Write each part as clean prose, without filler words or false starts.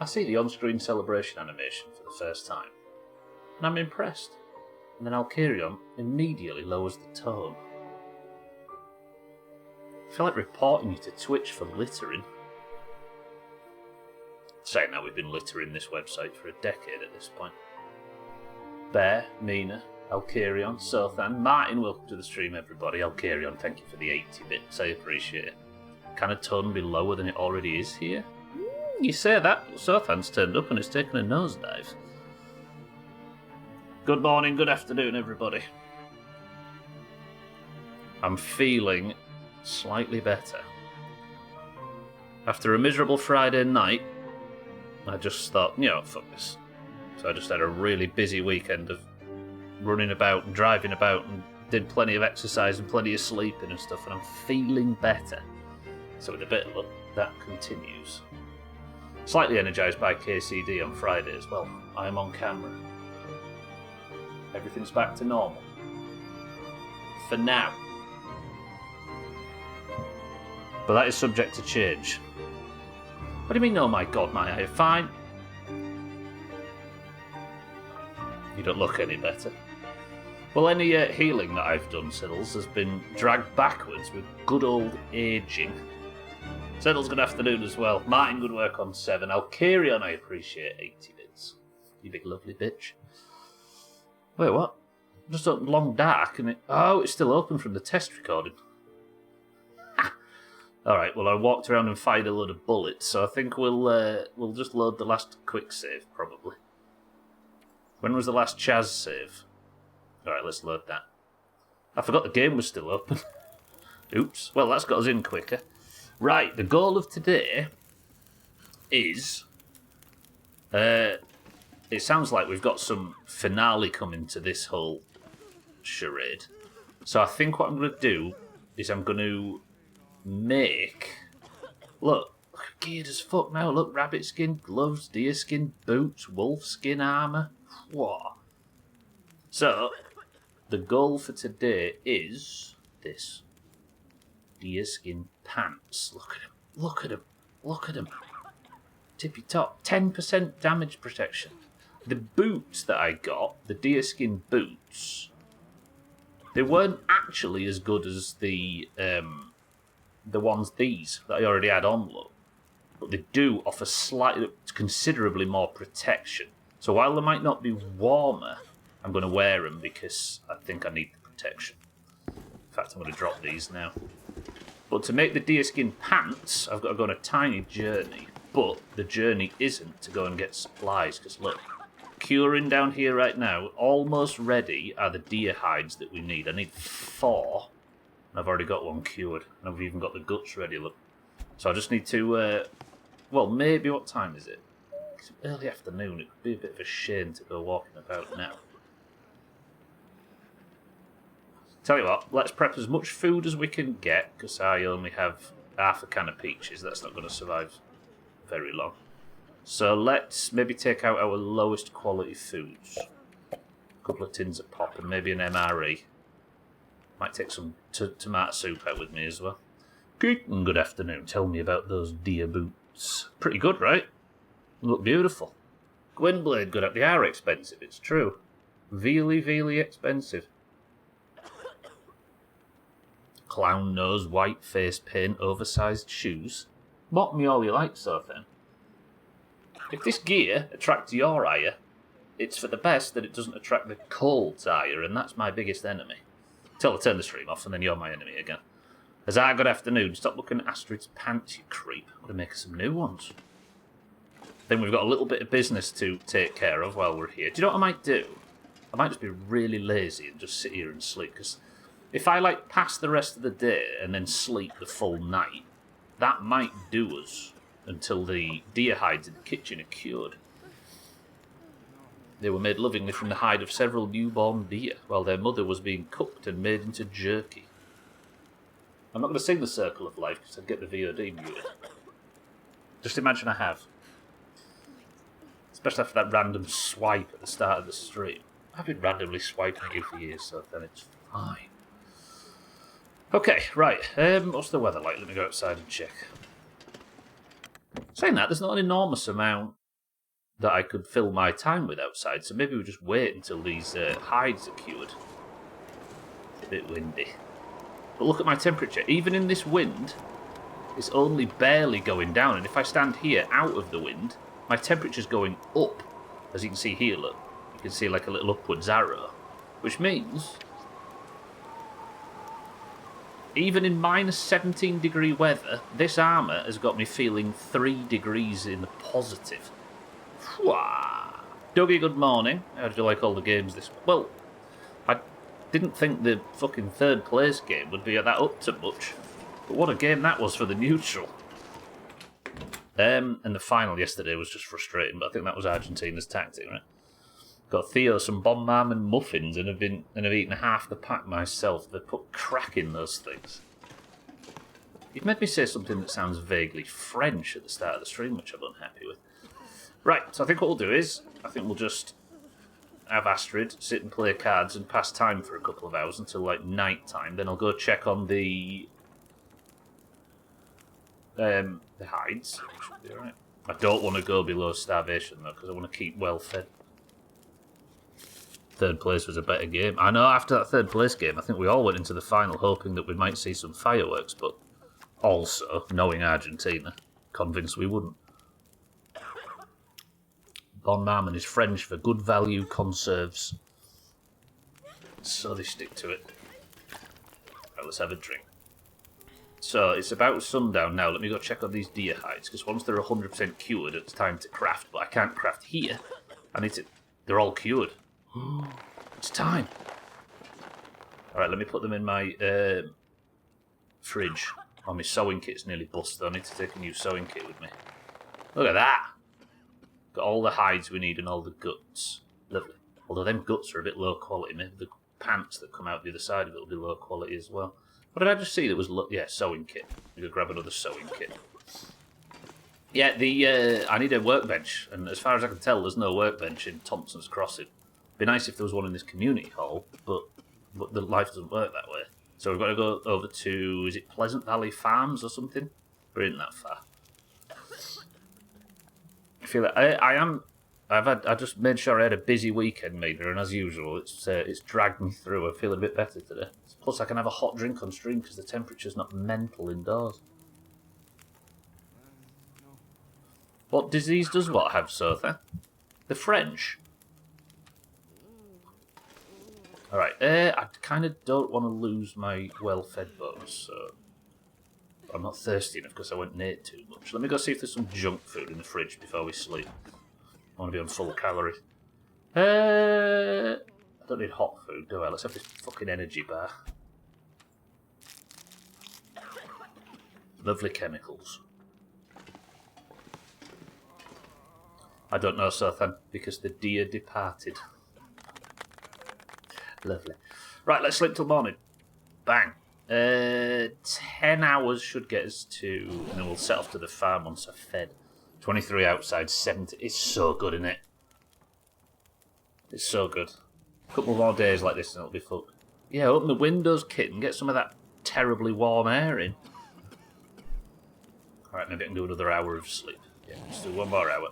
I see the on-screen celebration animation for the first time, and I'm impressed. And then Alkirion immediately lowers the tone. I feel like reporting you to Twitch for littering. Saying that we've been littering this website for a decade at this point. Bear, Mina, Alkirion, Sothan, Martin, welcome to the stream everybody. Alkirion, thank you for the 80 bits, I appreciate it. Can a tone be lower than it already is here? You say that, Sothan's turned up and it's taken a nosedive. Good morning, good afternoon everybody. I'm feeling slightly better. After a miserable Friday night, I just thought, fuck this. So I just had a really busy weekend of running about and driving about and did plenty of exercise and plenty of sleeping and stuff, and I'm feeling better. So with a bit of luck, that continues. Slightly energised by KCD on Friday as well. I am on camera. Everything's back to normal. For now. But that is subject to change. What do you mean, oh my god, my eye? Fine. You don't look any better. Well, any healing that I've done, Siddles, has been dragged backwards with good old aging. Siddles, good afternoon as well. Martin, good work on 7. Alkirion, I appreciate 80 bits. You big lovely bitch. Wait, what? Just opened Long Dark and it... Oh, it's still open from the test recording. Alright, well I walked around and fired a load of bullets, so I think we'll just load the last quick save, probably. When was the last Chaz save? Alright, let's load that. I forgot the game was still open. Oops. Well, that's got us in quicker. Right, the goal of today is... it sounds like we've got some finale coming to this whole charade. So I think what I'm going to do is I'm going to make... Look, geared as fuck now. Look, rabbit skin gloves, deer skin boots, wolf skin armour. What? So, the goal for today is this. Deerskin pants. Look at him. Look at him. Look at him. Tippy top. 10% damage protection. The boots that I got, the deerskin boots, they weren't actually as good as the ones these that I already had on, look. But they do offer slightly, considerably more protection. So while they might not be warmer, I'm going to wear them because I think I need the protection. In fact, I'm going to drop these now. But to make the deerskin pants, I've got to go on a tiny journey. But the journey isn't to go and get supplies, because look, curing down here right now, almost ready are the deer hides that we need. I need 4, and I've already got 1 cured, and I've even got the guts ready, look. So I just need to, well, maybe, what time is it? It's early afternoon, it would be a bit of a shame to go walking about now. Tell you what, let's prep as much food as we can get, because I only have half a can of peaches. That's not going to survive very long. So let's maybe take out our lowest quality foods. A couple of tins of pop and maybe an MRE. Might take some tomato soup out with me as well. Good afternoon. Tell me about those deer boots. Pretty good, right? Look beautiful. Gwynblade, good up. They are expensive, it's true. Really expensive. Clown nose, white face paint, oversized shoes. Mock me all you like, Sothan. If this gear attracts your ire, it's for the best that it doesn't attract the cold's ire, and that's my biggest enemy. Till I turn the stream off, and then you're my enemy again. Azar, good afternoon. Stop looking at Astrid's pants, you creep. I'm going to make her some new ones. Then we've got a little bit of business to take care of while we're here. Do you know what I might do? I might just be really lazy and just sit here and sleep, because if I, pass the rest of the day and then sleep the full night, that might do us until the deer hides in the kitchen are cured. They were made lovingly from the hide of several newborn deer, while their mother was being cooked and made into jerky. I'm not going to sing the Circle of Life because I'd get the VOD muted. Just imagine I have. Especially after that random swipe at the start of the stream. I've been randomly swiping at you for years, so then it's fine. Okay, right. What's the weather like? Let me go outside and check. Saying that, there's not an enormous amount that I could fill my time with outside, so maybe we just wait until these hides are cured. It's a bit windy. But look at my temperature. Even in this wind, it's only barely going down, and if I stand here out of the wind, my temperature's going up. As you can see here, look. You can see like a little upwards arrow. Which means, even in minus 17 degree weather, this armour has got me feeling 3 degrees in the positive. Dougie, good morning. How did you like all the games this week? Well, I didn't think the fucking third place game would be that up to much. But what a game that was for the neutral. And the final yesterday was just frustrating, but I think that was Argentina's tactic, right? Got Theo some bomb man and muffins and have eaten half the pack myself. They put crack in those things. You've made me say something that sounds vaguely French at the start of the stream, which I'm unhappy with. Right, so I think what we'll do is, I think we'll just have Astrid sit and play cards and pass time for a couple of hours until like night time. Then I'll go check on the hides. Should be alright. I don't want to go below starvation though, because I want to keep well fed. Third place was a better game. I know after that third place game, I think we all went into the final hoping that we might see some fireworks, but also, knowing Argentina, convinced we wouldn't. Bon Marmon is French for good value conserves. So they stick to it. Right, let's have a drink. So, it's about sundown now. Let me go check on these deer hides, because once they're 100% cured, it's time to craft. But I can't craft here. I need to... They're all cured. It's time. Alright, let me put them in my fridge. Oh, my sewing kit's nearly busted. I need to take a new sewing kit with me. Look at that! Got all the hides we need and all the guts. Lovely. Although them guts are a bit low quality. Maybe the pants that come out the other side of it will be low quality as well. What did I just see that was... Yeah, sewing kit. I'm going to grab another sewing kit. Yeah, I need a workbench. And as far as I can tell, there's no workbench in Thompson's Crossing. It'd be nice if there was one in this community hall, but the life doesn't work that way. So we've got to go over to... Is it Pleasant Valley Farms or something? We're in that far. I feel like I just made sure I had a busy weekend, Meter, and as usual, it's dragged me through. I feel a bit better today. Plus, I can have a hot drink on stream because the temperature's not mental indoors. What disease does what have, Sotha? The French. Alright, I kind of don't want to lose my well-fed bonus, so... I'm not thirsty enough because I went near too much. Let me go see if there's some junk food in the fridge before we sleep. I want to be on full calories. I don't need hot food, do I? Let's have this fucking energy bar. Lovely chemicals. I don't know, Sothan, because the deer departed. Lovely. Right, let's sleep till morning. Bang. 10 hours should get us to... And then we'll set off to the farm once I've fed. 23 outside, 70... It's so good, isn't it? It's so good. A couple more days like this and it'll be fucked. Yeah, open the windows, kit, and get some of that terribly warm air in. Alright, maybe I can do another hour of sleep. Yeah, let's do one more hour.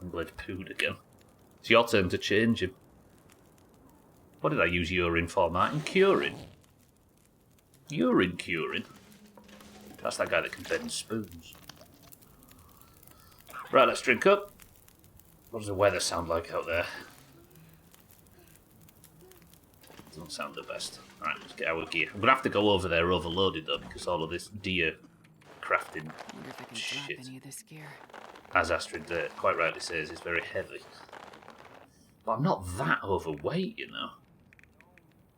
I'm glad pooed again. It's your turn to change him. What did I use urine for, Martin? Curing? Urine curing? That's that guy that can bend spoons. Right, let's drink up. What does the weather sound like out there? Doesn't sound the best. Alright, let's get our gear. I'm going to have to go over there overloaded though, because all of this deer crafting shit. Any of this gear. As Astrid quite rightly says, it's very heavy. But I'm not that overweight, you know.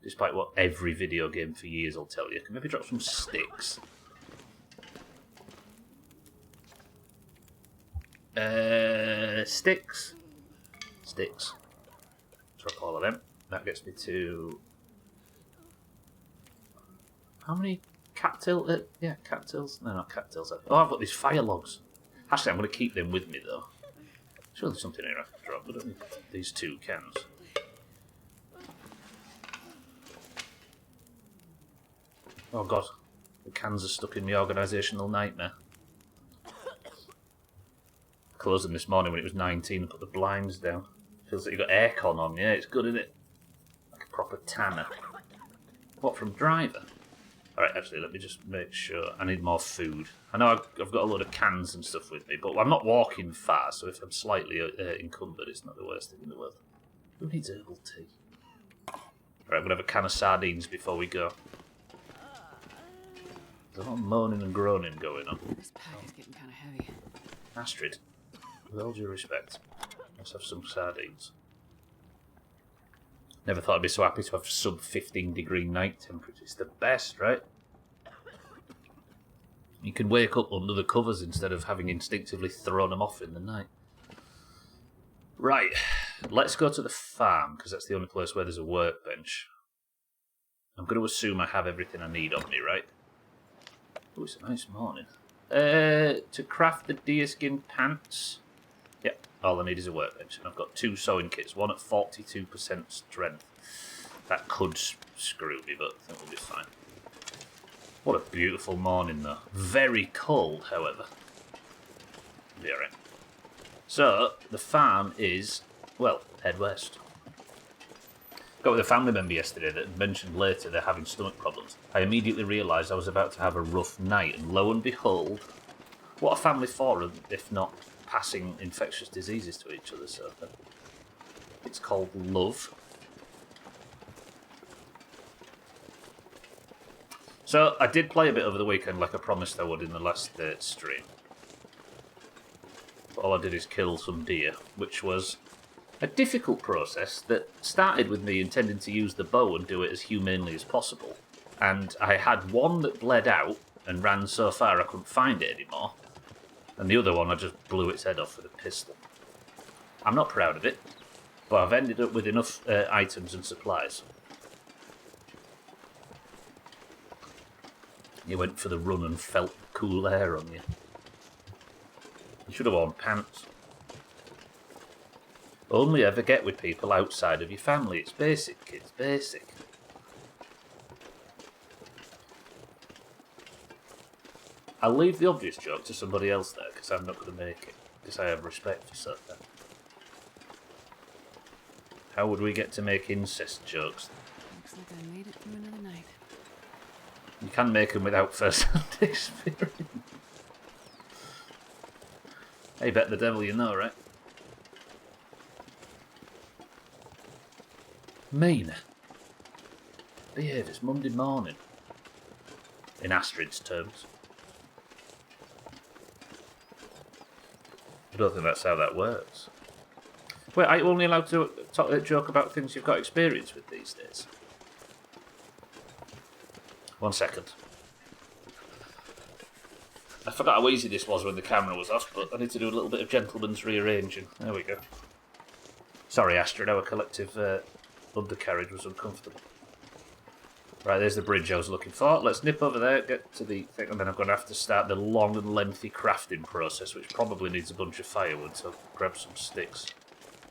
Despite what every video game for years will tell you. Can maybe drop some sticks. Sticks. Sticks. Drop all of them. That gets me to... How many cattails? Yeah, cattails. No, not cattails. Oh, I've got these fire logs. Actually, I'm going to keep them with me, though. Sure, there's something here I can drop. I don't need these 2 cans. Oh, God. The cans are stuck in my organisational nightmare. Closed them this morning when it was 19 and put the blinds down. Feels like you've got aircon on, yeah, it's good, isn't it? Like a proper tanner. What, from driver? Alright, actually, let me just make sure. I need more food. I know I've got a load of cans and stuff with me, but I'm not walking far, so if I'm slightly encumbered, it's not the worst thing in the world. Who needs herbal tea? Alright, I'm going to have a can of sardines before we go. There's a lot of moaning and groaning going on. This pack is getting kind of heavy. Astrid, with all due respect, let's have some sardines. Never thought I'd be so happy to have sub 15 degree night temperature. It's the best, right? You can wake up under the covers instead of having instinctively thrown them off in the night. Right, let's go to the farm, because that's the only place where there's a workbench. I'm going to assume I have everything I need on me, right? Oh, it's a nice morning. To craft the deerskin pants. Yep, all I need is a workbench. And I've got 2 sewing kits, one at 42% strength. That could screw me, but I think we'll be fine. What a beautiful morning, though. Very cold, however. Be alright. So, the farm is, well, head west. Got with a family member yesterday that had mentioned later they're having stomach problems. I immediately realised I was about to have a rough night, and lo and behold, what a family forum if not passing infectious diseases to each other. So it's called love. So I did play a bit over the weekend, like I promised I would in the last stream. But all I did is kill some deer, which was a difficult process that started with me intending to use the bow and do it as humanely as possible. And I had one that bled out and ran so far I couldn't find it anymore. And the other one I just blew its head off with a pistol. I'm not proud of it, but I've ended up with enough items and supplies. You went for the run and felt cool air on you. You should have worn pants. Only ever get with people outside of your family. It's basic, kids, basic. I'll leave the obvious joke to somebody else there, because I'm not going to make it, because I have respect for certain. How would we get to make incest jokes? Looks like I made it through another night. You can make them without first-hand experience. Hey, bet the devil you know, right? Mean. Behave, it's Monday morning. In Astrid's terms. I don't think that's how that works. Wait, are you only allowed to joke about things you've got experience with these days? 1 second. I forgot how easy this was when the camera was off, but I need to do a little bit of gentleman's rearranging. There we go. Sorry, Astrid, our collective undercarriage was uncomfortable. Right, there's the bridge I was looking for. Let's nip over there, get to the thing, and then I'm going to have to start the long and lengthy crafting process, which probably needs a bunch of firewood, so I'll grab some sticks.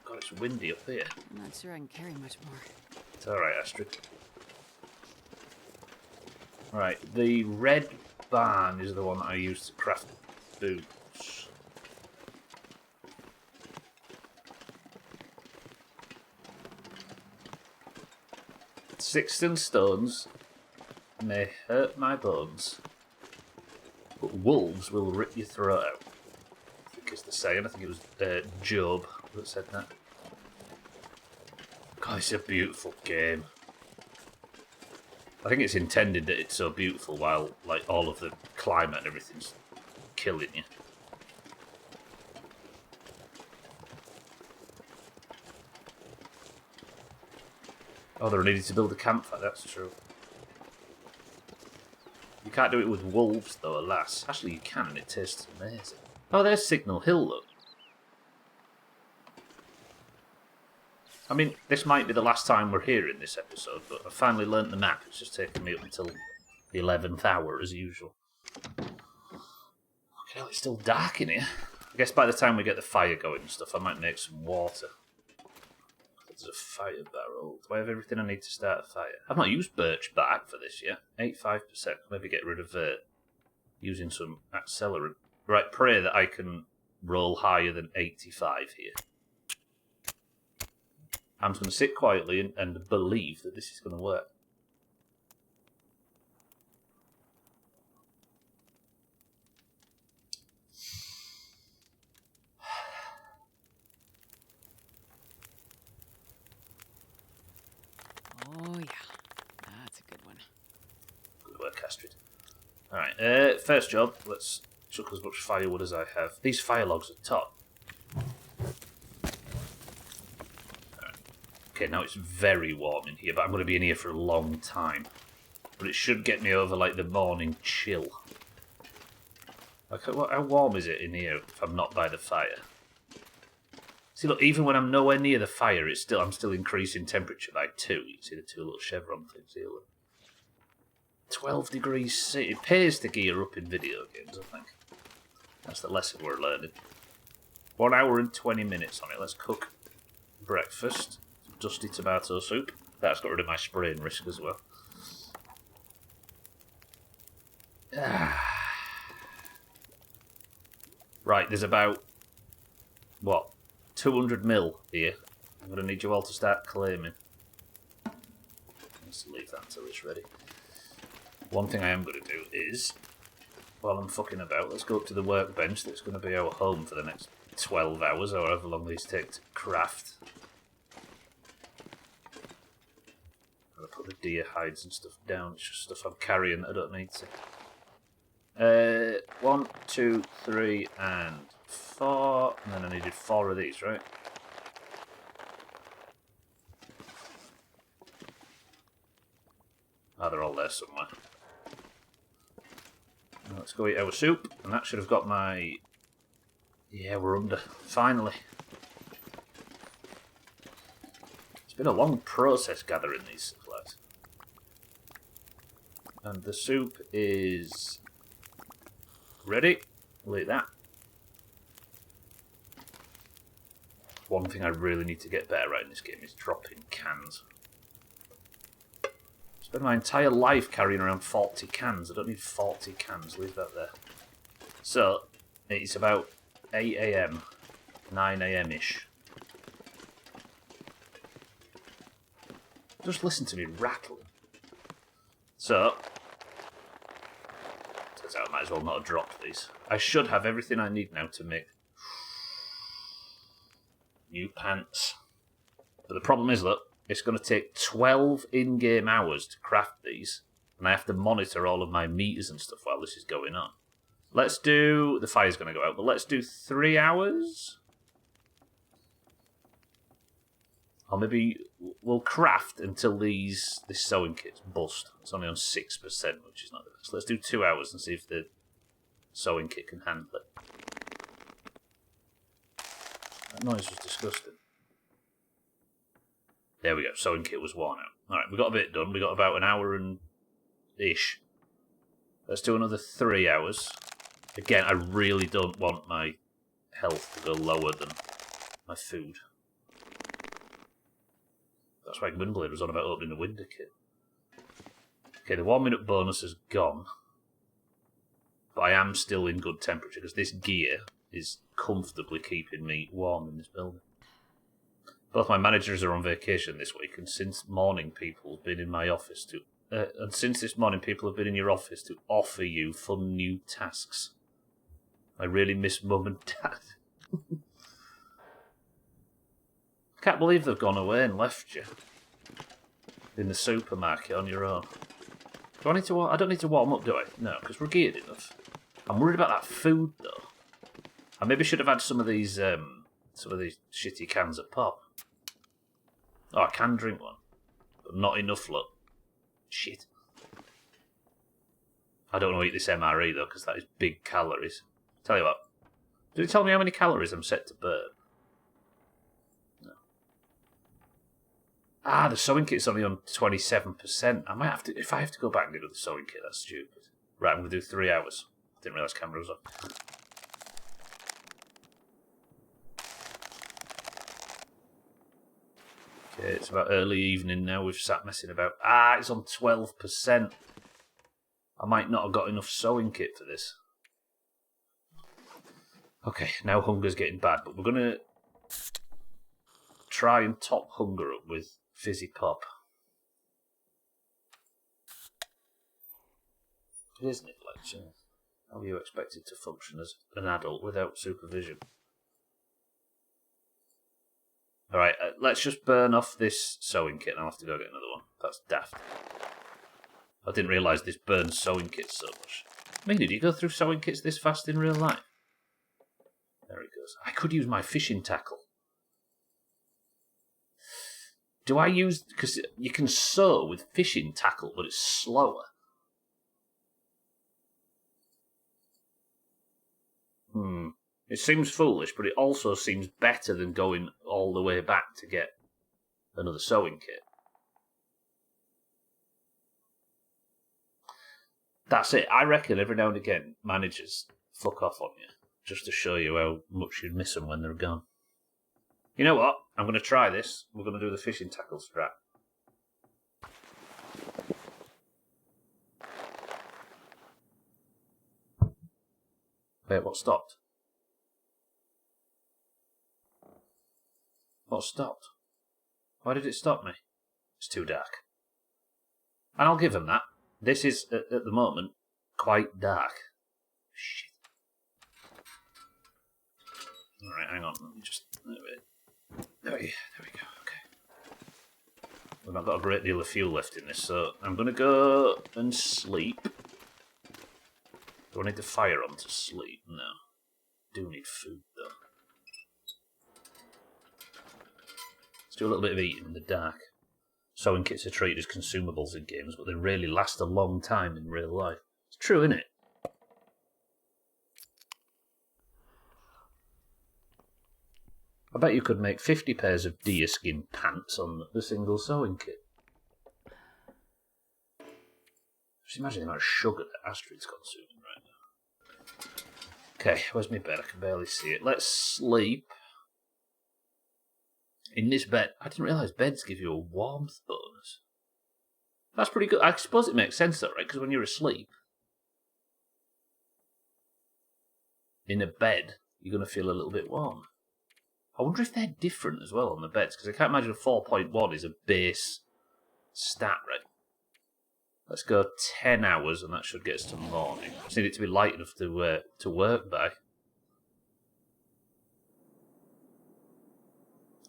God, it's windy up here. I'm not sure I can carry much more. It's alright, Astrid. Right, the red barn is the one that I used to craft boots. Sticks and stones may hurt my bones, but wolves will rip your throat out. I think it's the saying. I think it was Job that said that. God, it's a beautiful game. I think it's intended that it's so beautiful while, like, all of the climate and everything's killing you. Oh, they needed to build a campfire, that's true. You can't do it with wolves, though, alas. Actually, you can, and it tastes amazing. Oh, there's Signal Hill, look. I mean, this might be the last time we're here in this episode, but I finally learnt the map. It's just taken me up until the 11th hour, as usual. Okay, well, it's still dark in here. I guess by the time we get the fire going and stuff, I might make some water. There's a fire barrel. Do I have everything I need to start a fire? I've not used birch bark for this yet. 85%. Maybe get rid of using some accelerant. Right, pray that I can roll higher than 85 here. I'm just going to sit quietly and believe that this is going to work. Oh, yeah. That's a good one. Good work, Astrid. Alright, first job. Let's chuck as much firewood as I have. These fire logs are top. Okay, now it's very warm in here, but I'm going to be in here for a long time. But it should get me over, like, the morning chill. Like, how warm is it in here if I'm not by the fire? See, look, even when I'm nowhere near the fire, I'm still increasing temperature by 2. You see the two little chevron things here, look. 12 degrees C. It pays to gear up in video games, I think. That's the lesson we're learning. 1 hour and 20 minutes on it. Let's cook breakfast. Dusty tomato soup. That's got rid of my spraying risk as well. Right, there's about, what, 200 mil here. I'm going to need you all to start claiming. Let's leave that until it's ready. One thing I am going to do is, while I'm fucking about, let's go up to the workbench that's going to be our home for the next 12 hours, or however long these take to craft. I'll put the deer hides and stuff down. It's just stuff I'm carrying that I don't need to. 1, 2, 3, and 4. And then I needed 4 of these, right? Ah, they're all there somewhere. Now let's go eat our soup. And that should have got my... Yeah, we're under. Finally. It's been a long process gathering these supplies. And the soup is ready. Look at that. One thing I really need to get better at in this game is dropping cans. I spent my entire life carrying around 40 cans. I don't need 40 cans. Leave that there. So, it's about 8 AM, 9 AM-ish. Just listen to me rattling. So, turns out I might as well not have dropped these. I should have everything I need now to make new pants. But the problem is, look, it's going to take 12 in-game hours to craft these, and I have to monitor all of my meters and stuff while this is going on. Let's do... The fire's going to go out, but let's do 3 hours? Or maybe we'll craft until this sewing kit's bust. It's only on 6%, which is not the best. Let's do 2 hours and see if the sewing kit can handle it. That noise was disgusting. There we go. Sewing kit was worn out. Alright, we got a bit done. We got about an hour and ish. Let's do another 3 hours. Again, I really don't want my health to go lower than my food. That's why Gwynblade was on about opening the window kit. Okay, the 1 minute bonus is gone. But I am still in good temperature because this gear is comfortably keeping me warm in this building. Both my managers are on vacation this week, and since morning people have been in my office to... and since this morning people have been in your office to offer you fun new tasks. I really miss Mum and Dad. Can't believe they've gone away and left you in the supermarket on your own. Do I need to? I don't need to warm up, do I? No, because we're geared enough. I'm worried about that food though. I maybe should have had some of these shitty cans of pop. Oh, I can drink one, but not enough. Look, shit. I don't want to eat this MRE though, because that is big calories. Tell you what. Did it tell me how many calories I'm set to burn? Ah, the sewing kit's only on 27%. I might have to... If I have to go back and do the sewing kit, that's stupid. Right, I'm going to do 3 hours. Didn't realise camera was on. Okay, it's about early evening now. We've sat messing about. Ah, it's on 12%. I might not have got enough sewing kit for this. Okay, now hunger's getting bad, but we're going to try and top hunger up with Fizzy Pop. Isn't it, Fletcher? How are you expected to function as an adult without supervision? Alright, let's just burn off this sewing kit and I'll have to go get another one. That's daft. I didn't realise this burns sewing kits so much. Mina, do you go through sewing kits this fast in real life? There he goes. I could use my fishing tackle. Do I use... Because you can sew with fishing tackle, but it's slower. It seems foolish, but it also seems better than going all the way back to get another sewing kit. That's it. I reckon every now and again, managers fuck off on you, just to show you how much you'd miss them when they're gone. You know what? I'm going to try this. We're going to do the fishing tackle strap. Wait, what stopped? What stopped? Why did it stop me? It's too dark. And I'll give him that. This is, at the moment, quite dark. Shit. Alright, hang on. Let me just... There we go. Okay. We've not got a great deal of fuel left in this, so I'm going to go and sleep. Do I need the fire on to sleep? No. Do need food, though. Let's do a little bit of eating in the dark. Sewing kits are treated as consumables in games, but they really last a long time in real life. It's true, isn't it? I bet you could make 50 pairs of deerskin pants on the single sewing kit. Just imagine the amount of sugar that Astrid's consuming right now. Okay, where's my bed? I can barely see it. Let's sleep. In this bed, I didn't realise beds give you a warmth bonus. That's pretty good. I suppose it makes sense though, right? Because when you're asleep, in a bed, you're going to feel a little bit warm. I wonder if they're different as well on the beds, because I can't imagine a 4.1 is a base stat, right? Let's go 10 hours, and that should get us to morning. Just need it to be light enough to work by.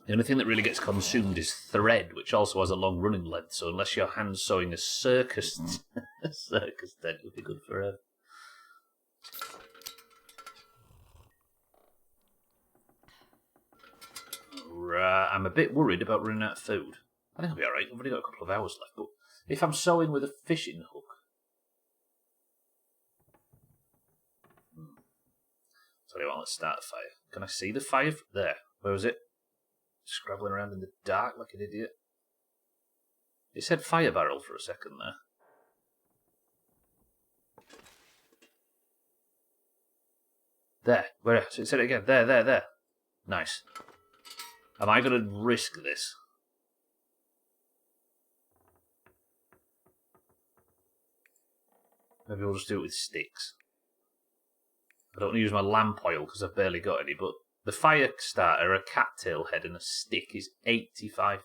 The only thing that really gets consumed is thread, which also has a long running length, so unless your hand's sewing a circus tent, you'll be good forever. Right, I'm a bit worried about running out of food. I think I'll be alright, I've only got a couple of hours left, but if I'm sewing with a fishing hook... Tell you what, let's start a fire. Can I see the fire? There. Where was it? Scrabbling around in the dark like an idiot. It said fire barrel for a second there. There. Where? So it said it again. There. Nice. Am I going to risk this? Maybe we'll just do it with sticks. I don't want to use my lamp oil because I've barely got any, but the fire starter, a cattail head and a stick is 85%.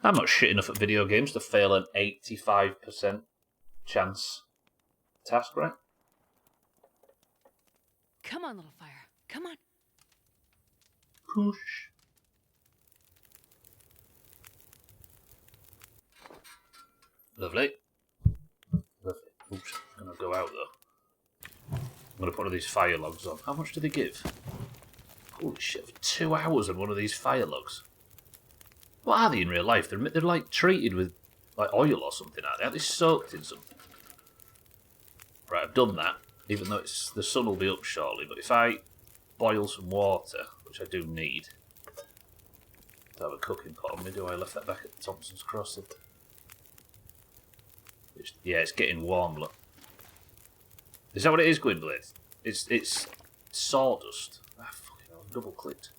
I'm not shit enough at video games to fail an 85% chance task, right? Come on, little fire. Come on. Push. Lovely. Oops, I'm going to go out though. I'm going to put one of these fire logs on. How much do they give? Holy shit, for 2 hours on one of these fire logs. What are they in real life? They're like treated with like oil or something, aren't they? Aren't they soaked in something? Right, I've done that, even though the sun will be up shortly, but if I boil some water, which I do need, to have a cooking pot on me, do I left that back at Thompson's Crossing? Yeah, it's getting warm, look. Is that what it is, Gwynblade? It's sawdust. Ah, fucking hell, double clicked.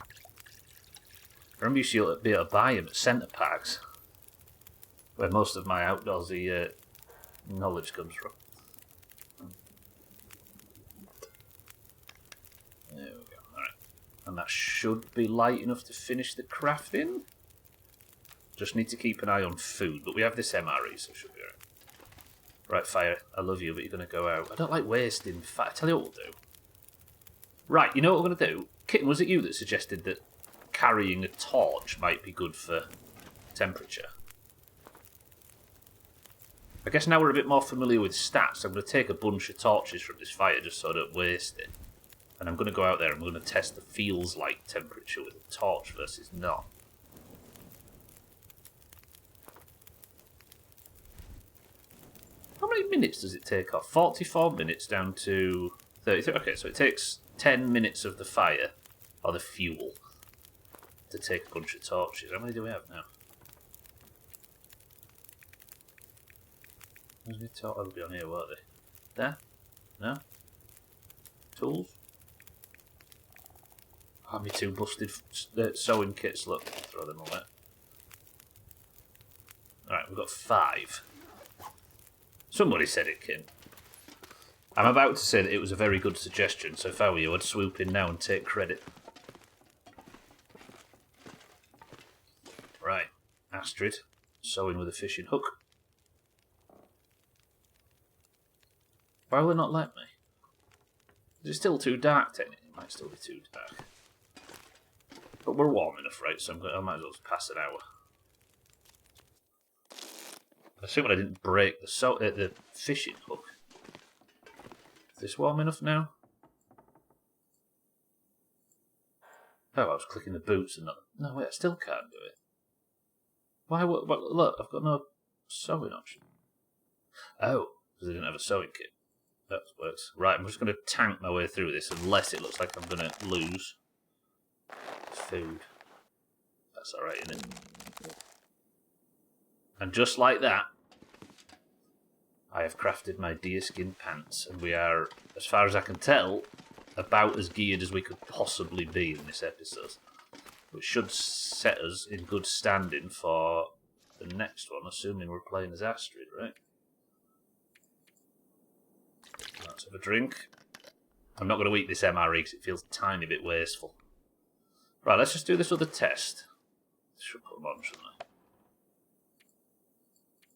I remember you used to be able to buy them at centre parks, where most of my outdoorsy knowledge comes from. There we go. Alright. And that should be light enough to finish the crafting. Just need to keep an eye on food, but we have this MRE, so it should be alright. Right, fire, I love you, but you're going to go out. I don't like wasting fire. Tell you what we'll do. Right, you know what we're going to do? Kitten, was it you that suggested that carrying a torch might be good for temperature? I guess now we're a bit more familiar with stats, I'm going to take a bunch of torches from this fire just so I don't waste it. And I'm going to go out there and we're going to test the feels like temperature with a torch versus not. How many minutes does it take off? 44 minutes down to 33. Okay, so it takes 10 minutes of the fire, or the fuel, to take a bunch of torches. How many do we have now? Where's my torch? They'll be on here, won't they? There? No? Tools? Oh, me two busted sewing kits, look. Throw them away. Alright, we've got 5. Somebody said it, Kin. I'm about to say that it was a very good suggestion, so if I were you, I'd swoop in now and take credit. Right, Astrid, sewing with a fishing hook. Why will it not let me? Is it still too dark, technically? It might still be too dark. But we're warm enough, right, so I might as well just pass an hour. I assume I didn't break the fishing hook. Is this warm enough now? Oh, I was clicking the boots and not... No, wait, I still can't do it. Why? Look, I've got no sewing option. Oh, because I didn't have a sewing kit. That works. Right, I'm just going to tank my way through this unless it looks like I'm going to lose food. That's alright, isn't it? And just like that, I have crafted my deerskin pants, and we are, as far as I can tell, about as geared as we could possibly be in this episode. Which should set us in good standing for the next one, assuming we're playing as Astrid, right? Let's have a drink. I'm not going to eat this MRE because it feels a tiny bit wasteful. Right, let's just do this other test. Should put them on, shouldn't I?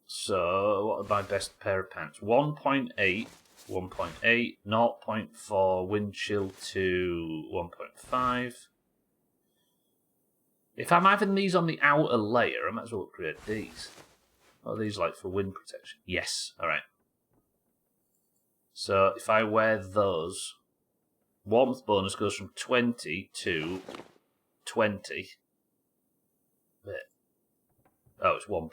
So, what are my best pair of pants? 1.8, 1.8, 0.4, wind chill to 1.5. If I'm having these on the outer layer, I might as well upgrade these. What are these like for wind protection? Yes, alright. So, if I wear those, warmth bonus goes from 20 to 20. Wait. Oh, it's 1.8.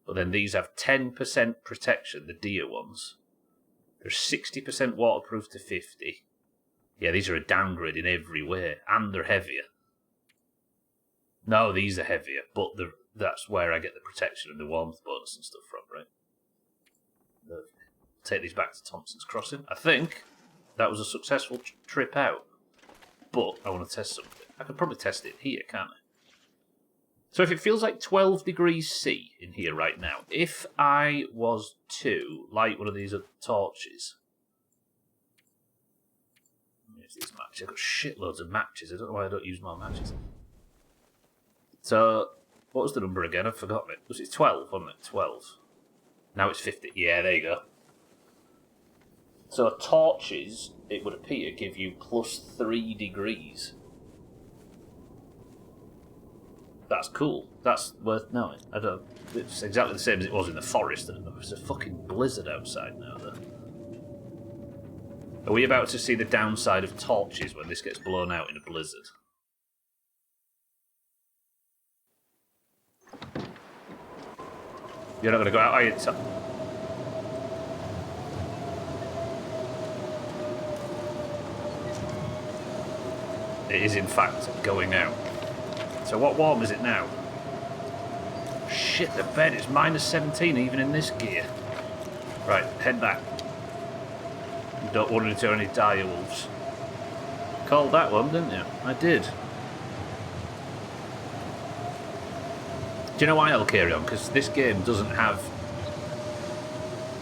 But then these have 10% protection, the deer ones. They're 60% waterproof to 50. Yeah, these are a downgrade in every way, and they're heavier. No, these are heavier, but that's where I get the protection and the warmth bonus and stuff from, right? Take these back to Thompson's Crossing. I think that was a successful trip out. But I want to test something. I could probably test it here, can't I? So if it feels like 12 degrees C in here right now, if I was to light one of these torches... Use these matches. I've got shitloads of matches. I don't know why I don't use more matches. So, what was the number again? I've forgotten it. Was it 12, wasn't it? 12. Now it's 50. Yeah, there you go. So torches, it would appear, give you plus 3 degrees. That's cool. That's worth knowing. It's exactly the same as it was in the forest. There's a fucking blizzard outside now, though. Are we about to see the downside of torches when this gets blown out in a blizzard? You're not going to go out, are you? It is, in fact, going out. So what warm is it now? Shit, the bed is minus 17 even in this gear. Right, head back. You don't want into any dire wolves. Called that one, didn't you? I did. Do you know why I'll carry on? Because this game doesn't have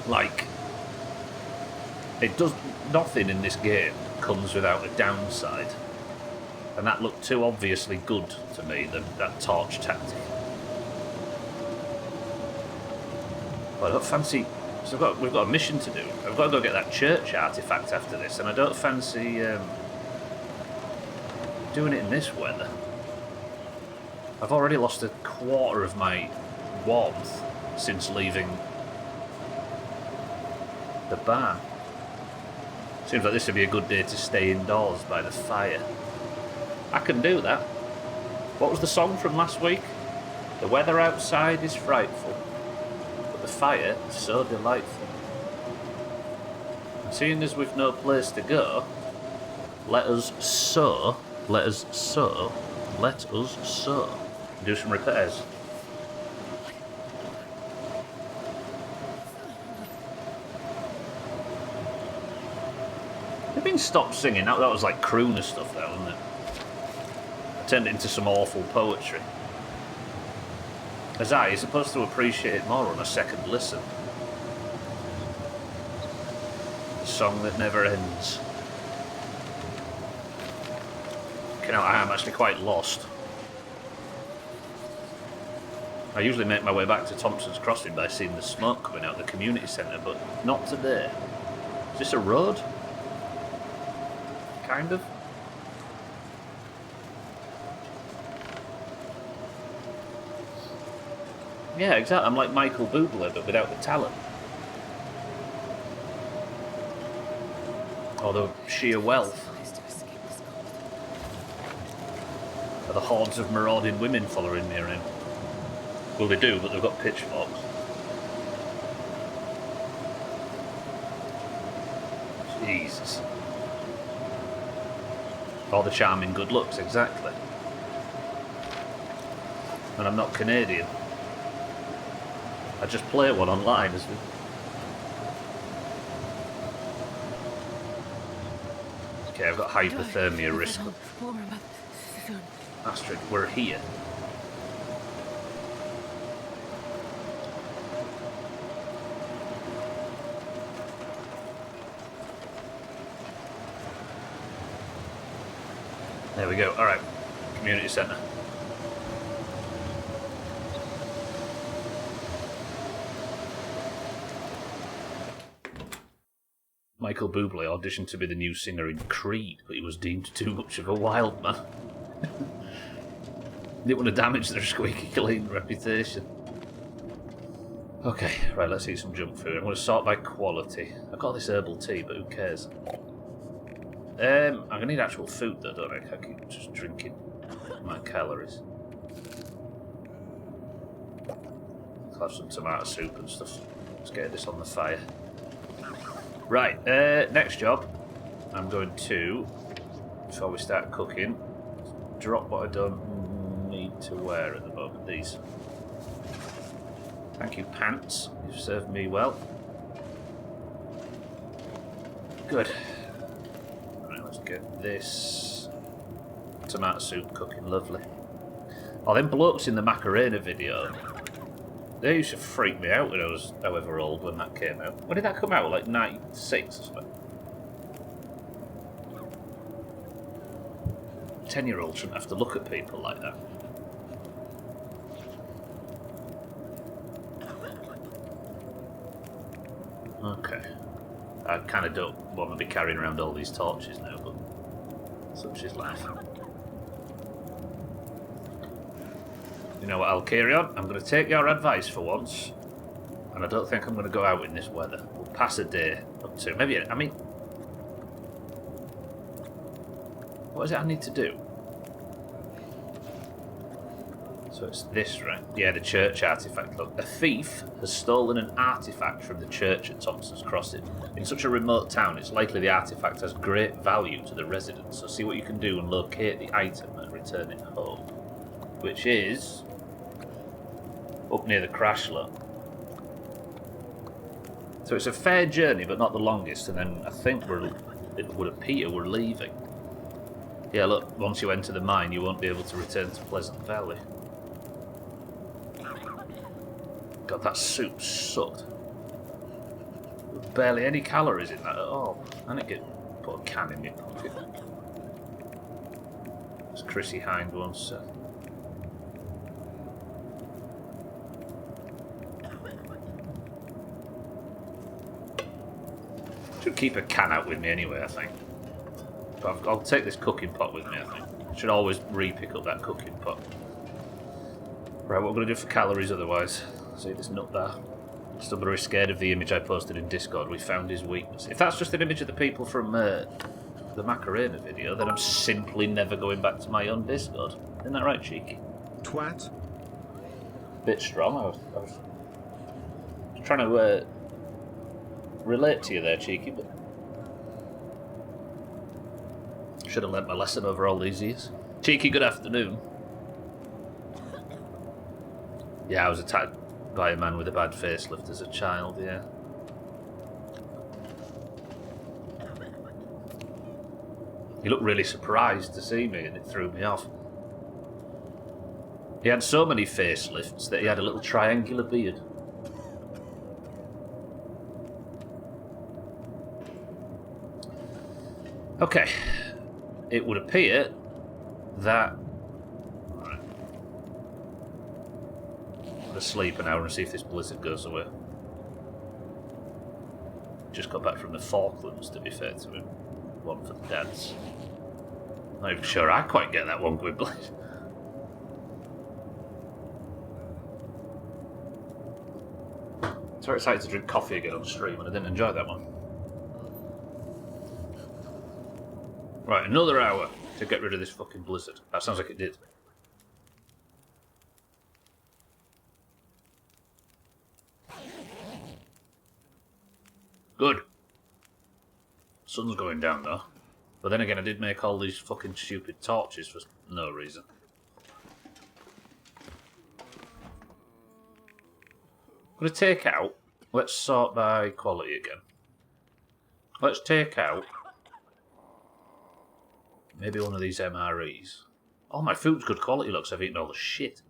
Like, it does nothing in this game comes without a downside, and that looked too obviously good to me. That torch tactic. But I don't fancy. So we've got a mission to do. I've got to go get that church artifact after this, and I don't fancy doing it in this weather. I've already lost a quarter of my warmth since leaving the barn. Seems like this would be a good day to stay indoors by the fire. I can do that. What was the song from last week? The weather outside is frightful, but the fire is so delightful. And seeing as we've no place to go, let us sow. Do some repairs. They've been stopped singing. That was like crooner stuff though, wasn't it? It turned it into some awful poetry. As you're supposed to appreciate it more on a second listen. The song that never ends. You know, I am actually quite lost. I usually make my way back to Thompson's Crossing by seeing the smoke coming out of the community centre, but not today. Is this a road? Kind of. Yeah, exactly. I'm like Michael Bublé, but without the talent. Or the sheer wealth. Or the hordes of marauding women following me around. Well, they do, but they've got pitchforks. Jesus. All the charming good looks, exactly. And I'm not Canadian. I just play one online as we... Okay, I've got hypothermia risk. Astrid, we're here. There we go. Alright. Community centre. Michael Bublé auditioned to be the new singer in Creed, but he was deemed too much of a wild man. Didn't want to damage their squeaky clean reputation. Okay, right, let's eat some junk food. I'm going to sort by quality. I've got this herbal tea, but who cares? I'm going to need actual food though, don't I? I keep just drinking my calories. I'll have some tomato soup and stuff. Let's get this on the fire. Right, next job. I'm going to, before we start cooking, drop what I don't need to wear at the moment. These. Thank you, pants. You've served me well. Good. Get this tomato soup cooking lovely. Oh, them blokes in the Macarena video, they used to freak me out when I was however old when that came out. When did that come out? Like 96 or something? 10-year-olds shouldn't have to look at people like that. Okay. I kind of don't want to be carrying around all these torches now, but such is life. You know what, I'll carry on. I'm going to take your advice for once, and I don't think I'm going to go out in this weather. We'll pass a day up to. Maybe, I mean, what is it I need to do? So it's this, right? Yeah, the church artifact. Look, a thief has stolen an artifact from the church at Thompson's Crossing. In such a remote town, it's likely the artifact has great value to the residents. So see what you can do and locate the item and return it home. Which is up near the crash lot. So it's a fair journey, but not the longest. And then I think it would appear we're leaving. Yeah, look, once you enter the mine, you won't be able to return to Pleasant Valley. God, that soup sucked. barely any calories in that at all. I need to put a can in my pocket. As Chrissy Hind once said. Should keep a can out with me anyway, I think. But I'll take this cooking pot with me, I think. Should always re-pick up that cooking pot. Right, what we're going to do for calories otherwise. See this nut there. Still very scared of the image I posted in Discord. We found his weakness. If that's just an image of the people from the Macarena video, then I'm simply never going back to my own Discord. Isn't that right, Cheeky? Twat. Bit strong. I was trying to relate to you there, Cheeky, but should have learnt my lesson over all these years. Cheeky, good afternoon. Yeah, I was attacked by a man with a bad facelift as a child, yeah. He looked really surprised to see me and it threw me off. He had so many facelifts that he had a little triangular beard. Okay. It would appear that... Right. I'm going to sleep an hour and see if this blizzard goes away. Just got back from the Falklands, to be fair to him. One for the dads. Not even sure I quite get that one, Gwibbly. So excited to drink coffee again on stream, and I didn't enjoy that one. Right, another hour to get rid of this fucking blizzard. That sounds like it did. Good. Sun's going down though. But then again, I did make all these fucking stupid torches for no reason. I'm going to take out... Let's sort by quality again. Let's take out... Maybe one of these MREs. Oh, my food's good quality, looks. I've eaten all the shit.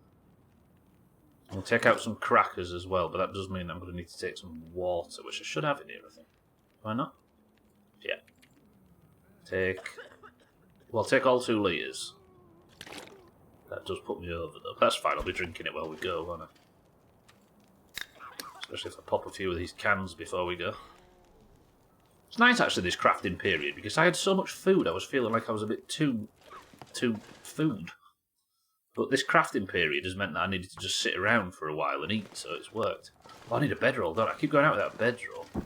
I'm going to take out some crackers as well, but that does mean I'm going to need to take some water, which I should have in here, I think. Why not? Yeah. Well, take all 2 litres. That does put me over, though. That's fine, I'll be drinking it while we go, won't I? Especially if I pop a few of these cans before we go. It's nice, actually, this crafting period, because I had so much food, I was feeling like I was a bit too food. But this crafting period has meant that I needed to just sit around for a while and eat, so it's worked. Oh, I need a bedroll, don't I? I keep going out without a bedroll. Give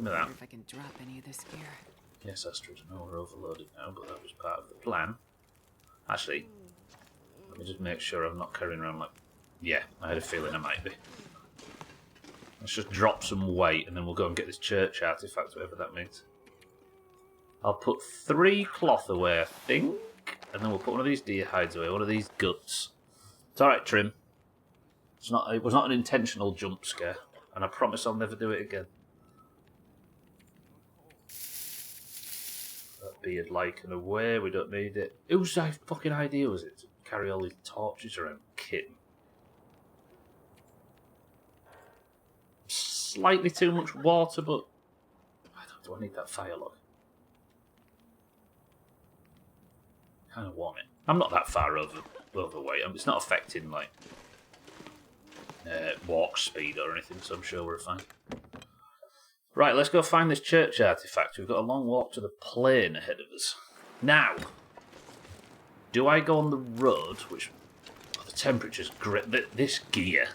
me that. I wonder if I can drop any of this gear. Yes, Astrid, I know we're overloaded now, but that was part of the plan. Actually, let me just make sure I'm not carrying around like... Yeah, I had a feeling I might be. Let's just drop some weight and then we'll go and get this church artifact, whatever that means. I'll put 3 cloth away, I think. And then we'll put one of these deer hides away, one of these guts. It's alright, Trim. It was not an intentional jump scare. And I promise I'll never do it again. That beard lichen away, we don't need it. Whose fucking idea was it to carry all these torches around? Kitten. Slightly too much water, but do I need that fire log? Kind of want it. I'm not that far overweight. It's not affecting like walk speed or anything, so I'm sure we're fine. Right, let's go find this church artifact. We've got a long walk to the plain ahead of us. Now, do I go on the road? Which the temperature's great. This gear.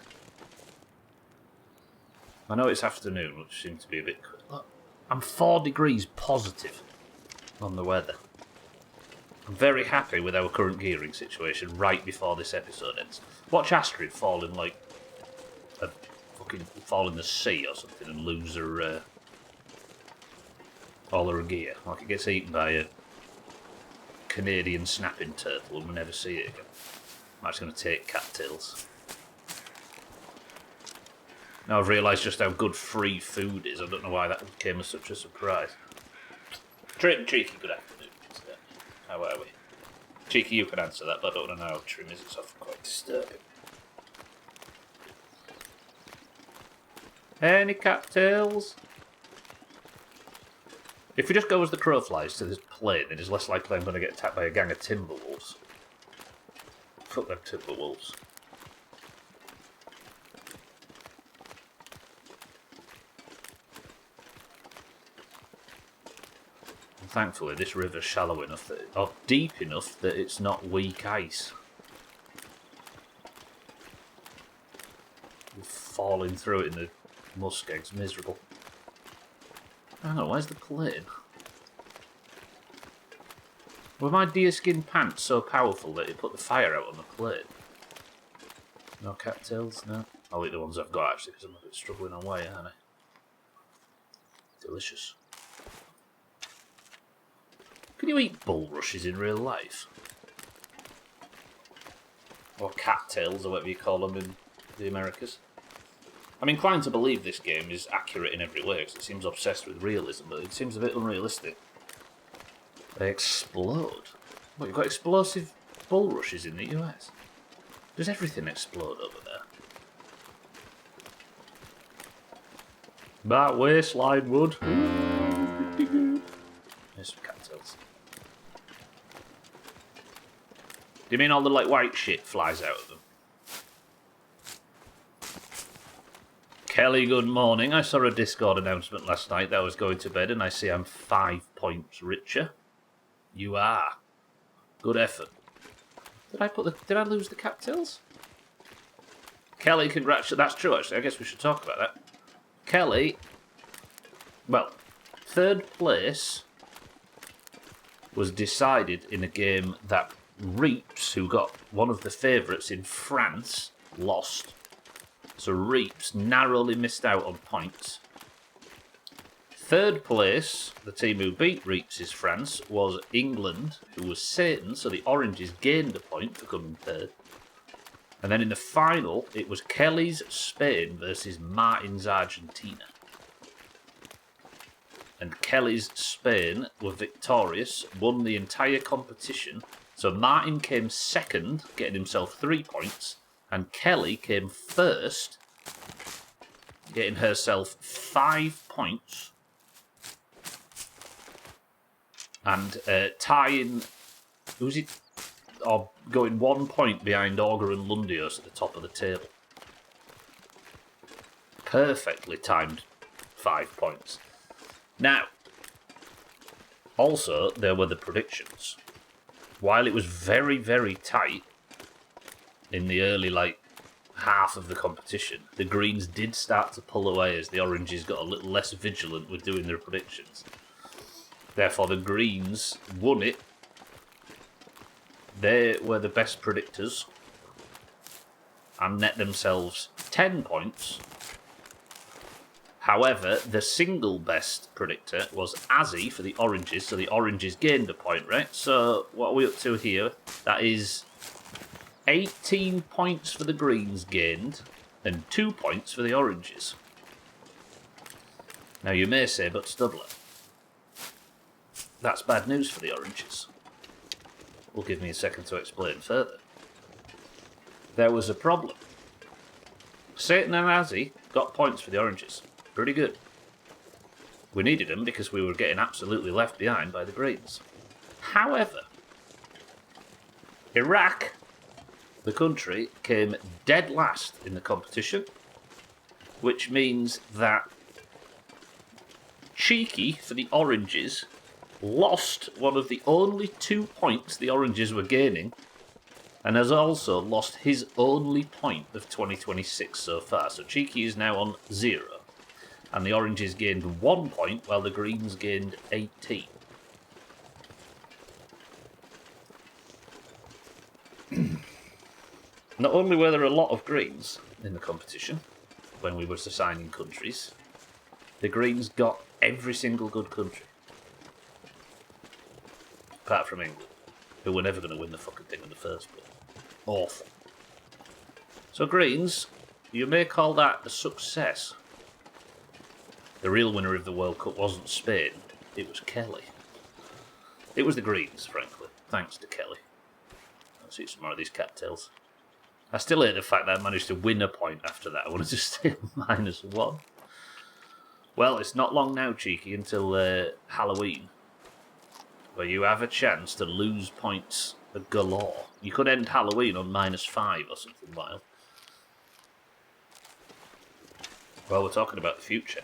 I know it's afternoon, which seems to be a bit... Look, I'm 4 degrees positive on the weather. I'm very happy with our current gearing situation right before this episode ends. Watch Astrid fall in, like, fall in the sea or something and lose her, all her gear. Like it gets eaten by a Canadian snapping turtle and we'll never see it again. I'm actually going to take cattails. Now I've realised just how good free food is. I don't know why that came as such a surprise. Cheeky, good afternoon. How are we? Cheeky, you can answer that, but I don't know how Trim is. It's often quite disturbing. Any cattails? If we just go as the crow flies to this plane, then it's less likely I'm going to get attacked by a gang of timber wolves. Fuck them timber wolves. And thankfully, this river's shallow enough that, or deep enough that it's not weak ice. We're falling through it in the muskegs, miserable. Hang on, where's the plane? Were my deerskin pants so powerful that it put the fire out on the plane? No cattails, no. I'll eat the ones I've got actually because I'm a bit struggling on way, aren't I? Delicious. Can you eat bulrushes in real life? Or cattails, or whatever you call them in the Americas? I'm inclined to believe this game is accurate in every way because it seems obsessed with realism, but it seems a bit unrealistic. They explode. What, you've got explosive bulrushes in the US? Does everything explode over there? That waistline would. There's some cattails. Do you mean all the like white shit flies out of them? Kelly, good morning. I saw a Discord announcement last night that I was going to bed and I see I'm 5 points richer. You are. Good effort. Did I lose the cattails? Kelly, congratulations. That's true, actually. I guess we should talk about that. Kelly, well, 3rd place was decided in a game that Reaps, who got one of the favourites in France, lost. So Reaps narrowly missed out on points. 3rd place, the team who beat Reaps' France, was England, who was Satan, so the Oranges gained a point for coming 3rd. And then in the final, it was Kelly's Spain versus Martin's Argentina. And Kelly's Spain were victorious, won the entire competition. So Martin came 2nd, getting himself 3 points, and Kelly came 1st, getting herself 5 points. And tying, who's it? Or going 1 point behind Augur and Lundios at the top of the table. Perfectly timed 5 points. Now, also, there were the predictions. While it was very, very tight in the early, half of the competition, the Greens did start to pull away as the Oranges got a little less vigilant with doing their predictions. Therefore, the Greens won it. They were the best predictors and net themselves 10 points. However, the single best predictor was Azzy for the Oranges, so the Oranges gained a point, right? So, what are we up to here? That is 18 points for the Greens gained and 2 points for the Oranges. Now, you may say, but Studler, that's bad news for the Oranges. Will give me a second to explain further. There was a problem. Satan and Azzy got points for the Oranges. Pretty good. We needed them because we were getting absolutely left behind by the Greens. However, Iraq, the country, came dead last in the competition, which means that Cheeky for the Oranges lost one of the only 2 points the Oranges were gaining, and has also lost his only point of 2026 so far. So Cheeky is now on 0, and the Oranges gained 1 point while the Greens gained 18. Not only were there a lot of Greens in the competition when we were assigning countries, the Greens got every single good country. Apart from England, who were never going to win the fucking thing in the first place. Awful. So Greens, you may call that a success. The real winner of the World Cup wasn't Spain, it was Kelly. It was the Greens, frankly, thanks to Kelly. Let's eat some more of these cattails. I still hate the fact that I managed to win a point after that. I wanted to stay at -1. Well, it's not long now, Cheeky, until Halloween, where you have a chance to lose points galore. You could end Halloween on -5 or something wild. Well, we're talking about the future.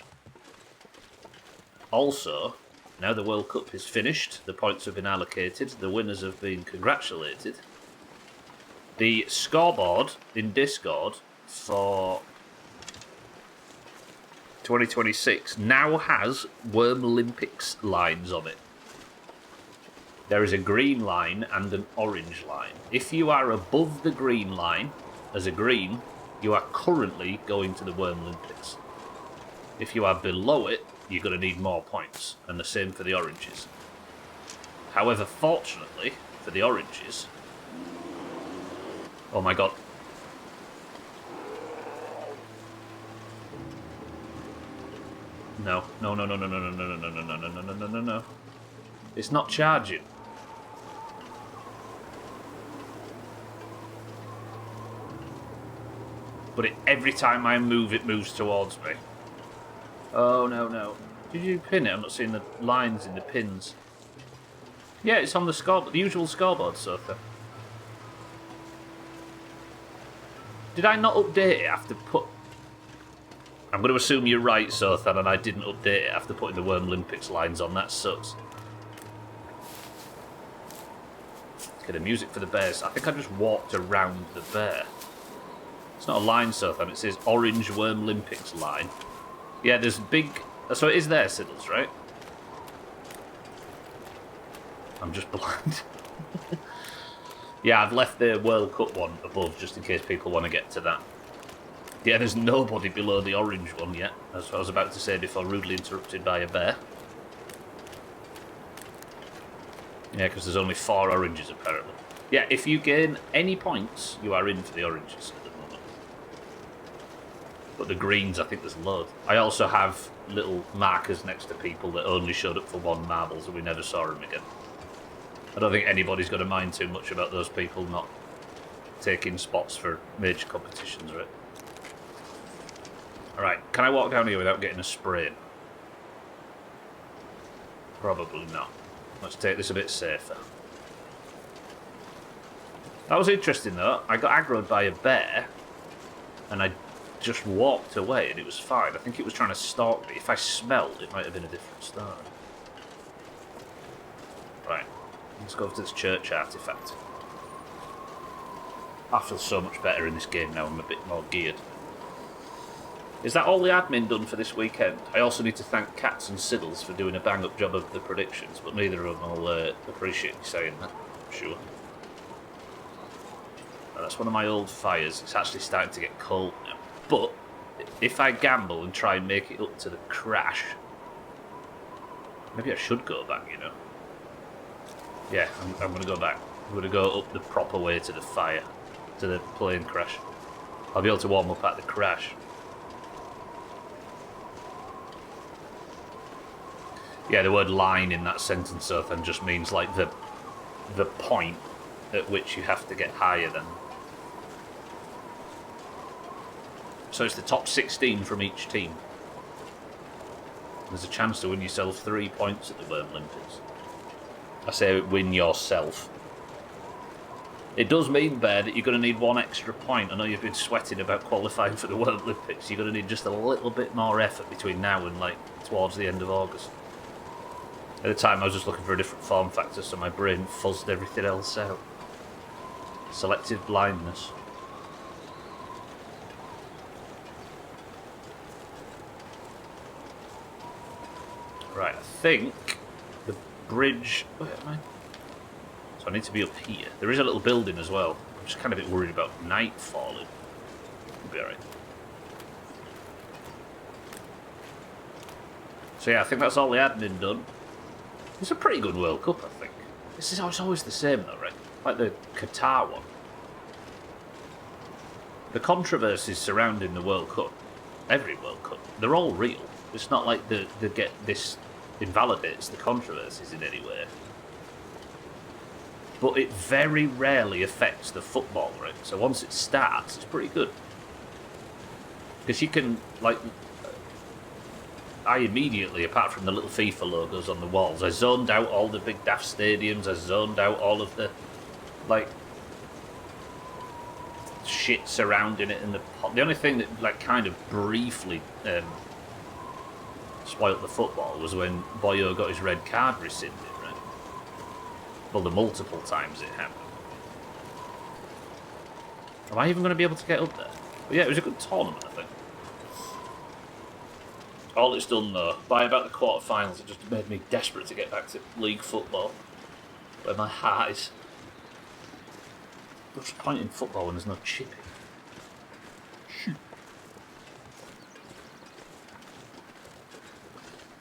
Also, now the World Cup is finished, the points have been allocated, the winners have been congratulated. The scoreboard in Discord for 2026 now has Worm Olympics lines on it. There is a green line and an orange line. If you are above the green line, as a green, you are currently going to the Worm Olympics. If you are below it, you're going to need more points, and the same for the oranges. However, fortunately, for the oranges... Oh my god. No. No, no, no, no, no, no, no, no, no, no, no, no, no, no, no, no. It's not charging. But every time I move, it moves towards me. Oh, no, no. Did you pin it? I'm not seeing the lines in the pins. Yeah, it's on the scoreboard, the usual scoreboard, Sotha. Did I not update it after put... I'm going to assume you're right, Sothan, and I didn't update it after putting the Worm Olympics lines on. That sucks. Okay, the music for the bears. I think I just walked around the bear. It's not a line, Sothan. It says Orange Worm Olympics line. Yeah, there's big... So it is there, Siddles, right? I'm just blind. Yeah, I've left the World Cup one above just in case people want to get to that. Yeah, there's nobody below the orange one yet. That's what I was about to say before rudely interrupted by a bear. Yeah, because there's only 4 oranges apparently. Yeah, if you gain any points, you are in for the oranges at the moment. But the greens, I think there's loads. I also have little markers next to people that only showed up for 1 marbles and we never saw them again. I don't think anybody's going to mind too much about those people not taking spots for major competitions, right? Alright, can I walk down here without getting a sprain? Probably not. Let's take this a bit safer. That was interesting though. I got aggroed by a bear and I just walked away and it was fine. I think it was trying to stalk me. If I smelled, it might have been a different story. Right, let's go over to this church artifact. I feel so much better in this game now. I'm a bit more geared. Is that all the admin done for this weekend? I also need to thank Cats and Siddles for doing a bang-up job of the predictions, but neither of them will appreciate me saying that, I'm sure. Now, that's one of my old fires. It's actually starting to get cold now. But if I gamble and try and make it up to the crash, maybe I should go back, you know. Yeah, I'm going to go back. I'm going to go up the proper way to the fire, to the plane crash. I'll be able to warm up at the crash. Yeah, the word line in that sentence, Sothan, just means like the point at which you have to get higher than. So it's the top 16 from each team. There's a chance to win yourself 3 points at the Worm Olympics. I say win yourself. It does mean, Bear, that you're going to need 1 extra point. I know you've been sweating about qualifying for the World Olympics. You're going to need just a little bit more effort between now and like towards the end of August. At the time, I was just looking for a different form factor, so my brain fuzzed everything else out. Selective blindness. Right, I think the bridge... Where am I? So I need to be up here. There is a little building as well. I'm just kind of a bit worried about night falling. We'll be alright. So yeah, I think that's all the admin done. It's a pretty good World Cup, I think. It's always the same though, right? Like the Qatar one. The controversies surrounding the World Cup, every World Cup, they're all real. It's not like they get this invalidates the controversies in any way. But it very rarely affects the football, right? So once it starts, it's pretty good. Because you can, like... I immediately, apart from the little FIFA logos on the walls, I zoned out all the big daft stadiums. I zoned out all of the, like, shit surrounding it. And the only thing that, like, kind of briefly spoilt the football was when Boyo got his red card rescinded, right? Well, the multiple times it happened. Am I even going to be able to get up there? But yeah, it was a good tournament, I think. All it's done, though, by about the quarterfinals, it just made me desperate to get back to league football, where my heart is. What's the point in football when there's no chipping?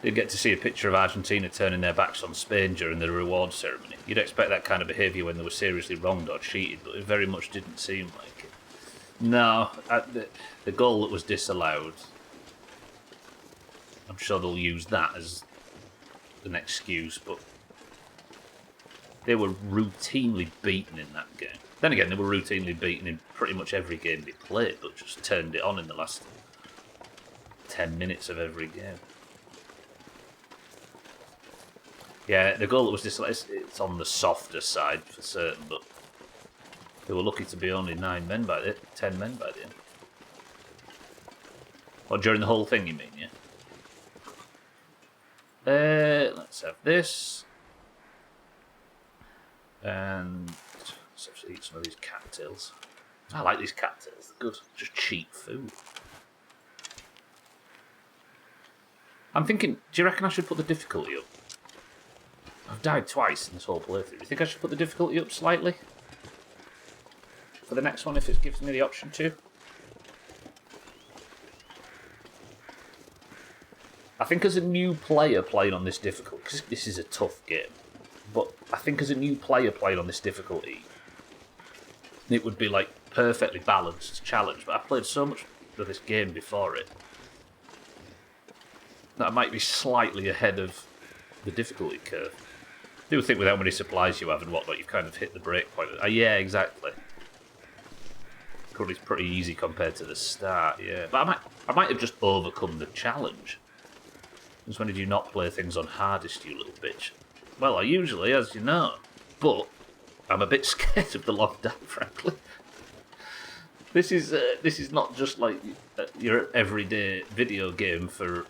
Did get to see a picture of Argentina turning their backs on Spain during the reward ceremony. You'd expect that kind of behaviour when they were seriously wronged or cheated, but it very much didn't seem like it. No, the goal that was disallowed, I'm sure they'll use that as an excuse, but they were routinely beaten in that game. Then again, they were routinely beaten in pretty much every game they played, but just turned it on in the last 10 minutes of every game. Yeah, the goal that was disallowed, it's on the softer side for certain, but they were lucky to be only 10 men by the end. Or during the whole thing, you mean, yeah? Let's have this. And let's actually eat some of these cattails. I like these cattails, they're good. Just cheap food. I'm thinking, do you reckon I should put the difficulty up? I've died twice in this whole playthrough. Do you think I should put the difficulty up slightly? For the next one, if it gives me the option to? I think as a new player playing on this difficulty, because this is a tough game, but I think as a new player playing on this difficulty, it would be like perfectly balanced challenge. But I played so much of this game before it that I might be slightly ahead of the difficulty curve. I do think with how many supplies you have and whatnot, you've kind of hit the break point. Yeah, exactly. Currently, it's pretty easy compared to the start, yeah. But I might have just overcome the challenge. Since when did you not play things on hardest, you little bitch? Well, I usually, as you know. But I'm a bit scared of the lockdown, frankly. This is not just like your everyday video game for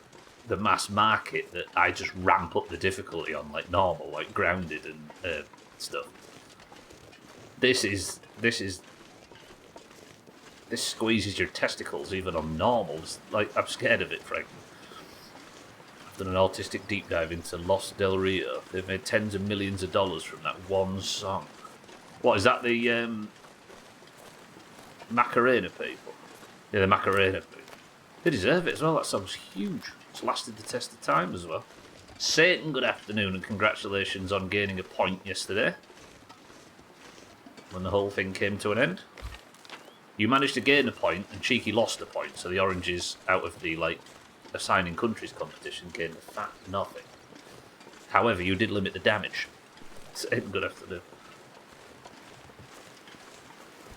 the mass market that I just ramp up the difficulty on like normal, like grounded and stuff. This squeezes your testicles even on normals. Like, I'm scared of it, frankly. I've done an autistic deep dive into Los Del Rio. They've made tens of millions of dollars from that one song. What, is that the Macarena people? Yeah, the Macarena people. They deserve it as well, that song's huge. It's lasted the test of time as well. Satan, good afternoon and congratulations on gaining a point yesterday. When the whole thing came to an end. You managed to gain a point and Cheeky lost a point, so the Oranges, out of the, like, assigning countries competition, gained a fat nothing. However, you did limit the damage. Satan, good afternoon.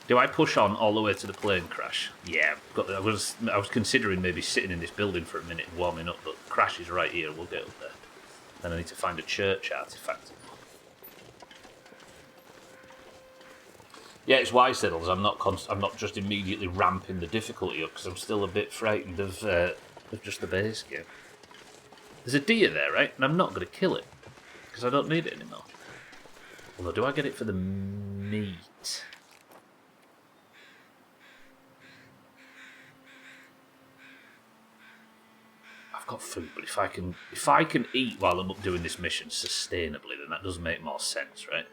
Do I push on all the way to the plane crash? Yeah, I was considering maybe sitting in this building for a minute and warming up, but the crash is right here. We'll get up there. Then I need to find a church artifact. Yeah, it's wise, Siddles. I'm not just immediately ramping the difficulty up because I'm still a bit frightened of just the base game. There's a deer there, right? And I'm not going to kill it because I don't need it anymore. Although, do I get it for the meat? Got food, but if I can eat while I'm up doing this mission sustainably, then that does make more sense, right?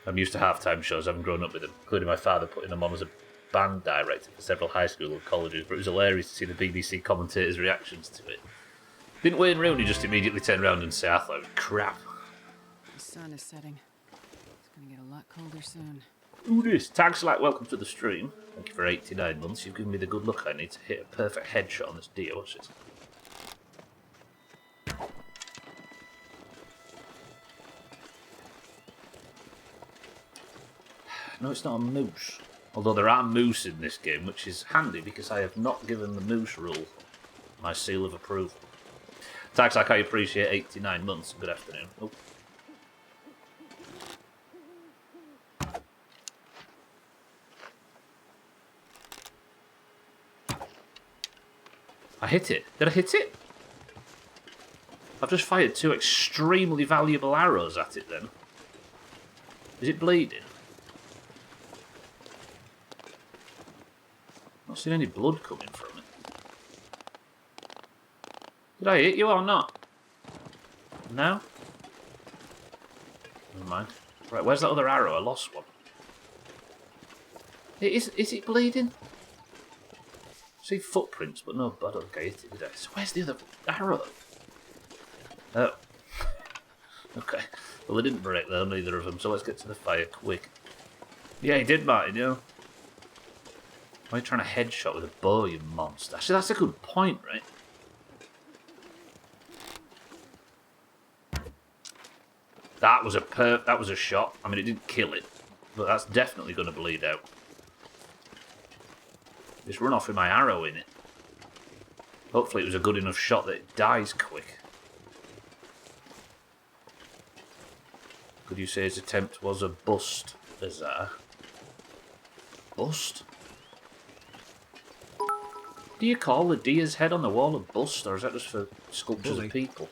I'm used to halftime shows, I haven't grown up with them, including my father putting them on as a band director for several high school and colleges, but it was hilarious to see the BBC commentators' reactions to it. Didn't Wayne Rooney just immediately turn around and say, I thought it was crap? The sun is setting. It's gonna get a lot colder soon. Who this? Tagslite, welcome to the stream. Thank you for 89 months. You've given me the good luck I need to hit a perfect headshot on this deer. Watch this. No, it's not a moose. Although there are moose in this game, which is handy because I have not given the moose rule my seal of approval. Tax like I appreciate 89 months. Good afternoon. Oh. I hit it. Did I hit it? I've just fired 2 extremely valuable arrows at it then. Is it bleeding? Not seen any blood coming from it. Did I hit you or not? No? Never mind. Right, where's that other arrow? I lost one. Is it bleeding? I see footprints, but no, I don't think I hit it, did I? So where's the other arrow? Oh. Okay. Well, they didn't break though, neither of them, so let's get to the fire quick. Yeah, he did, Martin, you know. Why are you trying to headshot with a bow, you monster? Actually, that's a good point, right? That was a shot. I mean, it didn't kill it, but that's definitely going to bleed out. Just run off with my arrow in it. Hopefully it was a good enough shot that it dies quick. Could you say his attempt was a bust, Azar? Bust? Do you call the deer's head on the wall a bust, or is that just for sculptures of people?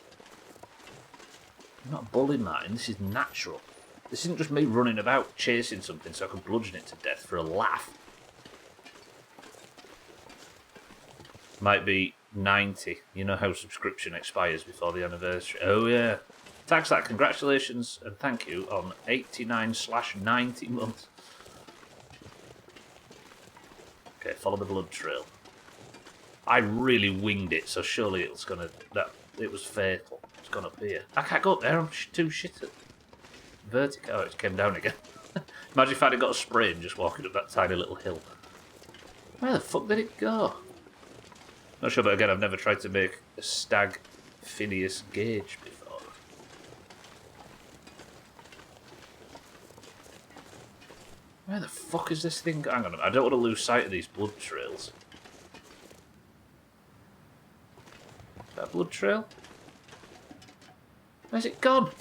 I'm not bullying, Martin. This is natural. This isn't just me running about chasing something so I can bludgeon it to death for a laugh. Might be 90. You know how subscription expires before the anniversary. Oh, yeah. Tax that. Congratulations and thank you on 89/90 months. Okay, follow the blood trail. I really winged it, so surely it was gonna. It was fatal. It's gone up here. I can't go up there. I'm too shit at vertical. Oh, it came down again. Imagine if I'd have got a spray and just walking up that tiny little hill. Where the fuck did it go? Not sure, but again, I've never tried to make a Stag Phineas gauge before. Where the fuck is this thing? Hang on, I don't want to lose sight of these blood trails. Is that a blood trail? Where's it gone?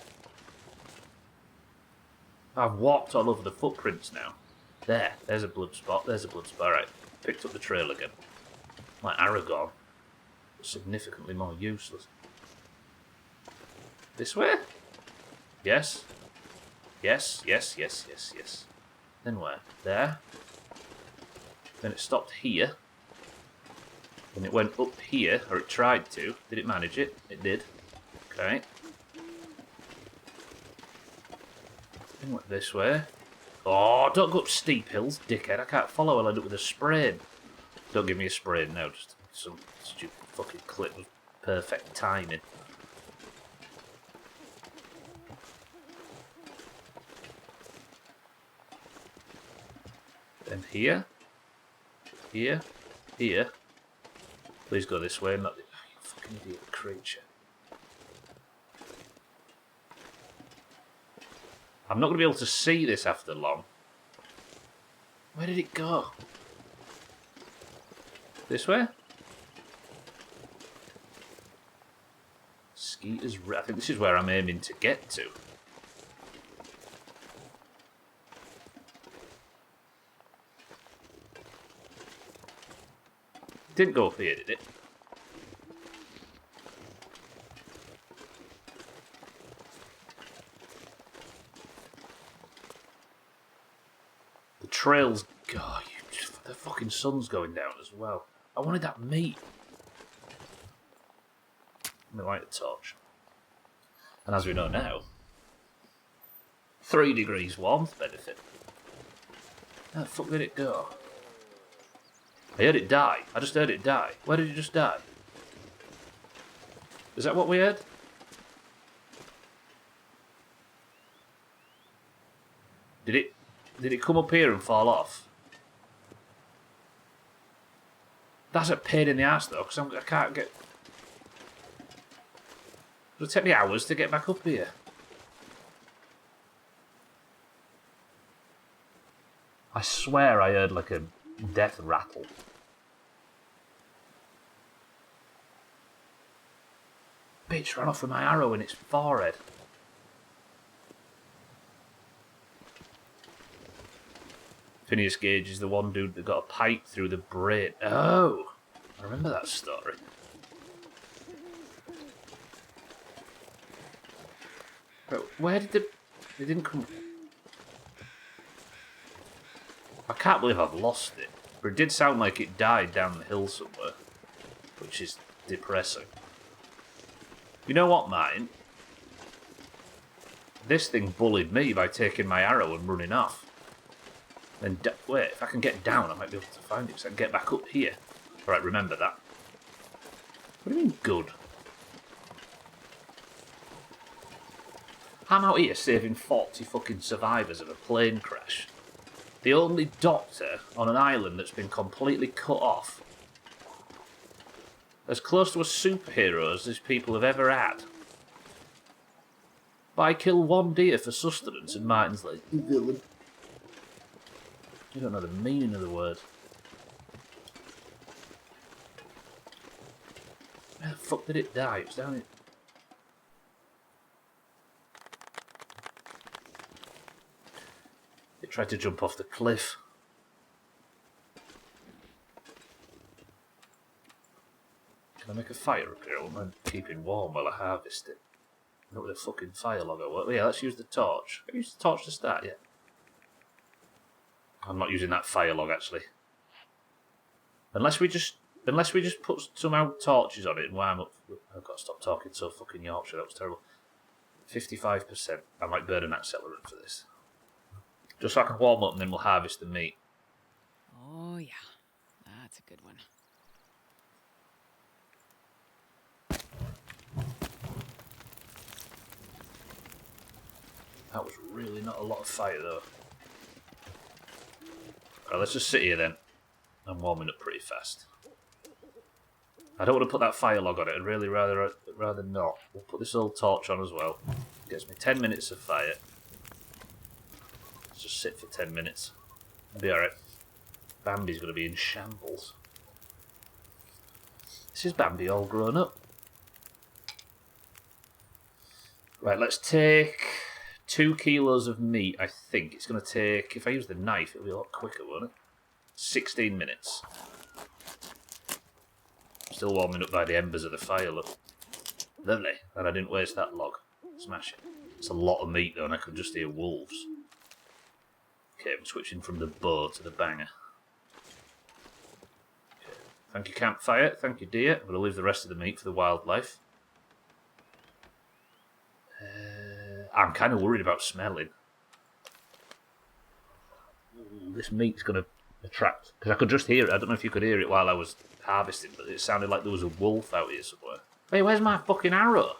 I've walked all over the footprints now. There's a blood spot, there's a blood spot. Alright, picked up the trail again. Like Aragorn. Significantly more useless. This way? Yes. Yes, yes, yes, yes, yes. Then where? There. Then it stopped here. Then it went up here, or it tried to. Did it manage it? It did. Okay. Then went this way. Oh, don't go up steep hills, dickhead. I can't follow. I'll end up with a sprain. Don't give me a sprain now. Just some stupid fucking clip of perfect timing. Then here. Here. Here. Please go this way, not the... Oh, you fucking idiot creature. I'm not going to be able to see this after long. Where did it go? This way? Skeeter's... I think this is where I'm aiming to get to. Didn't go up here, did it? The trail's... God, the fucking sun's going down as well. I wanted that meat. Let me light the torch. And as we know now, 3 degrees warmth benefit. Where the fuck did it go? I heard it die. I just heard it die. Where did it just die? Is that what we heard? Did it come up here and fall off? That's a pain in the ass though, because I can't get... It'll take me hours to get back up here. I swear I heard like a death rattle. bitch ran off with my arrow in its forehead. Phineas Gage is the one dude that got a pike through the brain. Oh, I remember that story. But where did they didn't come... I can't believe I've lost it. But it did sound like it died down the hill somewhere, which is depressing. You know what, mate? This thing bullied me by taking my arrow and running off. Then, wait, if I can get down, I might be able to find it, so I can get back up here. Alright, remember that. What do you mean, good? I'm out here saving 40 fucking survivors of a plane crash. The only doctor on an island that's been completely cut off. As close to a superhero as these people have ever had. But I kill one deer for sustenance and Martin's like, you villain. You don't know the meaning of the word. Where the fuck did it die? It was down here. It tried to jump off the cliff. Can I make a fire up here? I wouldn't mind keeping warm while I harvest it. Not with a fucking fire log or what? Yeah, let's use the torch. Can I use the torch to start yet? I'm not using that fire log actually. Unless we just put some out torches on it and warm up. I've got to stop talking so fucking Yorkshire. That was terrible. 55%. I might burn an accelerant for this. Just so I can warm up and then we'll harvest the meat. Oh, yeah. That's a good one. That was really not a lot of fire though. Right, let's just sit here then. I'm warming up pretty fast. I don't want to put that fire log on it. I'd really rather not. We'll put this old torch on as well. Gets me 10 minutes of fire. Let's just sit for 10 minutes. I'll be alright. Bambi's going to be in shambles. This is Bambi all grown up. Right, let's take 2 kilos of meat, I think. It's going to take, if I use the knife, it'll be a lot quicker, won't it? 16 minutes. Still warming up by the embers of the fire, look. Lovely. And I didn't waste that log. Smash it. It's a lot of meat, though, and I could just hear wolves. Okay, I'm switching from the bow to the banger. Okay. Thank you, campfire. Thank you, deer. I'm going to leave the rest of the meat for the wildlife. I'm kind of worried about smelling. This meat's going to attract... Because I could just hear it. I don't know if you could hear it while I was harvesting, but it sounded like there was a wolf out here somewhere. Hey, where's my fucking arrow?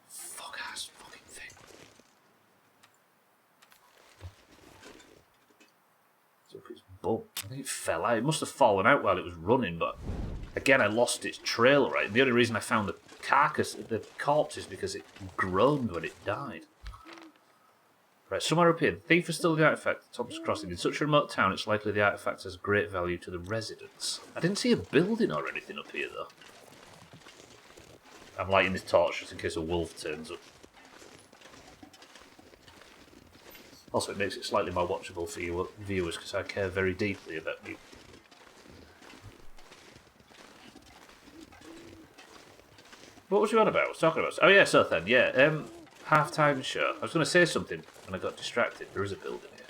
Fuck-ass fucking thing. It's up its bum. I think it fell out. It must have fallen out while it was running, but again, I lost its trail, right? The only reason I found the corpse is because it groaned when it died. Right, somewhere up here. The thief is still the artifact at Thomas Crossing. In such a remote town, it's likely the artifact has great value to the residents. I didn't see a building or anything up here, though. I'm lighting this torch just in case a wolf turns up. Also, it makes it slightly more watchable for you viewers, because I care very deeply about you. What was you on about? I was talking about... Oh, yeah, so then, yeah. Half-time show. I was going to say something, and I got distracted. There is a building here.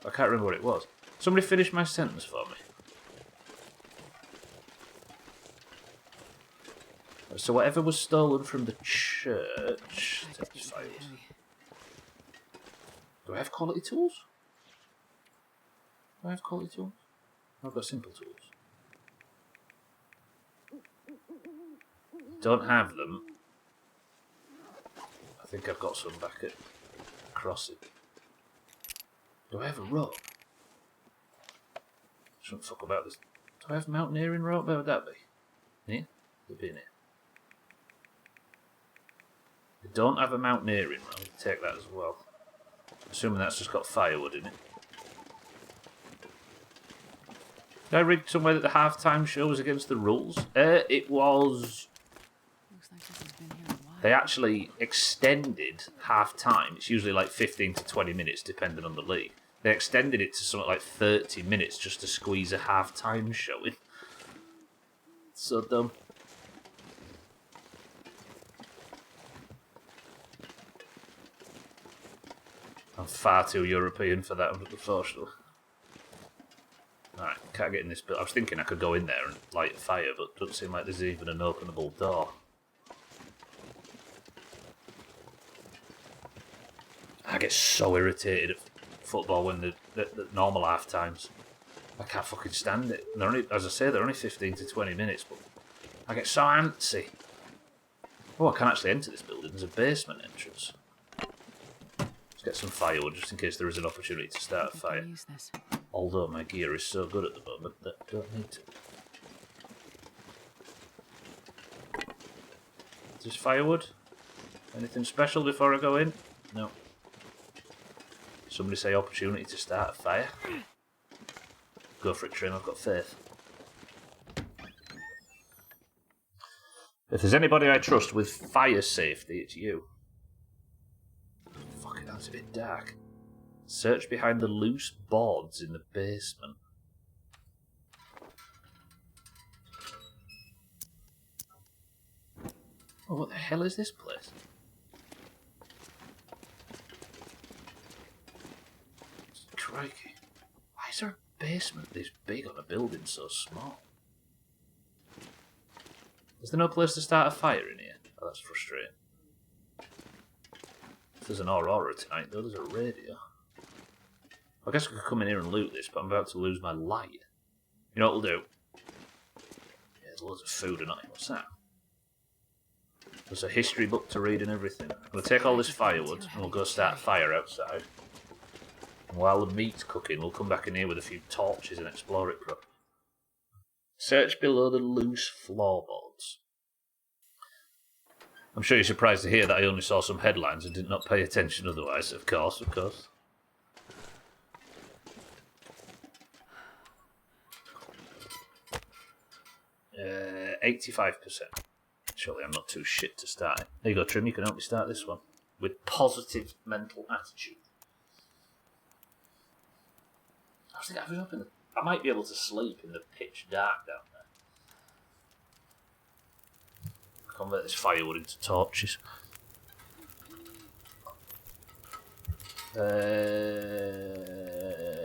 I can't remember what it was. Somebody finish my sentence for me. So whatever was stolen from the church... Do I have quality tools? Do I have quality tools? I've got simple tools. Don't have them. I think I've got some back at Crossing. Do I have a rope? Shouldn't fuck about this. Do I have mountaineering rope? Where would that be? Here? It'd be in here. I don't have a mountaineering rope. I'll take that as well. Assuming that's just got firewood in it. Did I read somewhere that the halftime show was against the rules? It was. Looks like this has been here a while. They actually extended half-time. It's usually like 15 to 20 minutes, depending on the league. They extended it to something like 30 minutes just to squeeze a half-time show in. So dumb. I'm far too European for that, unfortunately. Alright, can't get in this building. I was thinking I could go in there and light a fire, but it doesn't seem like there's even an openable door. I get so irritated at football when the normal half times. I can't fucking stand it. And they're only, as I say, they're only 15 to 20 minutes, but I get so antsy. Oh, I can actually enter this building. There's a basement entrance. Let's get some firewood just in case there is an opportunity to start a fire. Use this. Although my gear is so good at the moment that I don't need to. Is this firewood? Anything special before I go in? No. Somebody say opportunity to start a fire. Go for it, Trim, I've got faith. If there's anybody I trust with fire safety, it's you. Fucking hell, it's a bit dark. Search behind the loose boards in the basement. Oh, what the hell is this place? Crikey. Why is there a basement this big on a building so small? Is there no place to start a fire in here? Oh, that's frustrating. If there's an Aurora tonight, though, there's a radio. I guess I could come in here and loot this, but I'm about to lose my light. You know what we'll do? Yeah, there's loads of food tonight. What's that? There's a history book to read and everything. I'm going to take all this firewood and we'll go start a fire outside. And while the meat's cooking, we'll come back in here with a few torches and explore it properly. Search below the loose floorboards. I'm sure you're surprised to hear that I only saw some headlines and did not pay attention otherwise, of course, of course. Uh, 85%. Surely I'm not too shit to start it. There you go, Trim, you can help me start this one. With positive mental attitude. I was thinking, I might be able to sleep in the pitch dark down there. Convert this firewood into torches.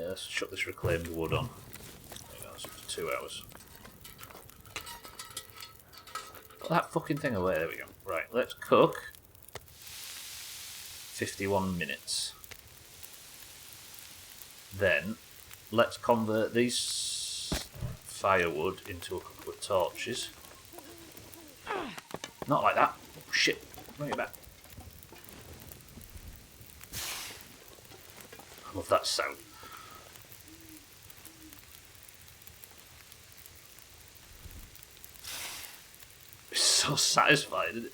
Let's chuck this reclaimed wood on. There we go, that's up to 2 hours. Put that fucking thing away, there we go. Right, let's cook. 51 minutes. Then, let's convert these firewood into a couple of torches. Not like that. Oh, shit. Bring it back. I love that sound. It's so satisfying, isn't it?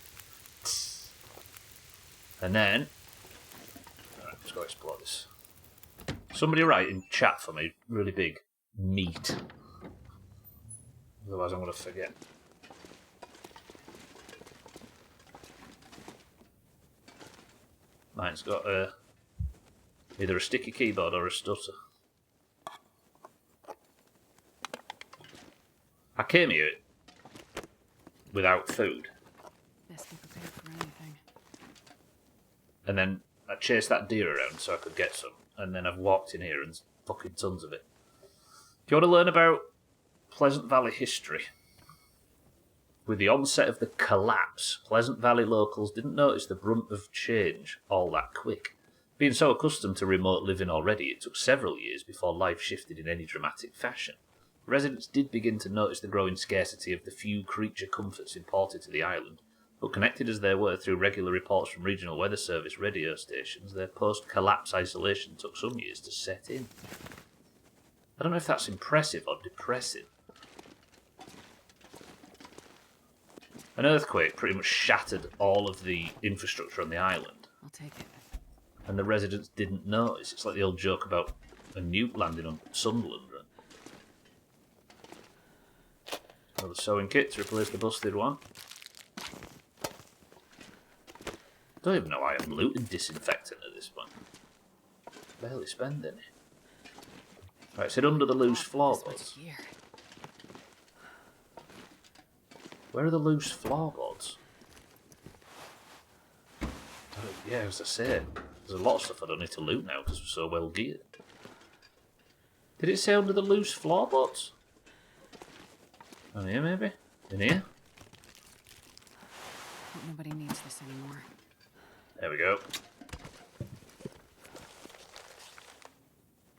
And then... Alright, let's go explore this. Somebody write in chat for me, really big, meat. Otherwise I'm going to forget. Mine's got either a sticky keyboard or a stutter. I came here without food. Best be prepared for anything. And then I chased that deer around so I could get some. And then I've walked in here and fucking tons of it. Do you want to learn about Pleasant Valley history? With the onset of the collapse, Pleasant Valley locals didn't notice the brunt of change all that quick. Being so accustomed to remote living already, it took several years before life shifted in any dramatic fashion. Residents did begin to notice the growing scarcity of the few creature comforts imported to the island, but connected as they were through regular reports from regional weather service radio stations, their post-collapse isolation took some years to set in. I don't know if that's impressive or depressing. An earthquake pretty much shattered all of the infrastructure on the island. I'll take it. And the residents didn't notice. It's like the old joke about a nuke landing on Sunderland, right? Another sewing kit to replace the busted one. Don't even know why I'm looting disinfectant at this point. Barely spend any. Right, sit under the loose floorboards. Where are the loose floorboards? Yeah, as I say, there's a lot of stuff I don't need to loot now because we're so well geared. Did it say under the loose floorboards? Down here, maybe? In here? Hope nobody needs this anymore. There we go.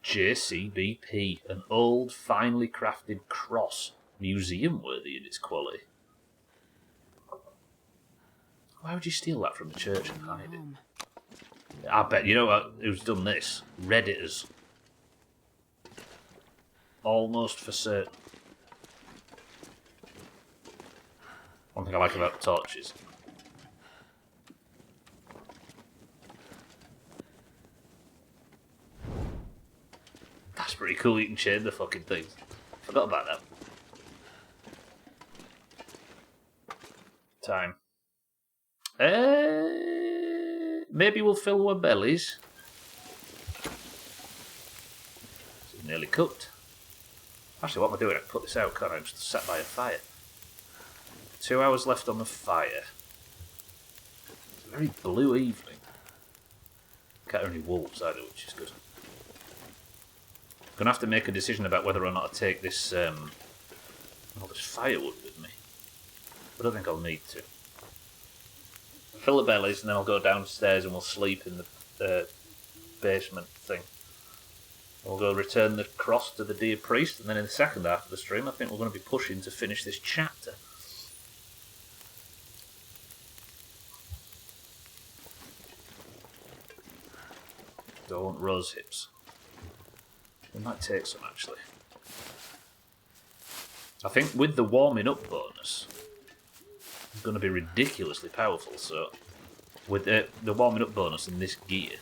JCBP, an old, finely crafted cross, museum-worthy in its quality. Why would you steal that from the church and hide it? I bet, you know what, who's done this? Redditors. Almost for certain. One thing I like about torches. That's pretty cool, you can chain the fucking things. Forgot about that. Time. Maybe we'll fill our bellies. It's nearly cooked. Actually, what am I doing? I can put this out, can't I? I'm just sat by a fire. 2 hours left on the fire. It's a very blue evening. Can't hear any wolves either, which is good. Gonna have to make a decision about whether or not I take this all this firewood with me. I don't think I'll need to. Fill the bellies and then I'll go downstairs and we'll sleep in the basement thing. We'll go return the cross to the dear priest, and then in the second half of the stream I think we're going to be pushing to finish this chapter. Do I want rose hips? We might take some actually. I think with the warming up bonus, it's going to be ridiculously powerful. So, with the warming up bonus and this gear,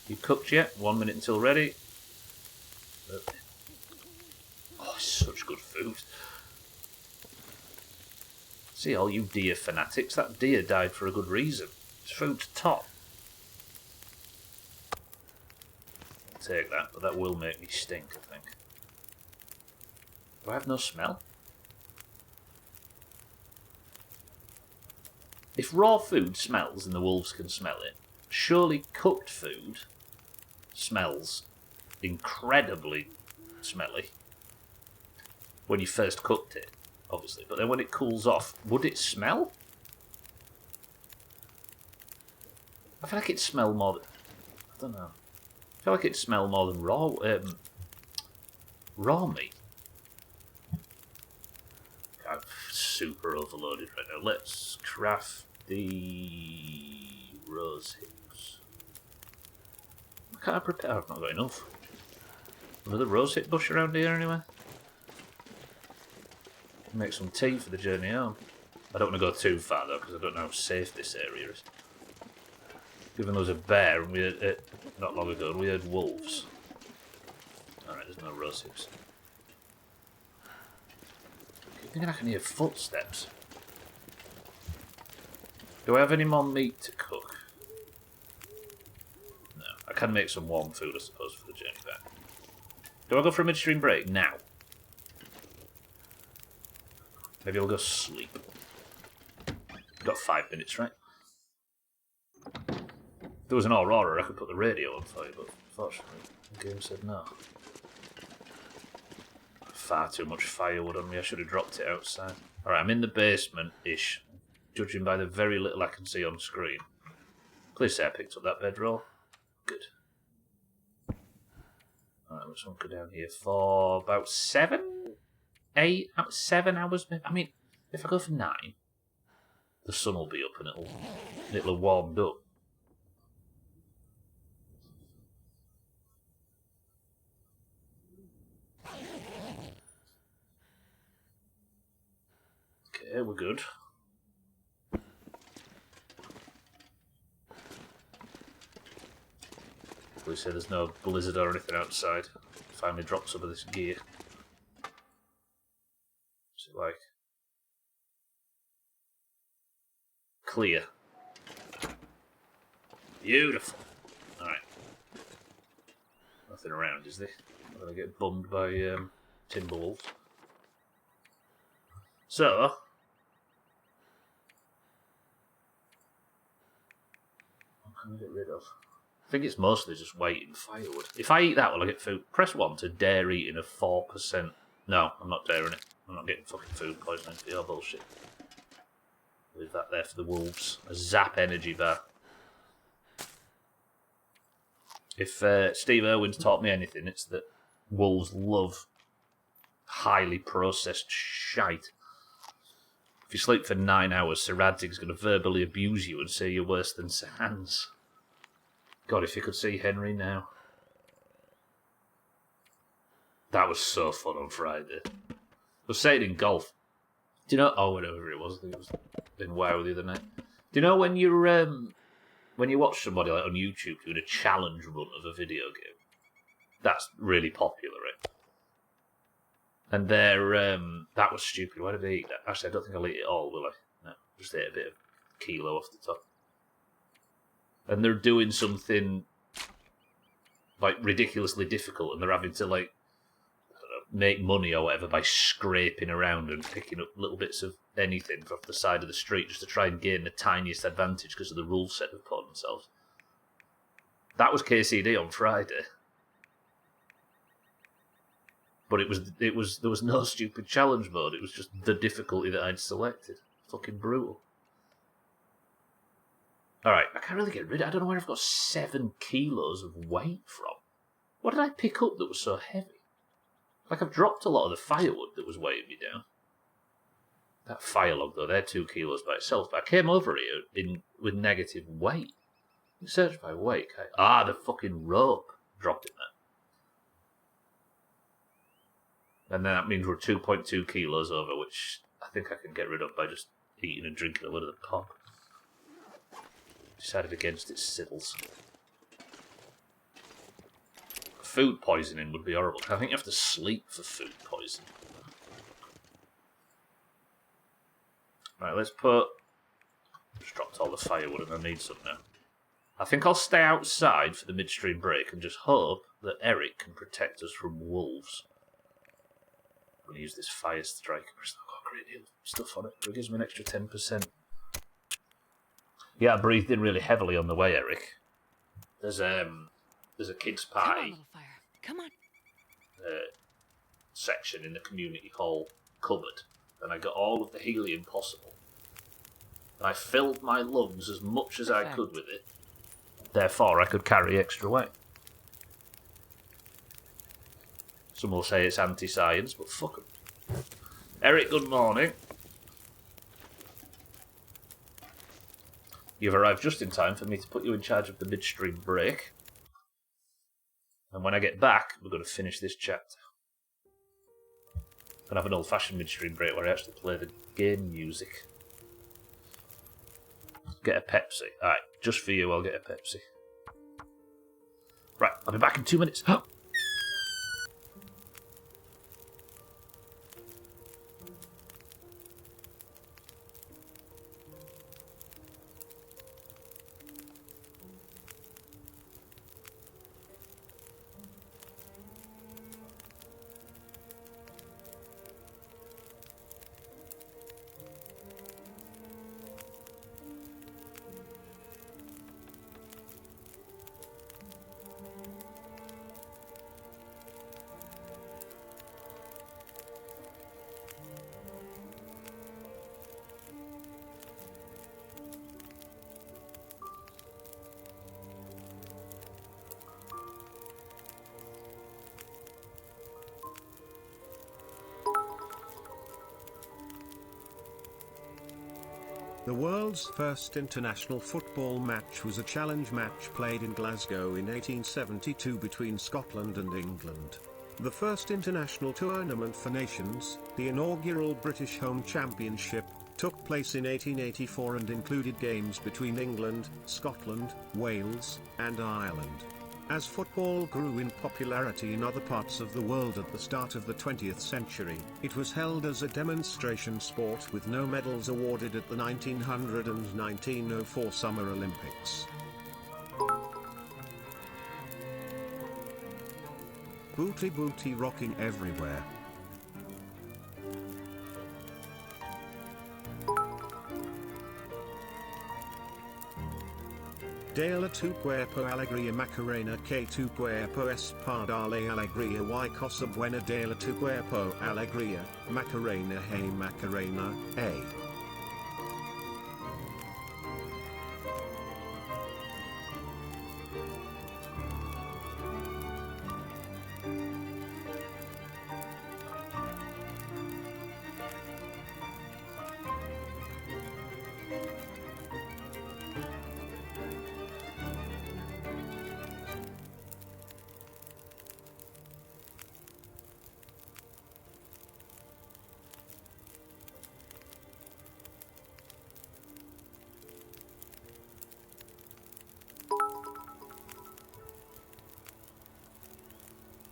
you cooked yet? 1 minute until ready. Oh, such good food. See, all you deer fanatics, that deer died for a good reason. It's food's top. I'll take that, but that will make me stink, I think. Do I have no smell? If raw food smells and the wolves can smell it, surely cooked food smells incredibly smelly. When you first cooked it, obviously, but then when it cools off, would it smell? I feel like it smell more than... I don't know. I feel like it smell more than raw meat. I'm super overloaded right now. Let's craft the rose hips. Can't I prepare? I've not got enough. Another rose hip bush around here anyway? Make some tea for the journey home. I don't want to go too far though, because I don't know how safe this area is. Given there was a bear, and we had, not long ago, and we had wolves. Alright, there's no rose hips. I think I can hear footsteps. Do I have any more meat to cook? No. I can make some warm food, I suppose, for the journey back. Do I go for a midstream break now? Maybe I'll go sleep. Got 5 minutes, right? If there was an Aurora, I could put the radio on for you, but unfortunately, the game said no. Far too much firewood on me, I should have dropped it outside. Alright, I'm in the basement-ish, judging by the very little I can see on screen. Please say I picked up that bedroll. Good. Alright, let's go down here for about 7 hours maybe. I mean, if I go for 9, the sun will be up and it'll have warmed up. Okay, we're good. Please say there's no blizzard or anything outside. Finally dropped some of this gear. So clear. Beautiful. Alright. Nothing around, is there? I'm going to get bummed by Timberwolves. So... what can I get rid of? I think it's mostly just weight and firewood. If I eat that, will I get food? Press 1 to dare eating a 4%. No, I'm not daring it. I'm not getting fucking food poisoning. You're bullshit. Leave that there for the wolves. A Zap energy bar. If Steve Irwin's taught me anything, it's that wolves love highly processed shite. If you sleep for 9 hours, Sir Radzig's going to verbally abuse you and say you're worse than Sir Hans. God, if you could see Henry now. That was so fun on Friday. I was saying in golf. Do you know? Oh, whatever it was. I think it was in WoW the other night. Do you know when you watch somebody like on YouTube doing a challenge run of a video game? That's really popular, right? And that was stupid. Why did I eat that? Actually, I don't think I'll eat it all, will I? No, just ate a bit of kilo off the top. And they're doing something like ridiculously difficult, and they're having to like make money or whatever by scraping around and picking up little bits of anything off the side of the street just to try and gain the tiniest advantage because of the rule set they've put on themselves. That was KCD on Friday. But there was no stupid challenge mode. It was just the difficulty that I'd selected. Fucking brutal. Alright, I can't really get rid of it. I don't know where I've got 7 kilos of weight from. What did I pick up that was so heavy? Like, I've dropped a lot of the firewood that was weighing me down. That fire log, though, they're 2 kilos by itself. But I came over here with negative weight. Search by weight. The fucking rope dropped in there. And then that means we're 2.2 kilos over, which I think I can get rid of by just eating and drinking a lot of the pop. Decided against its civils. Food poisoning would be horrible. I think you have to sleep for food poisoning. Right, let's put... Just dropped all the firewood and I need some now. I think I'll stay outside for the midstream break and just hope that Eric can protect us from wolves. I'm going to use this fire strike. I've got a great deal of stuff on it. It gives me an extra 10%. Yeah, I breathed in really heavily on the way, Eric. There's a kids' party. Come on, little fire. Come on. Section in the community hall cupboard, and I got all of the helium possible. And I filled my lungs as much as I could with it. Therefore, I could carry extra weight. Some will say it's anti-science, but fuck 'em. Eric, good morning. You've arrived just in time for me to put you in charge of the midstream break. And when I get back, we're going to finish this chapter. And have an old-fashioned midstream break where I actually play the game music. Get a Pepsi. Alright, just for you, I'll get a Pepsi. Right, I'll be back in 2 minutes. The world's first international football match was a challenge match played in Glasgow in 1872 between Scotland and England. The first international tournament for nations, the inaugural British Home Championship, took place in 1884 and included games between England, Scotland, Wales, and Ireland. As football grew in popularity in other parts of the world at the start of the 20th century, it was held as a demonstration sport with no medals awarded at the 1900 and 1904 Summer Olympics. Booty booty rocking everywhere. Dale tu cuerpo alegría Macarena que tu cuerpo es para darle alegría y cosa buena Dale tu cuerpo alegría Macarena hey Macarena, hey.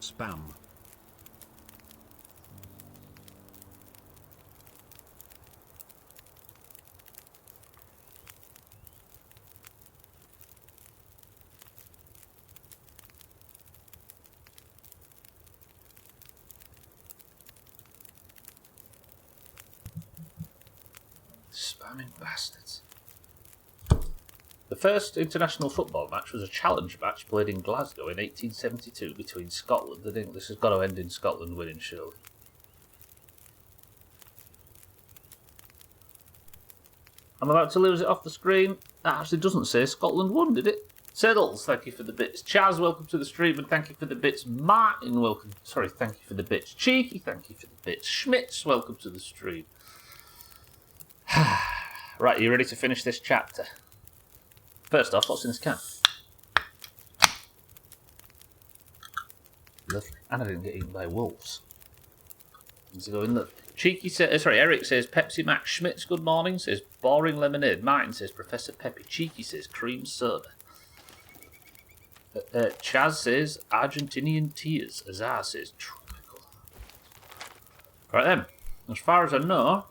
Spam. Spamming bastards. The first international football match was a challenge match played in Glasgow in 1872 between Scotland and England. This has got to end in Scotland winning, surely. I'm about to lose it off the screen. That actually doesn't say Scotland won, did it? Settles, thank you for the bits. Chaz, welcome to the stream, and thank you for the bits. Martin, welcome. Sorry, thank you for the bits. Cheeky, thank you for the bits. Schmitz, welcome to the stream. Right, are you ready to finish this chapter? First off, what's in this can? Lovely. And I didn't get eaten by wolves. Let's go in the cheeky. Eric says Pepsi Max. Schmitz, good morning. Says boring lemonade. Martin says Professor Peppy. Cheeky says cream soda. Chaz says Argentinian tears. Azar says tropical. Right then, as far as I know,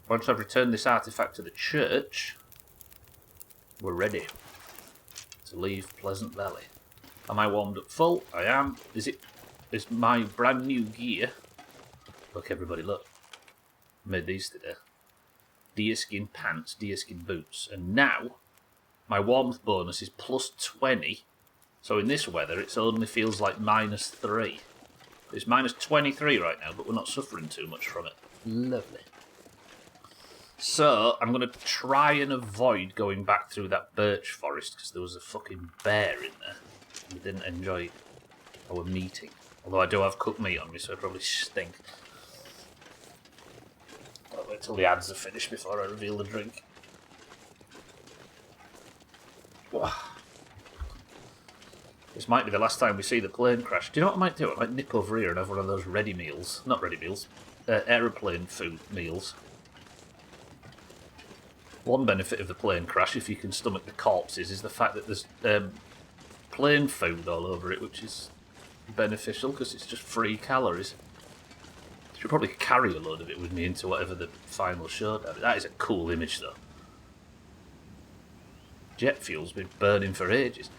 once I've returned this artifact to the church, we're ready to leave Pleasant Valley. Am I warmed up full? I am. Is my brand new gear? Look, everybody, look. I made these today. Deerskin pants, deerskin boots, and now my warmth bonus is plus 20. So in this weather, it only feels like -3. It's minus 23 right now, but we're not suffering too much from it. Lovely. So, I'm going to try and avoid going back through that birch forest because there was a fucking bear in there. We didn't enjoy our meeting. Although I do have cooked meat on me, so I probably stink. I'll wait till the ads are finished before I reveal the drink. This might be the last time we see the plane crash. Do you know what I might do? I might nip over here and have one of those ready meals. Not ready meals. Aeroplane food meals. One benefit of the plane crash, if you can stomach the corpses, is the fact that there's plane food all over it, which is beneficial because it's just free calories. I should probably carry a load of it with me into whatever the final showdown is. That is a cool image, though. Jet fuel's been burning for ages.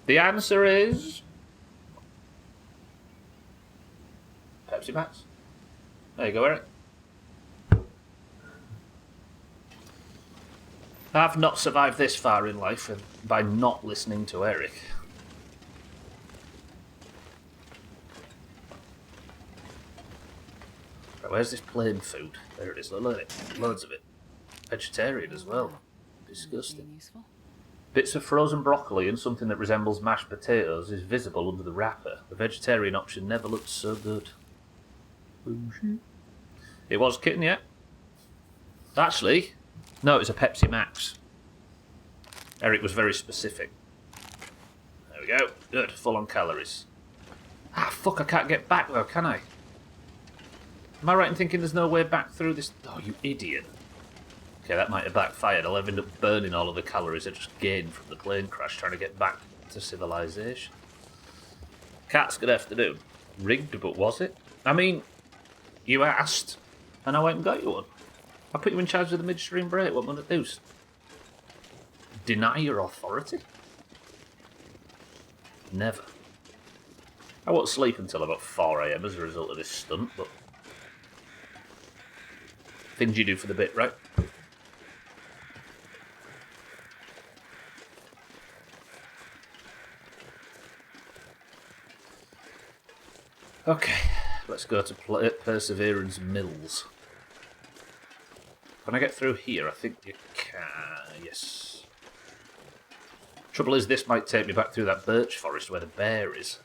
The answer is Pepsi Max. There you go, Eric. I've not survived this far in life by not listening to Eric. Right, where's this plain food? There it is. Look at it. Loads of it. Vegetarian as well. Disgusting. Bits of frozen broccoli and something that resembles mashed potatoes is visible under the wrapper. The vegetarian option never looked so good. It was kitten, yeah? Actually, no, it was a Pepsi Max. Eric was very specific. There we go. Good. Full on calories. Ah, fuck, I can't get back though, can I? Am I right in thinking there's no way back through this? Oh, you idiot. Okay, that might have backfired. I'll end up burning all of the calories I just gained from the plane crash trying to get back to civilization. Cat's good afternoon. Rigged, but was it? I mean, you asked, and I went and got you one. I put you in charge of the midstream break. What am I going to do? Deny your authority? Never. I won't sleep until about 4 AM as a result of this stunt, but things you do for the bit, right? Okay, let's go to Perseverance Mills. Can I get through here? I think you can, yes. Trouble is, this might take me back through that birch forest where the bear is.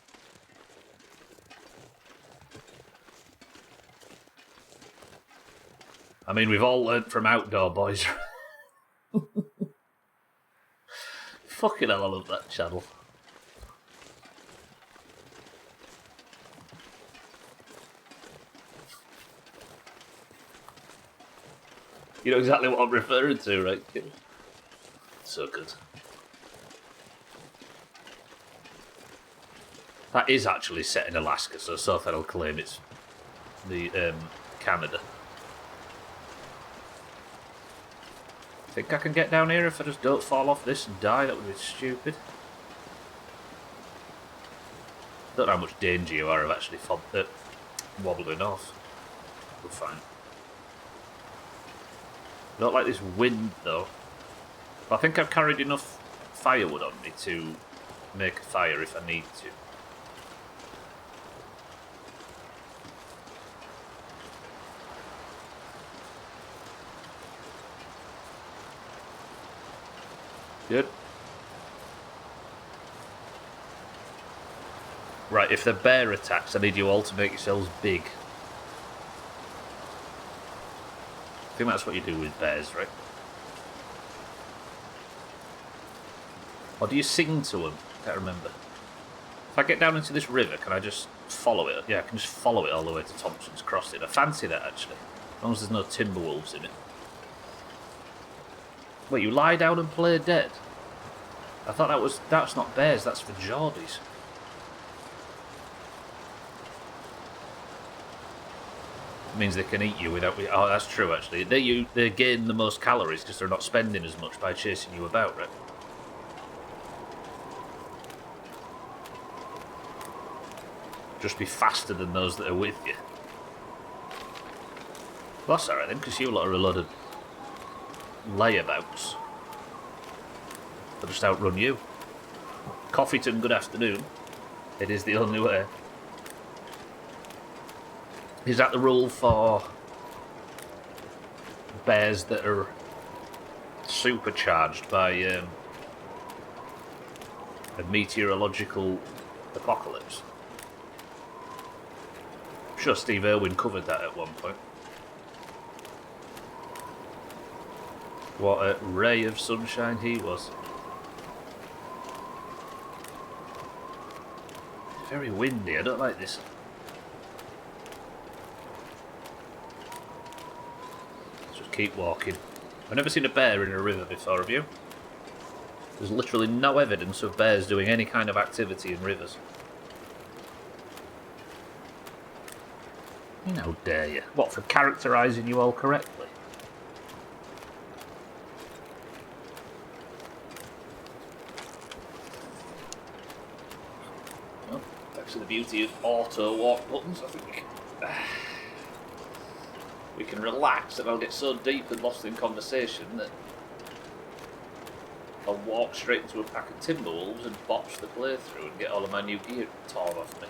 I mean, we've all learnt from Outdoor Boys. Fucking hell, I love that channel. You know exactly what I'm referring to, right? So good. That is actually set in Alaska, so Sofed will claim it's the Canada. Think I can get down here if I just don't fall off this and die? That would be stupid. Don't know how much danger you are of actually wobbling off. We're fine. Don't like this wind though. But I think I've carried enough firewood on me to make a fire if I need to. Good. Right, if the bear attacks, I need you all to make yourselves big. I think that's what you do with bears, right? Or do you sing to them? Can't remember. If I get down into this river, can I just follow it? Yeah, I can just follow it all the way to Thompson's Crossing. I fancy that, actually. As long as there's no timber wolves in it. Wait, you lie down and play dead? I thought that's not bears, that's for Geordies. It means they can eat you without... Oh, that's true, actually. They gain the most calories because they're not spending as much by chasing you about, right? Just be faster than those that are with you. Well, that's alright then, because you lot are a lot of layabouts. They'll just outrun you. Coffeeton, good afternoon. It is the only way. Is that the rule for bears that are supercharged by a meteorological apocalypse? I'm sure Steve Irwin covered that at one point. What a ray of sunshine he was. It's very windy, I don't like this. Let's just keep walking. I've never seen a bear in a river before, have you? There's literally no evidence of bears doing any kind of activity in rivers. How dare you? What, for characterising you all correctly? Well, thanks to the beauty of auto walk buttons, I think we can relax and I'll get so deep and lost in conversation that I'll walk straight into a pack of timberwolves and botch the playthrough and get all of my new gear torn off me.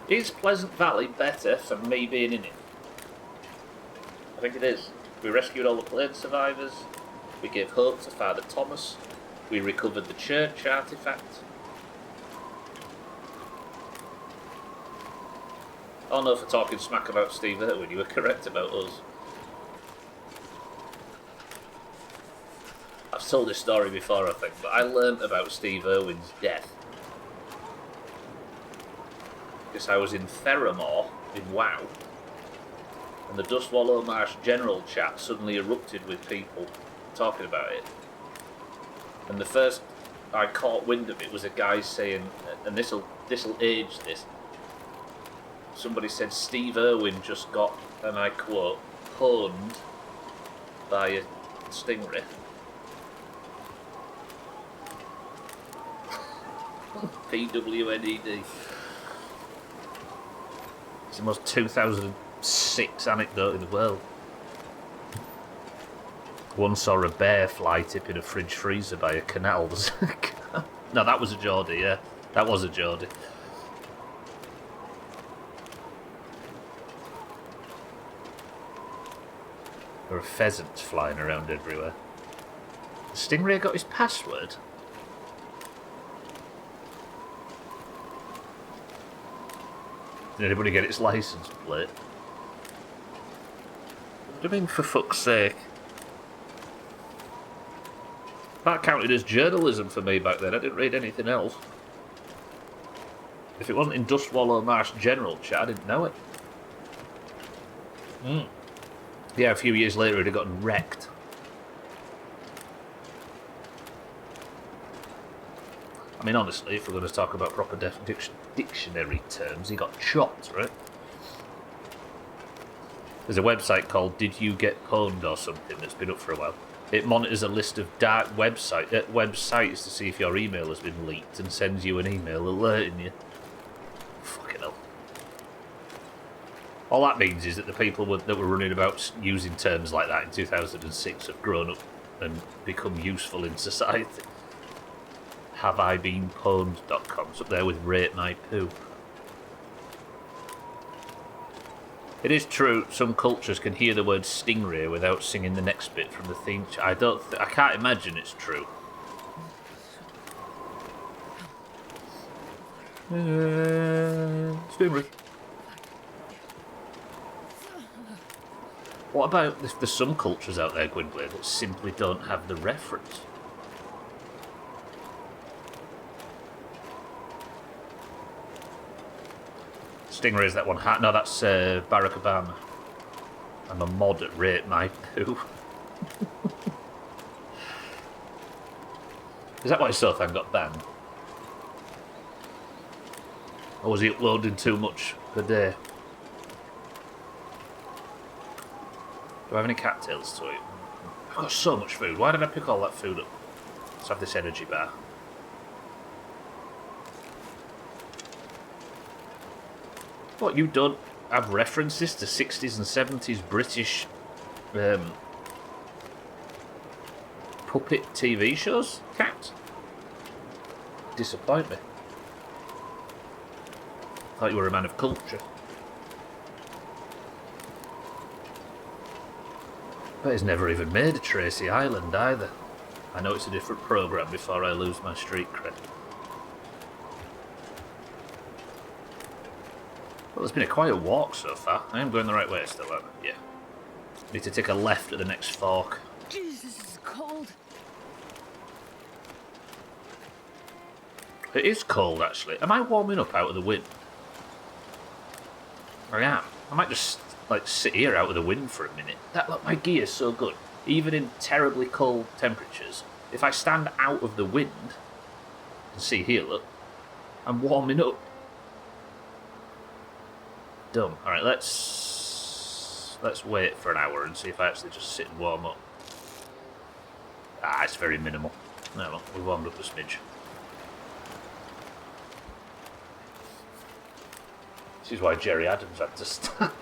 Is Pleasant Valley better for me being in it? I think it is. We rescued all the plague survivors, we gave hope to Father Thomas, we recovered the church artifact. Oh no, for talking smack about Steve Irwin, you were correct about us. I've told this story before, I think, but I learnt about Steve Irwin's death because I was in Theramore in WoW, And the Dustwallow Marsh general chat suddenly erupted with people talking about it. And the first I caught wind of it was a guy saying, and this'll age this. Somebody said Steve Irwin just got, and I quote, pwned by a stingray. PWNED. It's the most 2006 anecdote in the world. Once saw a bear fly tip in a fridge freezer by a canal. No, that was a Geordie, yeah. That was a Geordie. There are pheasants flying around everywhere. The stingray got his password? Did anybody get its license plate? What do you mean, for fuck's sake? That counted as journalism for me back then. I didn't read anything else. If it wasn't in Dustwallow Marsh general chat, I didn't know it. Yeah, a few years later, it had gotten wrecked. I mean, honestly, if we're going to talk about proper dictionary terms, he got chopped, right? There's a website called Did You Get Pwned or something that's been up for a while. It monitors a list of dark websites to see if your email has been leaked and sends you an email alerting you. Fucking hell. All that means is that the people that were running about using terms like that in 2006 have grown up and become useful in society. HaveIBeenPwned.com. It's up there with Rate My Poo. It is true, some cultures can hear the word stingray without singing the next bit from the theme. I can't imagine it's true. Stingray. What about if there's some cultures out there, Gwynplaine, that simply don't have the reference? Stingray is that one. No, that's Barack Obama. I'm a mod at Rate My Poo. Is that why Sothan got banned? Or was he uploading too much per day? Do I have any cattails to eat? I've got so much food. Why did I pick all that food up? Let's have this energy bar. What, you don't have references to 60s and 70s British puppet TV shows? Cat? Disappoint me. Thought you were a man of culture. But he's never even made a Tracy Island either. I know it's a different programme before I lose my street cred. Well, it's been a quiet walk so far. I am going the right way still, aren't I? Yeah. Need to take a left at the next fork. Jeez, this is cold. It is cold, actually. Am I warming up out of the wind? I am. I might just, sit here out of the wind for a minute. Look, my gear's so good. Even in terribly cold temperatures, if I stand out of the wind, you can see here, look, I'm warming up. Dumb. Alright, let's wait for an hour and see if I actually just sit and warm up. It's very minimal. No, well, we warmed up a smidge. This is why Jerry Adams had to stop.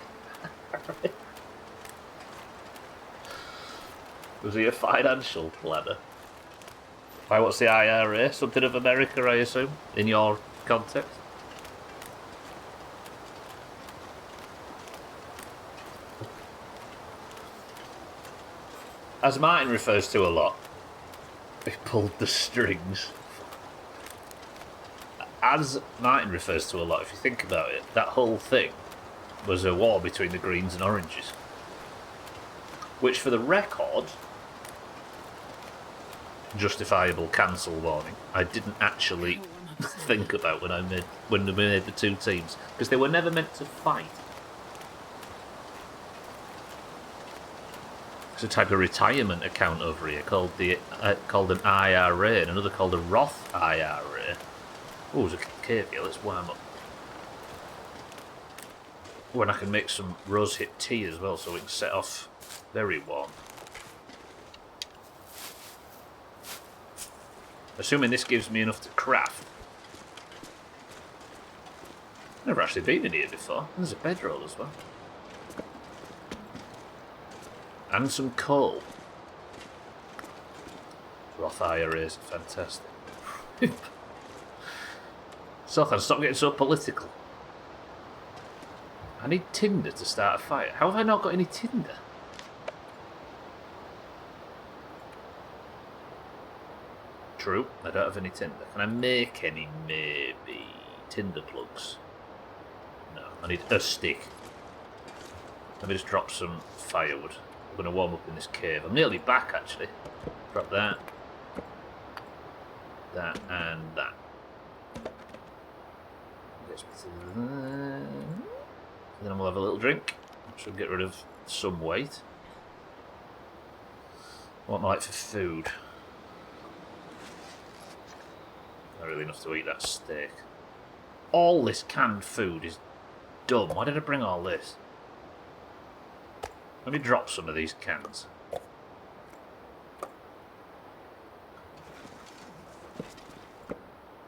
Was he a financial planner? Why, what's the IRA? Something of America, I assume, in your context? As Martin refers to a lot, he pulled the strings. As Martin refers to a lot, if you think about it, that whole thing was a war between the Greens and Oranges. Which, for the record, justifiable cancel warning, I didn't actually think about when they made the two teams, because they were never meant to fight. It's a type of retirement account over here called called an IRA and another called a Roth IRA. Oh, there's a cave here. Let's warm up. Oh, and I can make some rosehip tea as well, so we can set off very warm. Assuming this gives me enough to craft. Never actually been in here before. There's a bedroll as well. And some coal. Roth IRAs are fantastic. Sothan, stop getting so political. I need tinder to start a fire. How have I not got any tinder? True, I don't have any tinder. Can I make any, maybe? Tinder plugs? No, I need a stick. Let me just drop some firewood. I'm going to warm up in this cave. I'm nearly back, actually. Drop that. That and that. Then we'll have a little drink. Should get rid of some weight. What am I like for food? Not really enough to eat that steak. All this canned food is dumb. Why did I bring all this? Let me drop some of these cans.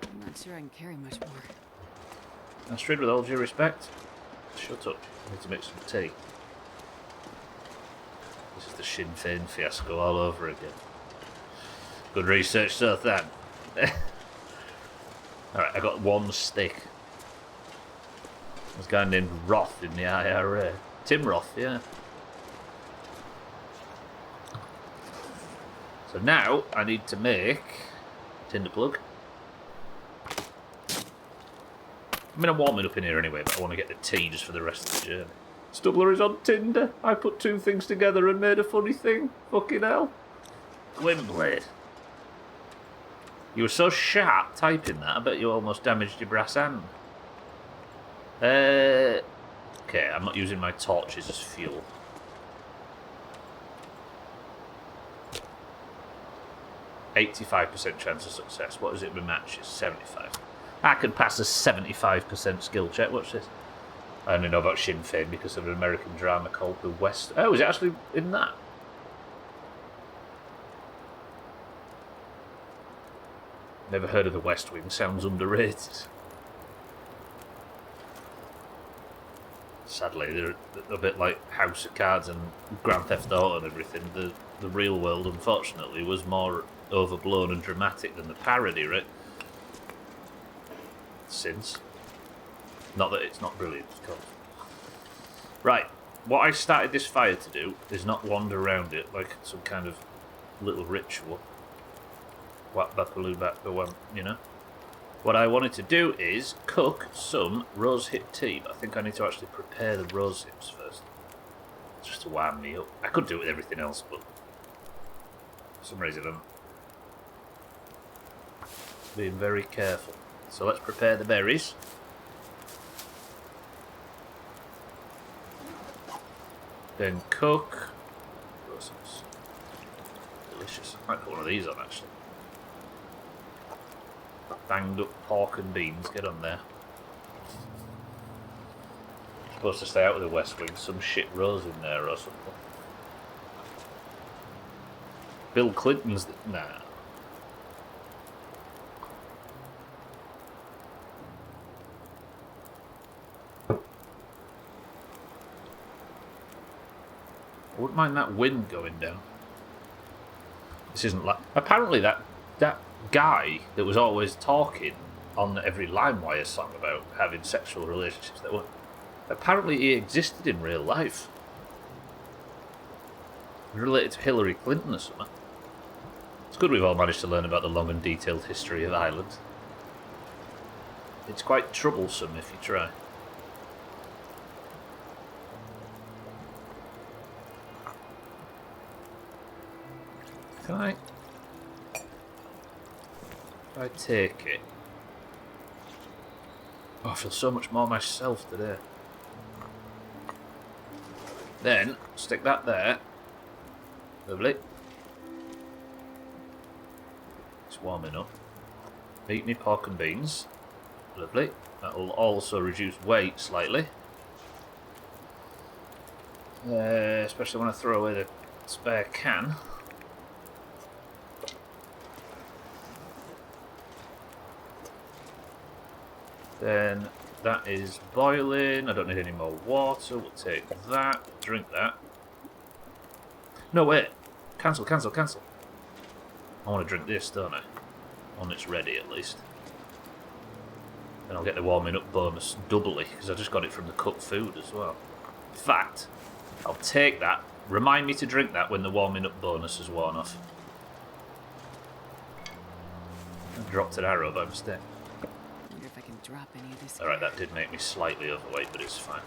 I'm not sure I can carry much more. Astrid, with all due respect, shut up. I need to make some tea. This is the Sinn Féin fiasco all over again. Good research, so then. Alright, I got one stick. There's a guy named Roth in the IRA. Tim Roth, yeah. So now I need to make tinder plug. I mean, I'm warming up in here anyway, but I want to get the tea just for the rest of the journey. Stubbler is on Tinder. I put two things together and made a funny thing. Fucking hell. Gwynblade. You were so sharp typing that, I bet you almost damaged your brass hand. Okay, I'm not using my torches as fuel. %85% chance of success. What is it with matches? 75. I can pass a 75% skill check. Watch this. I only know about Sinn Féin because of an American drama called The West. Oh, is it actually in that? Never heard of The West Wing. Sounds underrated. Sadly, they're a bit like House of Cards and Grand Theft Auto and everything. The real world, unfortunately, was more overblown and dramatic than the parody, right? Since. Not that it's not brilliant, of course. Right, what I started this fire to do is not wander around it like some kind of little ritual. Wap bapaloo bap bawam, you know? What I wanted to do is cook some rosehip tea, but I think I need to actually prepare the rosehips first. Just to wind me up. I could do it with everything else, but for some reason I'm being very careful. So let's prepare the berries. Then cook rosehips. Delicious. I might put one of these on actually. Banged up pork and beans, get on there. Supposed to stay out of the West Wing, some shit rose in there or something. Bill Clinton's... Nah. I wouldn't mind that wind going down. This isn't like... Apparently that guy that was always talking on every LimeWire song about having sexual relationships that weren't... Apparently he existed in real life. Related to Hillary Clinton or something. It's good we've all managed to learn about the long and detailed history of Ireland. It's quite troublesome if you try. Can I... If I take it... Oh, I feel so much more myself today. Then, stick that there. Lovely. It's warming up. Eat me pork and beans. Lovely. That will also reduce weight slightly. Especially when I throw away the spare can. Then that is boiling. I don't need any more water. We'll take that. Drink that. No, wait. Cancel. I want to drink this, don't I? When it's ready, at least. Then I'll get the warming up bonus doubly, because I just got it from the cooked food as well. In fact, I'll take that. Remind me to drink that when the warming up bonus is worn off. I dropped an arrow by mistake. Wonder if I can drop any of this. Alright, that did make me slightly overweight, but it's fine.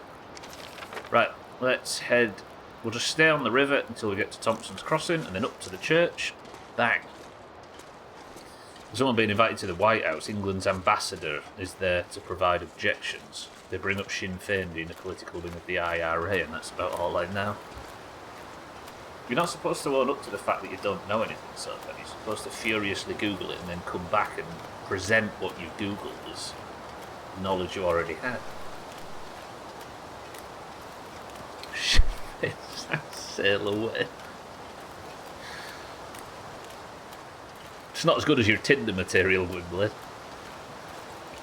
Right, let's head. We'll just stay on the river until we get to Thompson's Crossing, and then up to the church. Bang. Someone being invited to the White House, England's ambassador is there to provide objections. They bring up Sinn Féin being a political wing of the IRA, and that's about all I know. You're not supposed to own up to the fact that you don't know anything, so then you're supposed to furiously Google it and then come back and present what you Googled as knowledge you already had. Sail away. It's not as good as your Tinder material, Wimbledon.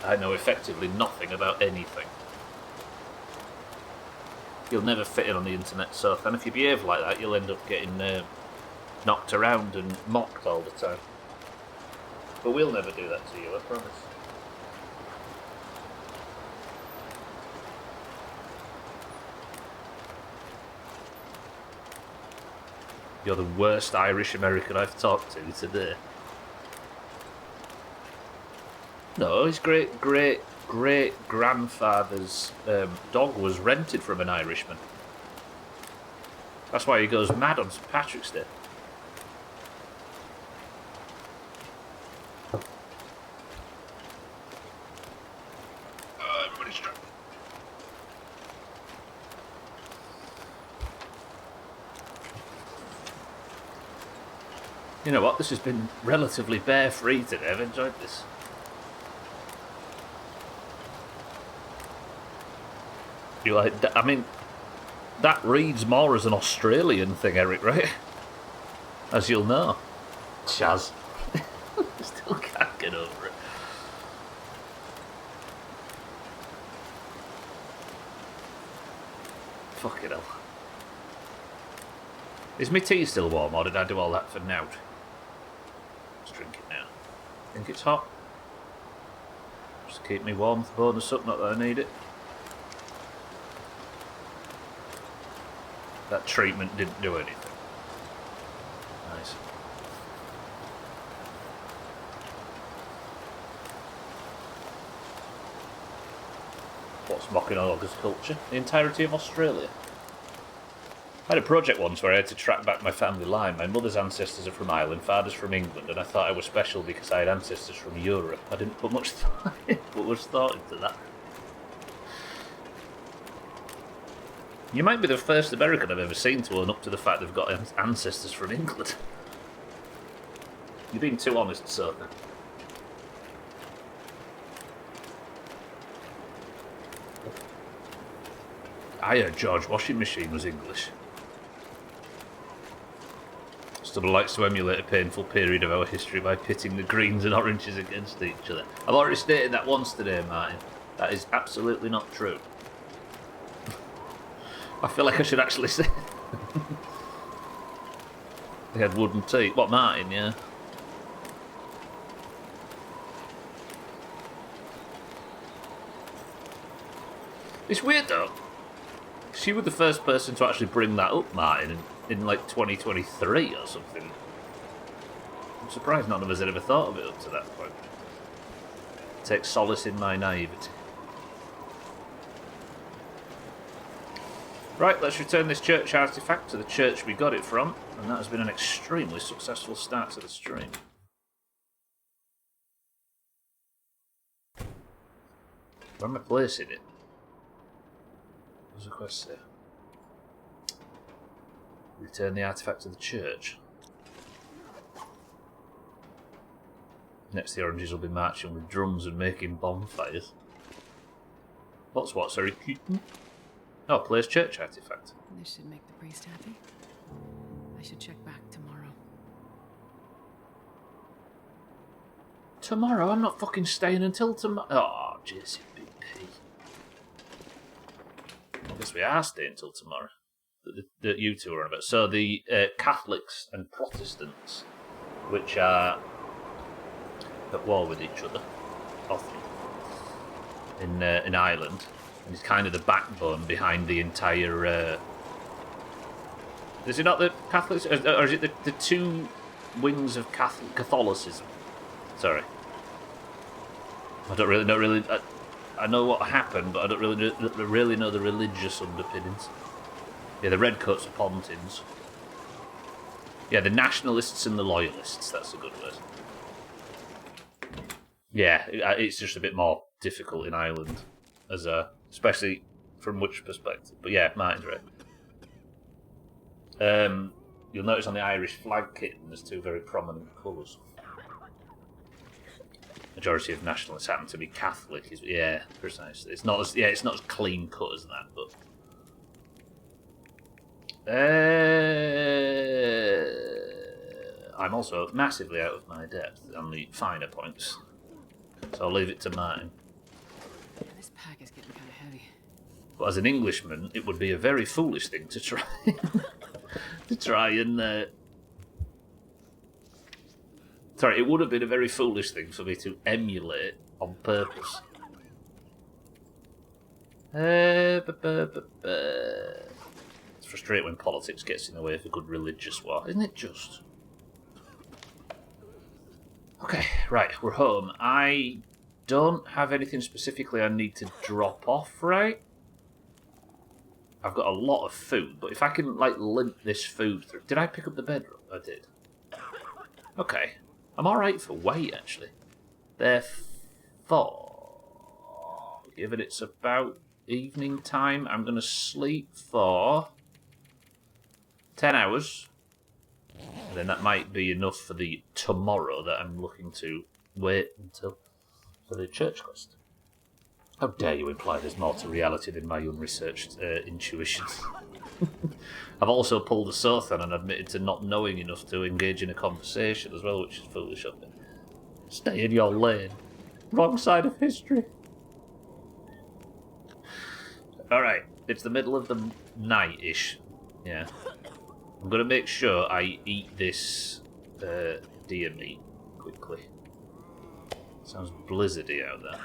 I know effectively nothing about anything. You'll never fit in on the internet, so and if you behave like that, you'll end up getting knocked around and mocked all the time. But we'll never do that to you, I promise. You're the worst Irish American I've talked to today. No, his great-great-grandfather's dog was rented from an Irishman. That's why he goes mad on St. Patrick's Day. Everybody's drunk. You know what? This has been relatively bear-free today. I've enjoyed this. You like? I mean, that reads more as an Australian thing, Eric, right? As you'll know. Chaz. Still can't get over it. Fucking hell. Is my tea still warm, or did I do all that for now? Let's drink it now. Think it's hot? Just keep me warm with the bonus up, not that I need it. That treatment didn't do anything. Nice. What's mocking August culture? The entirety of Australia. I had a project once where I had to track back my family line. My mother's ancestors are from Ireland, father's from England, and I thought I was special because I had ancestors from Europe. I didn't put much thought into that. You might be the first American I've ever seen to own up to the fact they've got ancestors from England. You're being too honest, sir. I heard George Washing Machine was English. Stubble likes to emulate a painful period of our history by pitting the greens and oranges against each other. I've already stated that once today, Martin. That is absolutely not true. I feel like I should actually say they had wooden teeth. What, Martin, yeah? It's weird though. She was the first person to actually bring that up, Martin, in like 2023 or something. I'm surprised none of us had ever thought of it up to that point. Take solace in my naivety. Right, let's return this church artifact to the church we got it from, and that has been an extremely successful start to the stream. Where am I placing it? What does the quest say? Return the artifact to the church. Next, the oranges will be marching with drums and making bonfires. What's what, sorry? Oh, place church artifact. This should make the priest happy. I should check back tomorrow. Tomorrow? I'm not fucking staying until tomorrow. Oh, JCBP. I guess we are staying until tomorrow. That you two are on about. So the Catholics and Protestants, which are at war with each other, often in Ireland, and it's kind of the backbone behind the entire. Is it not the Catholics, or is it the two wings of Catholicism? Sorry, I don't really. I know what happened, but I don't really know the religious underpinnings. Yeah, the redcoats are Pontins. Yeah, the nationalists and the loyalists. That's a good word. Yeah, it's just a bit more difficult in Ireland, especially from which perspective. But yeah, Martin's right. You'll notice on the Irish flag kit there's two very prominent colours. Majority of nationalists happen to be Catholic. Yeah, precisely. It's not as clean cut as that, but. I'm also massively out of my depth on the finer points, so I'll leave it to Martin. Yeah, this pack is getting kind of heavy. But as an Englishman, it would be a very foolish thing to try Sorry, it would have been a very foolish thing for me to emulate on purpose. It's frustrating when politics gets in the way of a good religious war, isn't it just? Okay, right, we're home. I don't have anything specifically I need to drop off, right? I've got a lot of food, but if I can, like, limp this food through... Did I pick up the bedroom? I did. Okay. I'm alright for weight, actually. Therefore, given it's about evening time, I'm going to sleep for 10 hours. And then that might be enough for the tomorrow that I'm looking to wait until for the church quest. How dare you imply there's more to reality than my unresearched intuitions. I've also pulled a Sothan and admitted to not knowing enough to engage in a conversation as well, which is foolish of me. Stay in your lane. Wrong side of history. Alright, it's the middle of the night-ish. Yeah. I'm going to make sure I eat this deer meat quickly. Sounds blizzardy out there.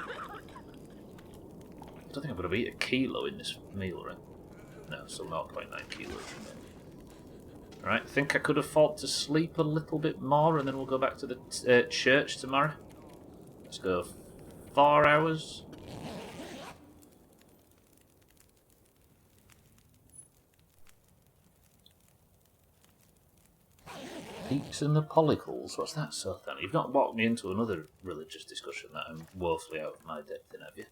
I don't think I'm going to eat a kilo in this meal, right? No, still 0.9 kilos. Alright, I think I could afford to sleep a little bit more and then we'll go back to the church tomorrow. Let's go 4 hours. Peaks and the Pollicles, what's that, Sothan? You've not walked me into another religious discussion that I'm woefully out of my depth in, have you?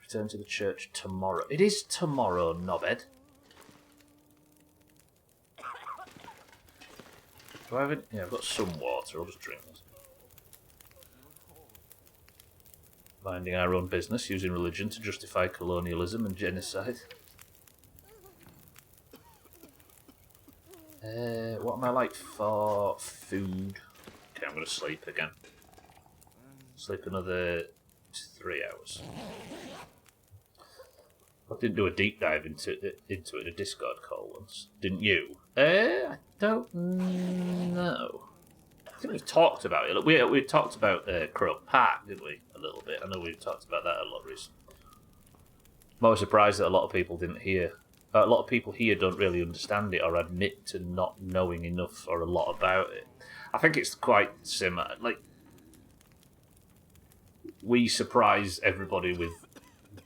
Return to the church tomorrow. It is tomorrow, knobhead. Do I have it? Yeah, I've got some water. I'll just drink this. Minding our own business, using religion to justify colonialism and genocide. What am I like for food? Okay, I'm going to sleep again. Sleep another 3 hours. I didn't do a deep dive into it in a Discord call once. Didn't you? I don't know. I think we've talked about it. We talked about Croke Park, didn't we? A little bit. I know we've talked about that a lot recently. I'm always surprised that a lot of people didn't hear. A lot of people here don't really understand it or admit to not knowing enough or a lot about it. I think it's quite similar. Like, we surprise everybody with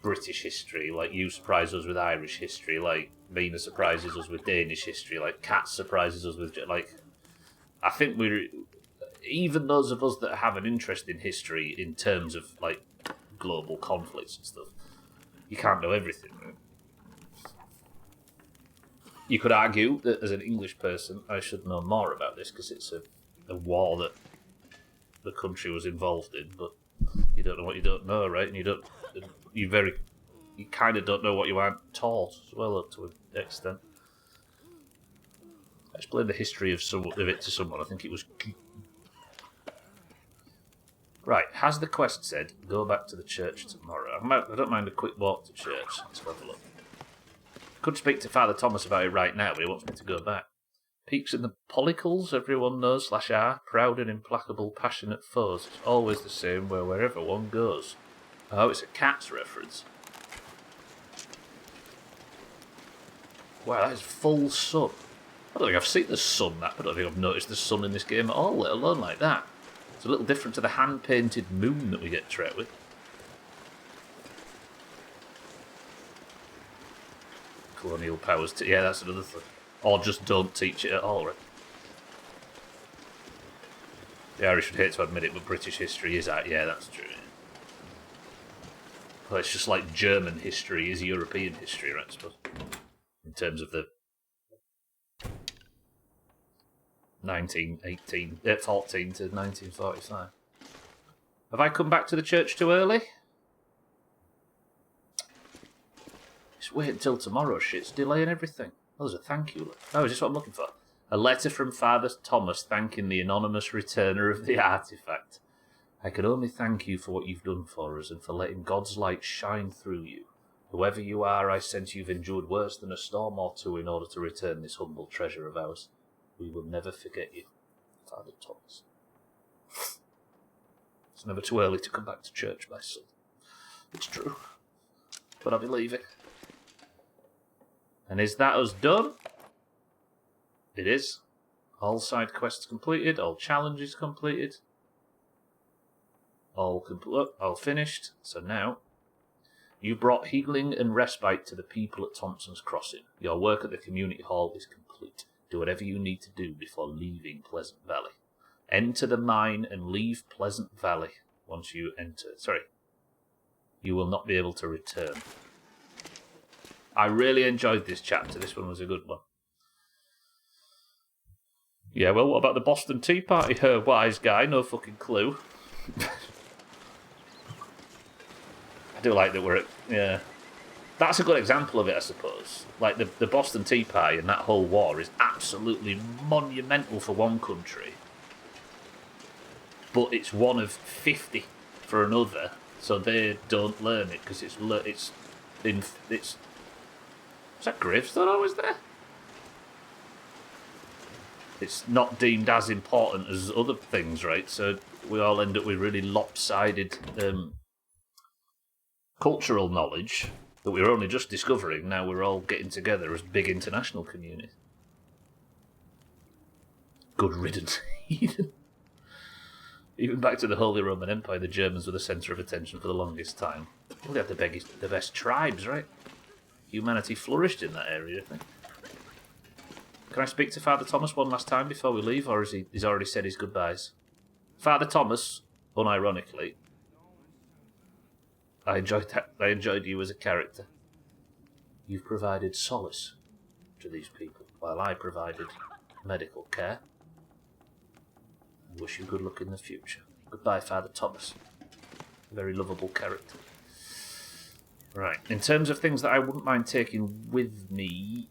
British history, like you surprise us with Irish history, like Mina surprises us with Danish history, like Kat surprises us with, like, I think even those of us that have an interest in history in terms of, like, global conflicts and stuff, you can't know everything, right? You could argue that as an English person, I should know more about this because it's a war that the country was involved in, but you don't know what you don't know, right? And you kind of don't know what you aren't taught as well, to an extent. I explained the history of it to someone. I think it was... Right, has the quest said, go back to the church tomorrow? I don't mind a quick walk to church. Let's have a look. Could speak to Father Thomas about it right now, but he wants me to go back. Peaks in the pollicles, everyone knows, /r, proud and implacable, passionate foes. It's always the same wherever one goes. Oh, it's a Cats reference. Wow, that is full sun. I don't think I've seen the sun I don't think I've noticed the sun in this game at all, let alone like that. It's a little different to the hand-painted moon that we get treated with. Colonial powers, yeah, that's another thing. Or just don't teach it at all, right? The Irish would hate to admit it, but British history is that. Yeah, that's true. Yeah. Well, it's just like German history is European history, right, I suppose. In terms of the 14 to 1945. Have I come back to the church too early? Just wait until tomorrow, shit's delaying everything. Oh, there's a thank you. Oh, is this what I'm looking for? A letter from Father Thomas thanking the anonymous returner of the artifact. I can only thank you for what you've done for us and for letting God's light shine through you. Whoever you are, I sense you've endured worse than a storm or two in order to return this humble treasure of ours. We will never forget you, Father Thomas. It's never too early to come back to church, my son. It's true. But I believe it. And is that us done? It is. All side quests completed, all challenges completed. All finished. So now, you brought healing and respite to the people at Thompson's Crossing. Your work at the community hall is complete. Do whatever you need to do before leaving Pleasant Valley. Enter the mine and leave Pleasant Valley once you enter. Sorry. You will not be able to return. I really enjoyed this chapter. This one was a good one. Yeah, well, what about the Boston Tea Party? Her wise guy, no fucking clue. I do like that we're at... Yeah. That's a good example of it, I suppose. Like, the Boston Tea Party and that whole war is absolutely monumental for one country. But it's one of 50 for another, so they don't learn it, because it's... Is that gravestone always there? It's not deemed as important as other things, right? So we all end up with really lopsided cultural knowledge that we were only just discovering. Now we're all getting together as big international communities. Good riddance. Even back to the Holy Roman Empire, the Germans were the centre of attention for the longest time. Well, they had the best tribes, right? Humanity flourished in that area, I think. Can I speak to Father Thomas one last time before we leave, or he's already said his goodbyes? Father Thomas, unironically, I enjoyed you as a character. You've provided solace to these people, while I provided medical care. I wish you good luck in the future. Goodbye, Father Thomas. A very lovable character. Right, in terms of things that I wouldn't mind taking with me,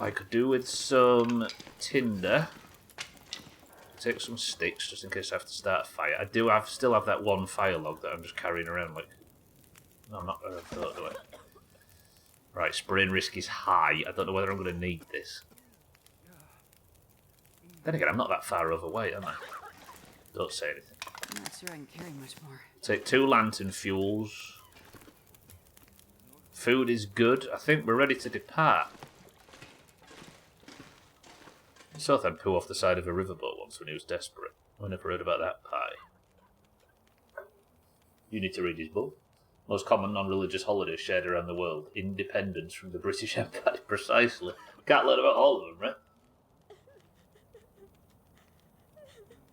I could do with some tinder. Take some sticks just in case I have to start a fire. I still have that one fire log that I'm just carrying around like... No, I'm not going to do it. Right, spraying risk is high. I don't know whether I'm going to need this. Then again, I'm not that far overweight, am I? Don't say anything. I'm not sure I can carry much more. Take 2 lantern fuels. Food is good. I think we're ready to depart. I saw them poo off the side of a riverboat once when he was desperate. I never heard about that pie. You need to read his book. Most common non-religious holidays shared around the world. Independence from the British Empire. Precisely. We can't learn about all of them, right?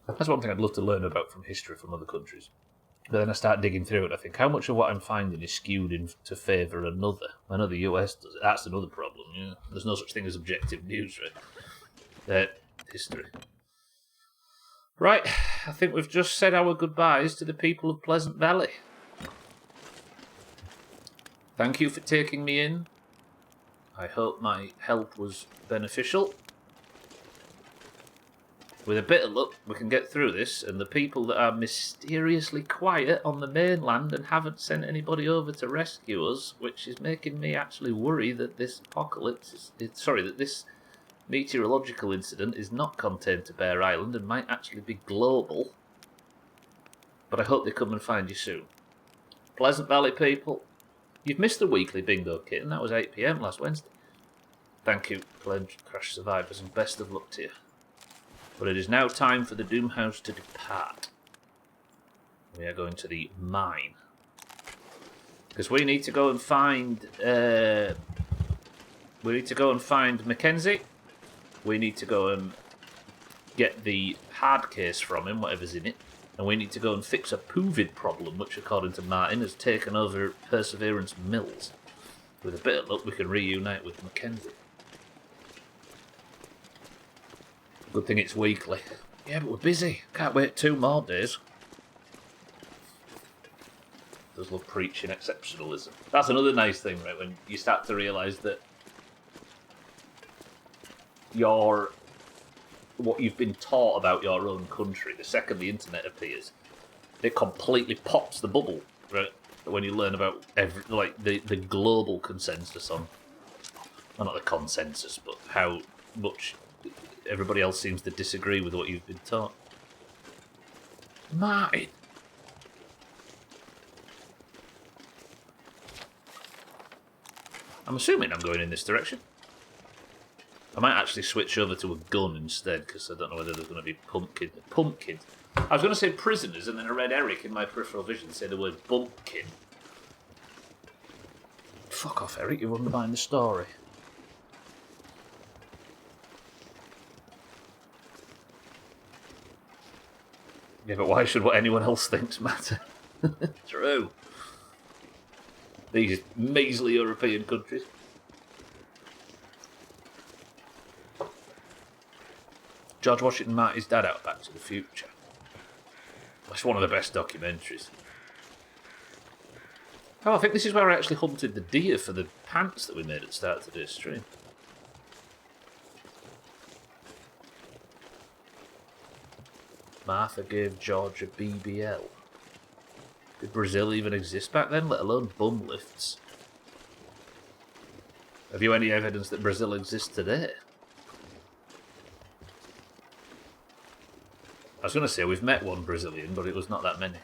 That's one thing I'd love to learn about from history from other countries. But then I start digging through it. I think how much of what I'm finding is skewed in to favour another. I know the US does it. That's another problem. Yeah, there's no such thing as objective news, right? History. Right, I think we've just said our goodbyes to the people of Pleasant Valley. Thank you for taking me in. I hope my help was beneficial. With a bit of luck, we can get through this, and the people that are mysteriously quiet on the mainland and haven't sent anybody over to rescue us, which is making me actually worry that this apocalypse that this meteorological incident is not contained to Bear Island and might actually be global. But I hope they come and find you soon. Pleasant Valley people, you've missed the weekly bingo kitten. That was 8 PM last Wednesday. Thank you, plane crash survivors, and best of luck to you. But it is now time for the Doomhaus to depart. We are going to the mine. Because we need to go and find... Mackenzie. We need to go and get the hard case from him, whatever's in it. And we need to go and fix a COVID problem, which according to Martin has taken over Perseverance Mills. With a bit of luck, we can reunite with Mackenzie. Good thing it's weekly. Yeah, but we're busy. Can't wait 2 more days. Does love preaching exceptionalism. That's another nice thing, right? When you start to realise that what you've been taught about your own country, the second the internet appears, it completely pops the bubble, right? When you learn about the global consensus on, well, not the consensus, but how much everybody else seems to disagree with what you've been taught. Martin! I'm assuming I'm going in this direction. I might actually switch over to a gun instead, because I don't know whether there's going to be pumpkins. I was going to say prisoners, and then I read Eric in my peripheral vision say the word bumpkin. Fuck off, Eric, you undermine the story. Yeah, but why should what anyone else thinks matter? True. These measly European countries. George Washington Marty's dad out Back to the Future. That's one of the best documentaries. Oh, I think this is where I actually hunted the deer for the pants that we made at the start of today's stream. Martha gave George a BBL. Did Brazil even exist back then, let alone bum lifts? Have you any evidence that Brazil exists today? I was going to say we've met one Brazilian, but it was not that many.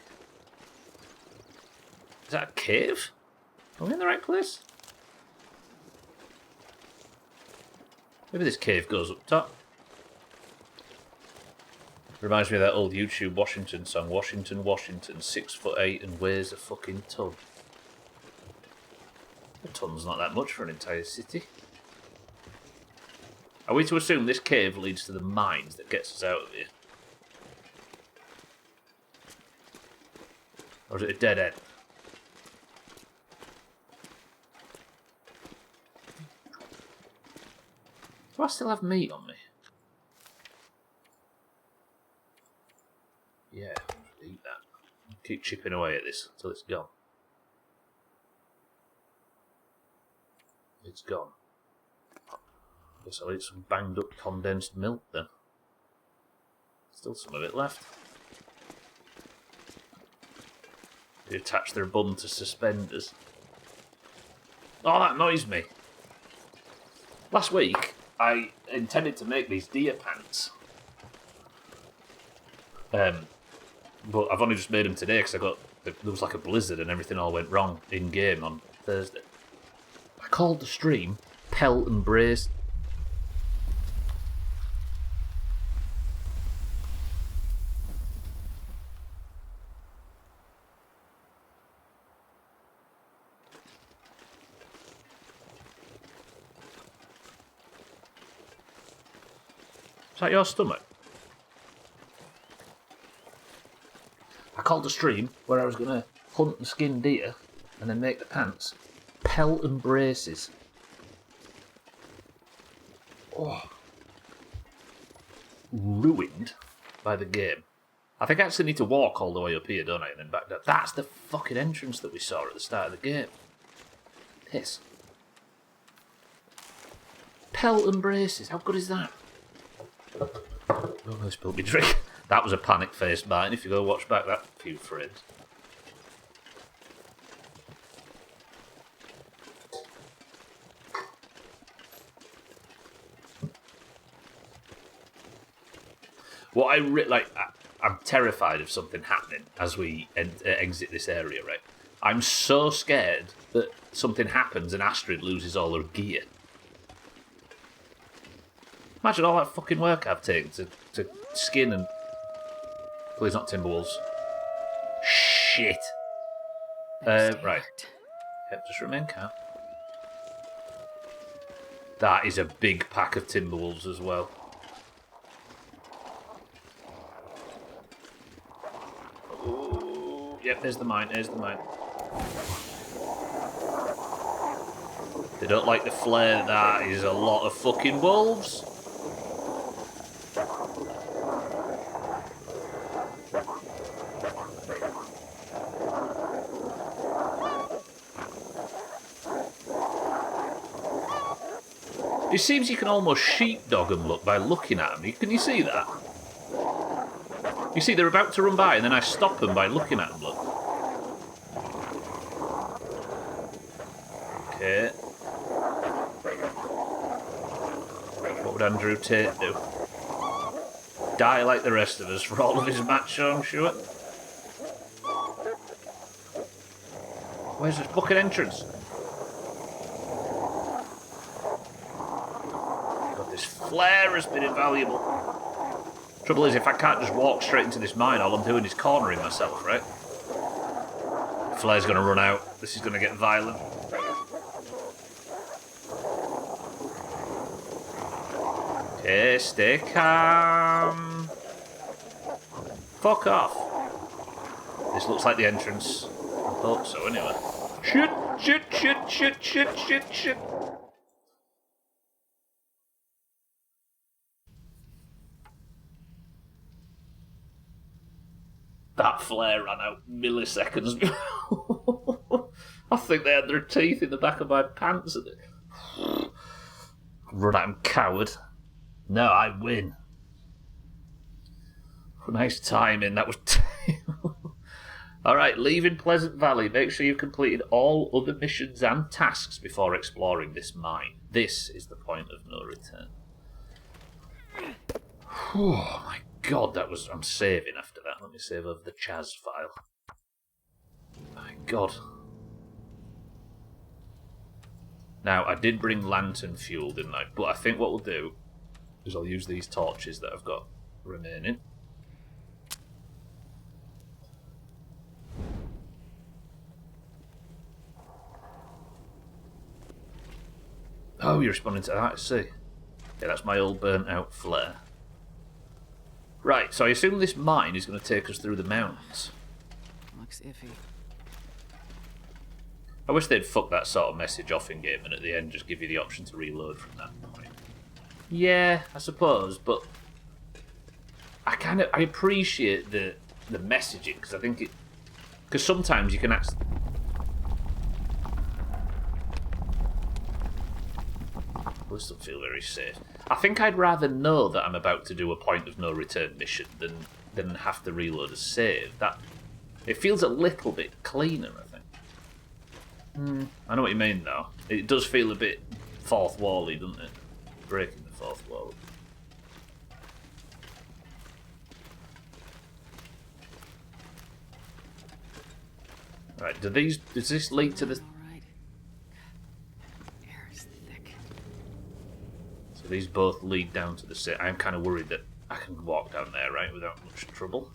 Is that a cave? Are we in the right place? Maybe this cave goes up top. Reminds me of that old YouTube Washington song, Washington, Washington, 6'8" and weighs a fucking ton. A ton's not that much for an entire city. Are we to assume this cave leads to the mines that gets us out of here? Or is it a dead end? Do I still have meat on me? Yeah, eat that. Keep chipping away at this until it's gone. It's gone. Guess I'll eat some banged up condensed milk then. Still some of it left. They attach their bum to suspenders. Oh, that annoys me. Last week, I intended to make these deer pants. But I've only just made them today because there was like a blizzard and everything all went wrong in game on Thursday. I called the stream Pelt and Brace. Is that your stomach? I called a stream where I was going to hunt and skin deer and then make the pants. Pelt and braces. Oh. Ruined by the game. I think I actually need to walk all the way up here, don't I? And then back down. That's the fucking entrance that we saw at the start of the game. Piss. Pelt and braces. How good is that? Oh, I spilled me drink. That was a panic face, Martin, if you go watch back that few frames. What I'm terrified of something happening as we exit this area, right? I'm so scared that something happens and Astrid loses all her gear. Imagine all that fucking work I've taken to skin and... Please not Timberwolves. Shit. Right. Yep, just remain calm. That is a big pack of Timberwolves as well. Ooh, yep, there's the mine, there's the mine. They don't like the flare, that is a lot of fucking wolves. It seems you can almost sheepdog them, look, by looking at them. Can you see that? You see, they're about to run by, and then I stop them by looking at them, look. Okay. What would Andrew Tate do? Die like the rest of us for all of his match, I'm sure. Where's this fucking entrance? God, this flare has been invaluable. Trouble is, if I can't just walk straight into this mine, all I'm doing is cornering myself, right? Flare's gonna run out. This is gonna get violent. Okay, stay calm. Fuck off. This looks like the entrance. I thought so, anyway. Shit, shit, shit, shit, shit, shit, shit. That flare ran out milliseconds before. I think they had their teeth in the back of my pants. Run at him, coward. No, I win. Nice timing, that was... Alright, leaving Pleasant Valley. Make sure you've completed all other missions and tasks before exploring this mine. This is the point of no return. Oh my god, that was... I'm saving after that. Let me save over the Chaz file. My god. Now, I did bring lantern fuel, didn't I? But I think what we'll do is I'll use these torches that I've got remaining. Oh, you're responding to that, I see. Yeah, that's my old burnt out flare. Right, so I assume this mine is going to take us through the mountains. Looks iffy. I wish they'd fuck that sort of message off in game and at the end just give you the option to reload from that point. Yeah, I suppose, but I appreciate the messaging because I think it... Because sometimes you can actually... This doesn't feel very safe. I think I'd rather know that I'm about to do a point of no return mission than have to reload a save. It feels a little bit cleaner, I think. I know what you mean, though. It does feel a bit fourth wall-y, doesn't it? Breaking the fourth wall. Right, does this lead to the... Alright. Air is thick. So these both lead down to the sea. I'm kind of worried that I can walk down there, right, without much trouble.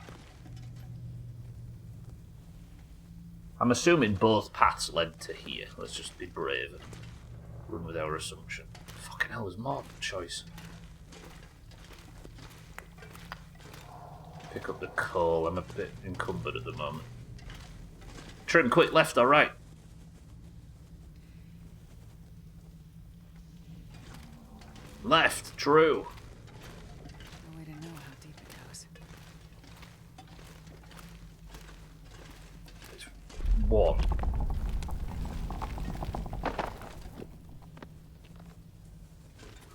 I'm assuming both paths led to here. Let's just be brave and run with our assumption. Fucking hell, there's more choice. Pick up the coal. I'm a bit encumbered at the moment. Trim, quick, left or right? Left, true. No way to know how deep it goes. It's one.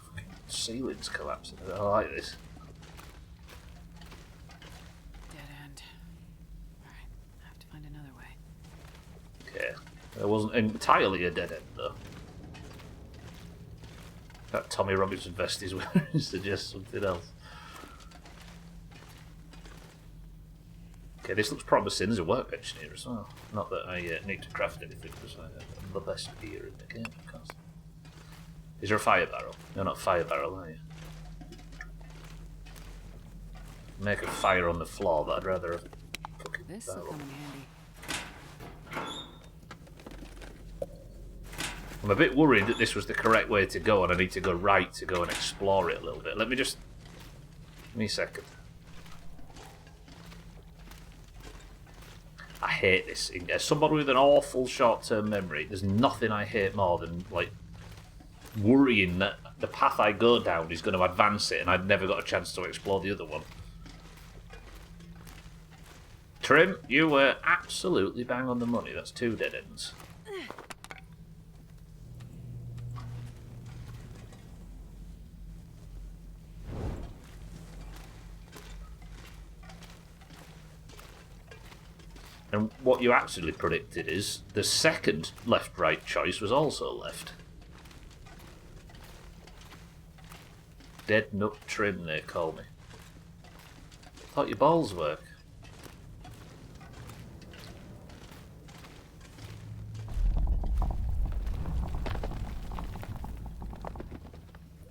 Fucking ceiling's collapsing. I like this. Dead end. Alright, I have to find another way. Okay. It wasn't entirely a dead end, though. That Tommy Robinson vest is wearing suggests something else. Okay, this looks promising. There's a workbench here as well. Not that I need to craft anything, because I'm the best gear in the game, of course. Is there a fire barrel? You're not fire barrel, are you? Make a fire on the floor, but I'd rather have a fucking This'll barrel. come in handy. I'm a bit worried that this was the correct way to go, and I need to go right to go and explore it a little bit. Let me just... Give me a second. I hate this. As somebody with an awful short-term memory, there's nothing I hate more than, like, worrying that the path I go down is going to advance it, and I've never got a chance to explore the other one. Trim, you were absolutely bang on the money. That's 2 dead ends. And what you actually predicted is the second left-right choice was also left. Dead nut trim, they call me. Thought your balls work.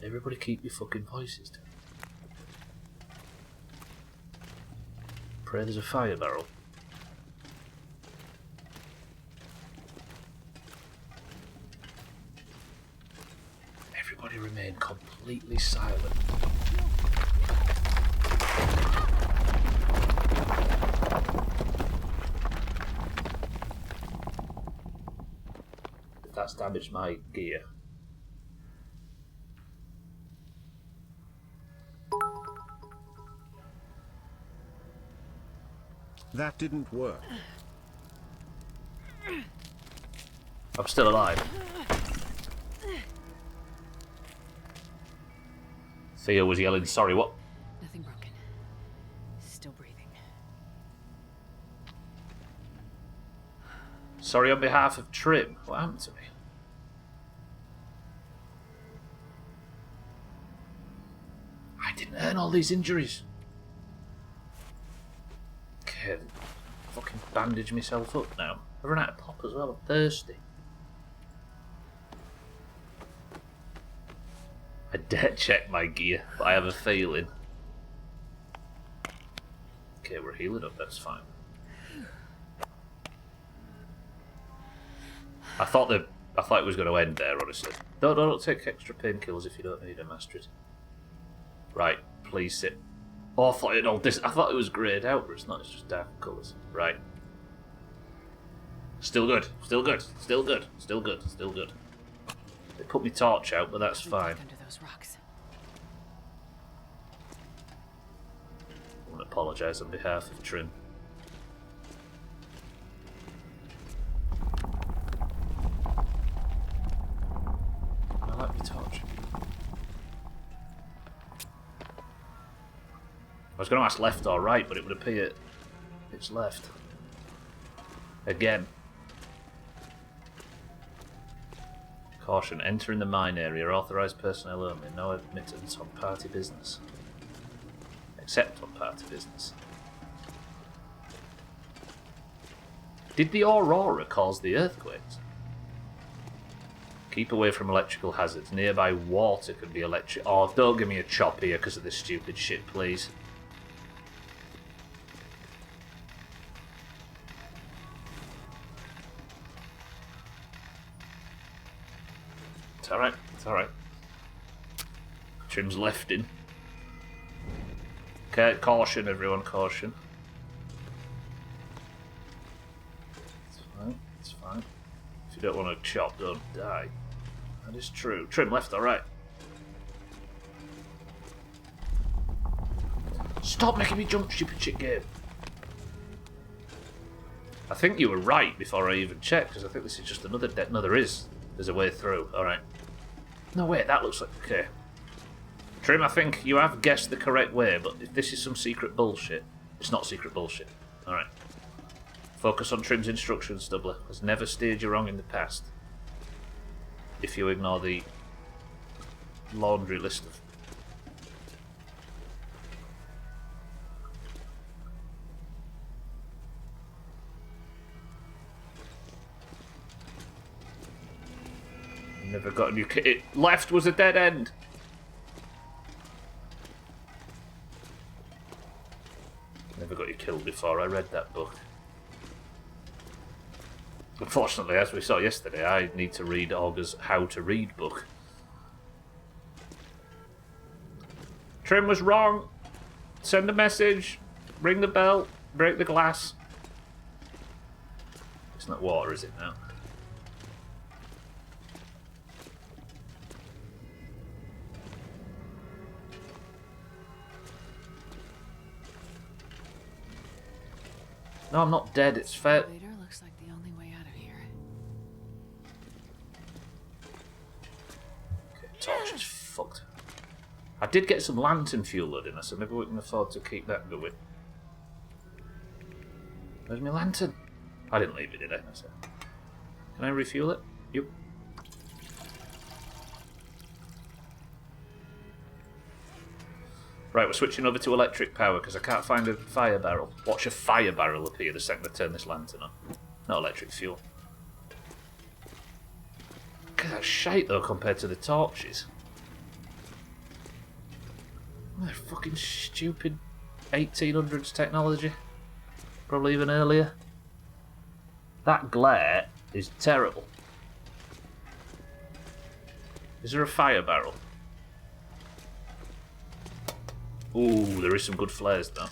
Everybody keep your fucking voices down. Pray there's a fire barrel. Everybody remain completely silent. If that's damaged my gear. That didn't work. I'm still alive. Theo was yelling, sorry, what? Nothing broken. Still breathing. Sorry on behalf of Trim. What happened to me? I didn't earn all these injuries. Okay, fucking bandage myself up now. I've run out of pop as well. I'm thirsty. I dare check my gear, but I have a feeling. Okay, we're healing up, that's fine. I thought it was going to end there, honestly. Don't take extra painkillers if you don't need them, Astrid. Right, please sit. Oh, I thought it was greyed out, but it's not, it's just dark colours. Right. Still good, still good, still good, still good, still good. They put my torch out, but that's fine. Under those rocks. I want to apologise on behalf of Trim. I like my torch. I was going to ask left or right, but it would appear it's left. Again. Caution, entering the mine area, authorised personnel only, no admittance on party business. Except on party business. Did the aurora cause the earthquakes? Keep away from electrical hazards. Nearby water could be electric. Oh, don't give me a chop here because of this stupid shit, please. It's alright, it's alright. Trim's left in. Okay, caution, everyone, caution. It's fine, it's fine. If you don't want to chop, don't die. That is true. Trim left or right? Stop making me jump, stupid shit game. I think you were right before I even checked, because I think this is just another dead. No, there is. There's a way through. Alright. No, wait, that looks like... Okay. Trim, I think you have guessed the correct way, but if this is some secret bullshit, it's not secret bullshit. Alright. Focus on Trim's instructions, Stubbler. Has never steered you wrong in the past. If you ignore the laundry list of... Never got a new kit. Left was a dead end. Never got you killed before. I read that book. Unfortunately, as we saw yesterday, I need to read Augur's How to Read book. Trim was wrong. Send a message. Ring the bell. Break the glass. It's not water, is it now? No, I'm not dead. It's fair. Elevator looks like the only way out of here. Okay, torch is fucked. I did get some lantern fuel in us, so maybe we can afford to keep that going. Where's my lantern? I didn't leave it, did I? Can I refuel it? Yep. Right, we're switching over to electric power because I can't find a fire barrel. Watch a fire barrel appear the second I turn this lantern on. Not electric fuel. Look at that shite though compared to the torches. They're fucking stupid 1800s technology. Probably even earlier. That glare is terrible. Is there a fire barrel? Ooh, there is some good flares though.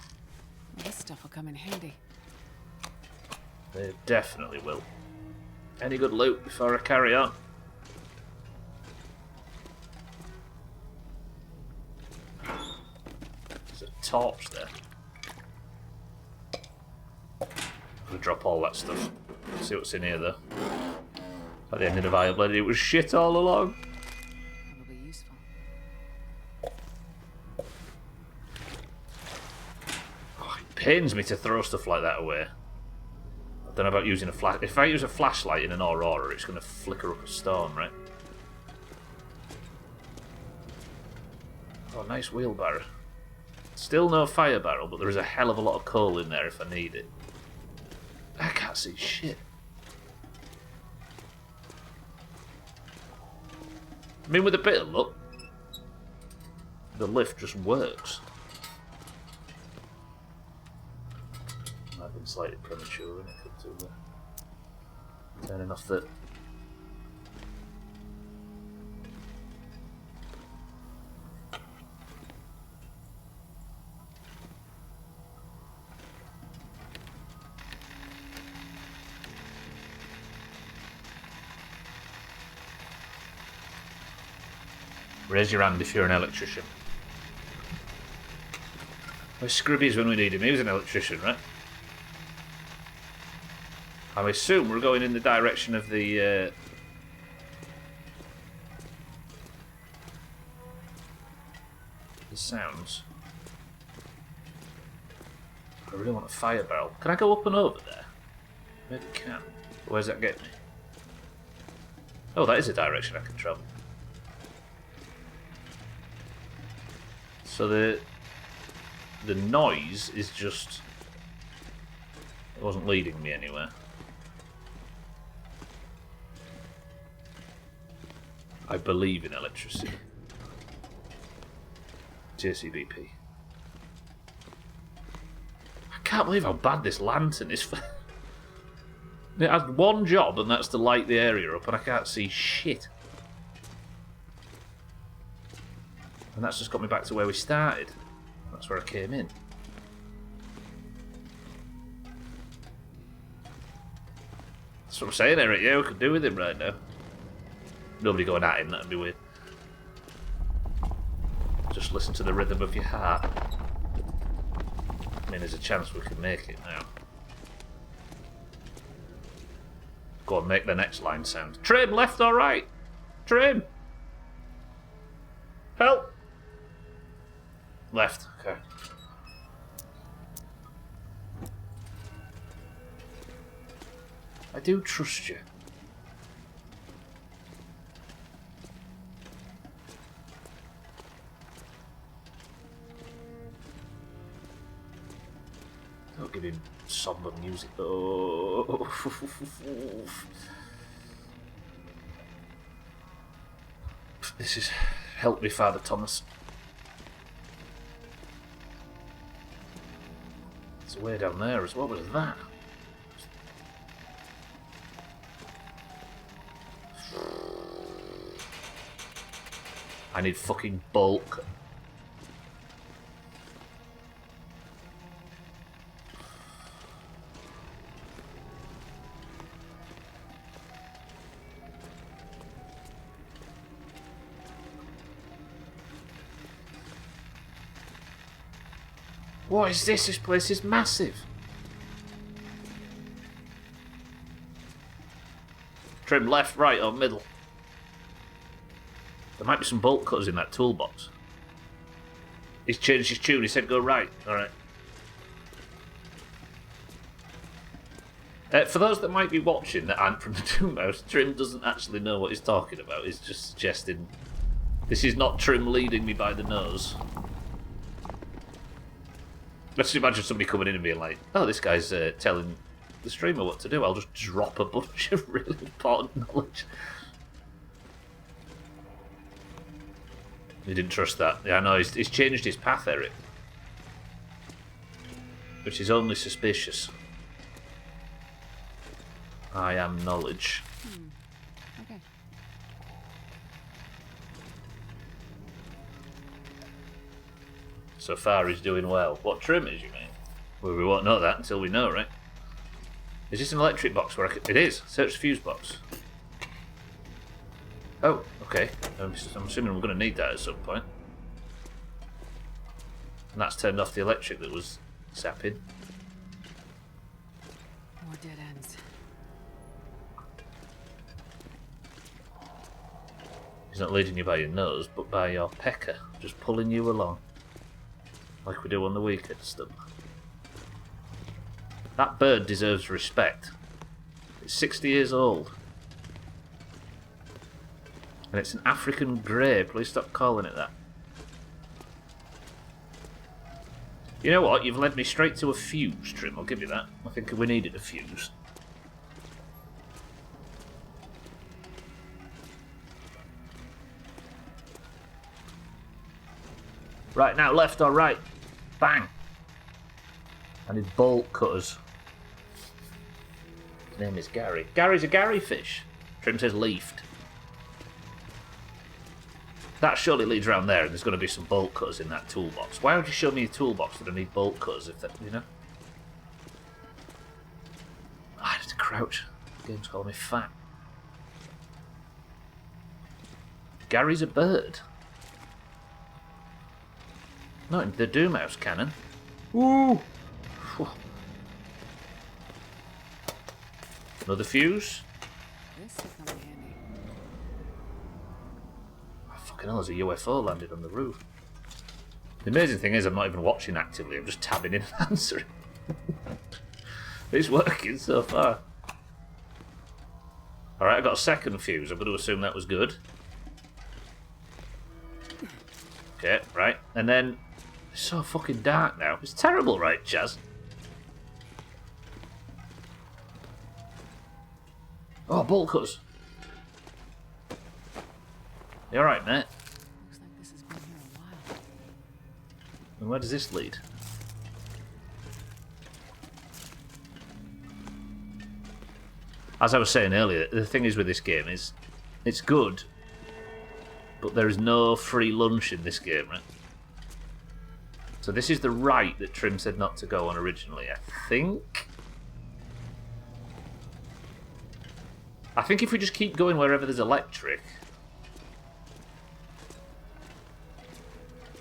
This stuff will come in handy. They definitely will. Any good loot before I carry on? There's a torch there. I'm gonna drop all that stuff. See what's in here though. At the end of the vial bloody, it was shit all along. Probably useful. Oh, it pains me to throw stuff like that away. I don't know about using a flash. If I use a flashlight in an aurora, it's going to flicker up a storm, right? Oh, nice wheelbarrow. Still no fire barrel, but there is a hell of a lot of coal in there if I need it. I can't see shit. I mean, with a bit of luck, the lift just works. Might have been slightly premature when it comes to turning off the... Raise your hand if you're an electrician. Where's Scribby's when we need him? He was an electrician, right? I assume we're going in the direction of the sounds. I really want a fire barrel. Can I go up and over there? Maybe I can. Where's that get me? Oh, that is a direction I can travel. So the noise is just... It wasn't leading me anywhere. I believe in electricity. JCBP. I can't believe how bad this lantern is. It has one job, and that's to light the area up, and I can't see shit. And that's just got me back to where we started. That's where I came in. That's what I'm saying, Eric. Yeah, we could do with him right now. Nobody going at him, that'd be weird. Just listen to the rhythm of your heart. I mean, there's a chance we can make it now. Go on, make the next line sound. Trim, left or right? Trim! Help! Left, okay. I do trust you. Don't give him somber music. Oh. This is... Help me, Father Thomas. There's a way down there as well. What was that? I need fucking bulk. What is this? This place is massive. Trim left, right, or middle. There might be some bolt cutters in that toolbox. He's changed his tune. He said go right. Alright. For those that might be watching that aren't from the Doomhaus, Trim doesn't actually know what he's talking about. He's just suggesting... This is not Trim leading me by the nose. Let's imagine somebody coming in and being like, oh, this guy's telling the streamer what to do. I'll just drop a bunch of really important knowledge. You didn't trust that. Yeah, I know. He's changed his path, Eric. Which is only suspicious. I am knowledge. Okay. So far he's doing well. What trim is, you mean? Well, we won't know that until we know, right? Is this an electric box where I can... It is. Search the fuse box. Oh, okay. I'm assuming we're going to need that at some point. And that's turned off the electric that was sapping. More dead ends. He's not leading you by your nose, but by your pecker. Just pulling you along. Like we do on the weekend stuff. That bird deserves respect. It's 60 years old. And it's an African grey. Please stop calling it that. You know what? You've led me straight to a fuse, Trim. I'll give you that. I think we needed a fuse. Right, now left or right? Bang! I need bolt cutters. His name is Gary. Gary's a Gary fish. Trim says leafed. That surely leads around there, and there's going to be some bolt cutters in that toolbox. Why would you show me a toolbox that I need bolt cutters if that, you know? I have to crouch. The game's calling me fat. Gary's a bird. Not in the Doomhaus canon. Woo! Another fuse? This will come in handy. Oh, fucking hell, there's a UFO landed on the roof. The amazing thing is I'm not even watching actively, I'm just tabbing in and answering. It's working so far. Alright, I got a second fuse. I'm going to assume that was good. Okay, right. And then... It's so fucking dark now. It's terrible, right, Chaz? Oh, bolt cutters. You alright, mate? Looks like this has been here a while. And where does this lead? As I was saying earlier, the thing is with this game is it's good, but there is no free lunch in this game, right? So this is the right that Trim said not to go on originally, I think. I think if we just keep going wherever there's electric...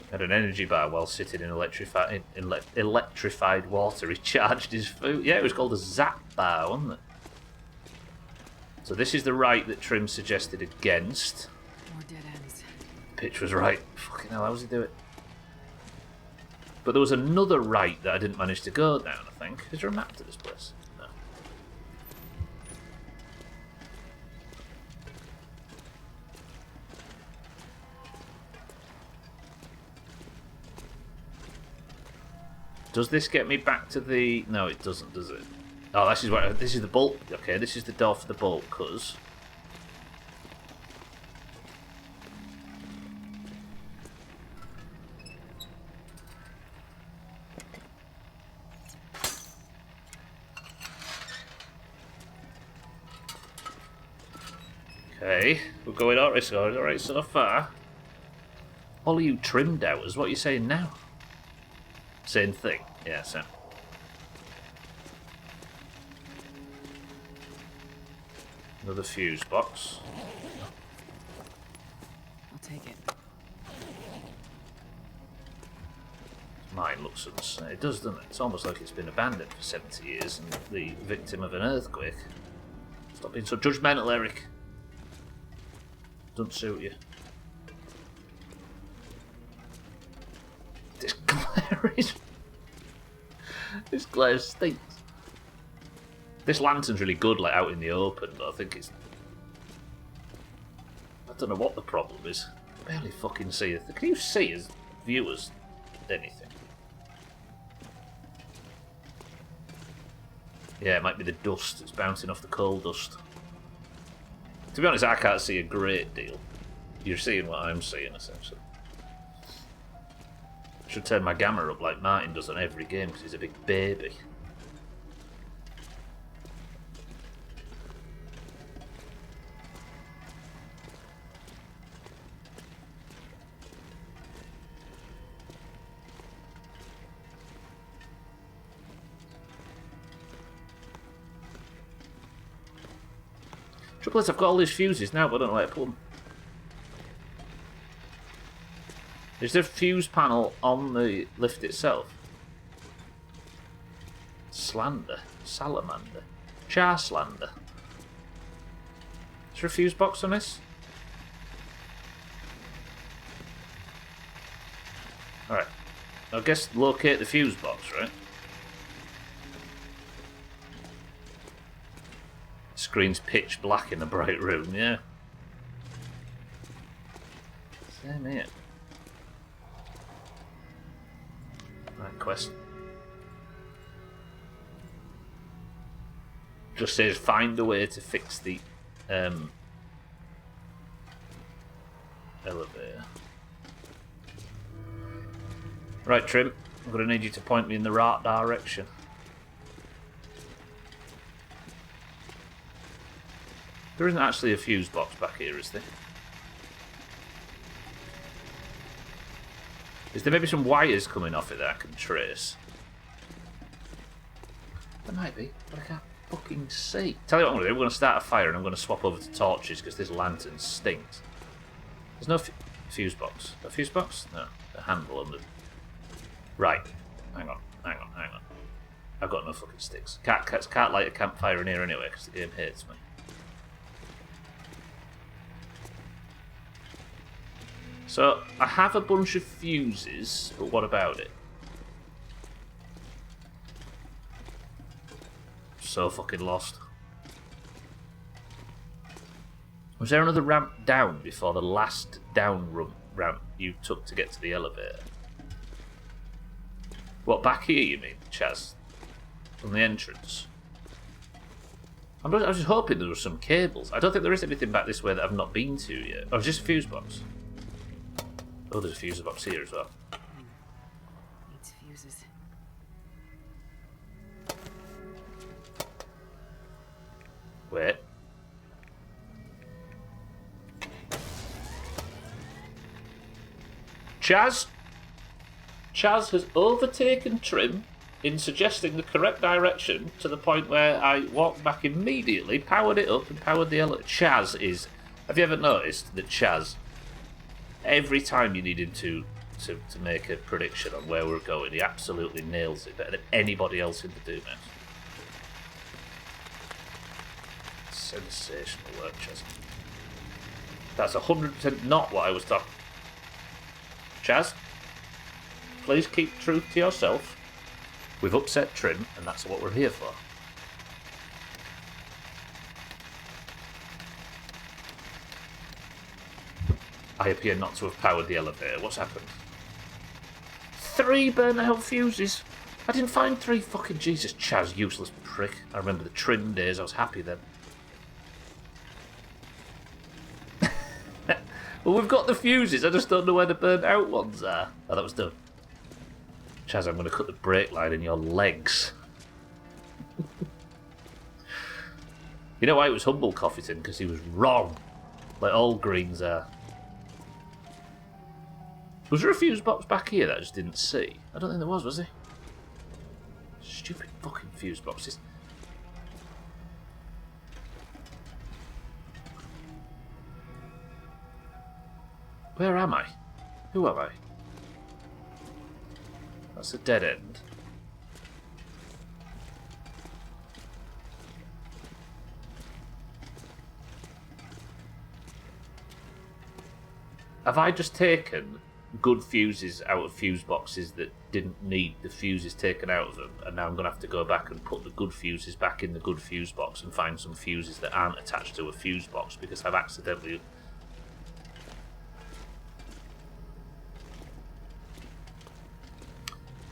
Had an energy bar while sitting in electrified water. He charged his food. Yeah, it was called a zap bar, wasn't it? So this is the right that Trim suggested against. More dead ends. Pitch was right. Fucking hell, how does he do it? But there was another right that I didn't manage to go down, I think. Is there a map to this place? No. Does this get me back to the... No, it doesn't, does it? Oh, this is the bolt. Okay, this is the door for the bolt, cuz... Okay, we're going alright so far. All of you trim doubters, what are you saying now? Same thing, yeah, same. Another fuse box. I'll take it. Mine looks unsafe. It does, doesn't it? It's almost like it's been abandoned for 70 years and the victim of an earthquake. Stop being so judgmental, Eric. Doesn't suit you. This glare is... This glare stinks. This lantern's really good, like, out in the open, but I think it's... I don't know what the problem is. I barely fucking see it. Can you see, as viewers, anything? Yeah, it might be the dust. It's bouncing off the coal dust. To be honest, I can't see a great deal. You're seeing what I'm seeing, essentially. I should turn my gamma up like Martin does on every game, because he's a big baby. Trouble is, I've got all these fuses now, but I don't know where to put them. Is there a fuse panel on the lift itself? Slander. Salamander. Charslander. Is there a fuse box on this? Alright. I guess locate the fuse box, right? Screen's pitch black in the bright room, yeah. Same here. Right, quest. Just says find a way to fix the elevator. Right, Trim, I'm going to need you to point me in the right direction. There isn't actually a fuse box back here, is there? Is there maybe some wires coming off it that I can trace? There might be, but I can't fucking see. Tell you what I'm going to do, we're going to start a fire and I'm going to swap over to torches because this lantern stinks. There's no fuse box. A fuse box? No, a handle on the... Right, hang on. I've got no fucking sticks. Can't light a campfire in here anyway because the game hates me. So, I have a bunch of fuses, but what about it? So fucking lost. Was there another ramp down before the last down ramp you took to get to the elevator? What, back here you mean, Chaz? From the entrance? I was just hoping there were some cables. I don't think there is anything back this way that I've not been to yet. Oh, just a fuse box. Oh, there's a fuse box here as well. Needs fuses. Wait. Chaz? Chaz has overtaken Trim in suggesting the correct direction to the point where I walked back immediately, powered it up, and powered the elevator. Chaz is... Have you ever noticed that Chaz, every time you need him to make a prediction on where we're going, he absolutely nails it better than anybody else in the Doomhaus. Sensational work, Chaz. That's 100% not what I was talking. Chaz, please keep truth to yourself. We've upset Trim, and that's what we're here for. I appear not to have powered the elevator. What's happened? 3 burnt-out fuses. I didn't find 3 fucking Jesus, Chaz, useless prick. I remember the Trim days. I was happy then. Well, we've got the fuses. I just don't know where the burnt-out ones are. Oh, that was done. Chaz, I'm going to cut the brake line in your legs. You know why it was humble, Coffeeton? Because he was wrong. Like all Greens are. Was there a fuse box back here that I just didn't see? I don't think there was there? Stupid fucking fuse boxes. Where am I? Who am I? That's a dead end. Have I just taken good fuses out of fuse boxes that didn't need the fuses taken out of them, and now I'm going to have to go back and put the good fuses back in the good fuse box and find some fuses that aren't attached to a fuse box because I've accidentally...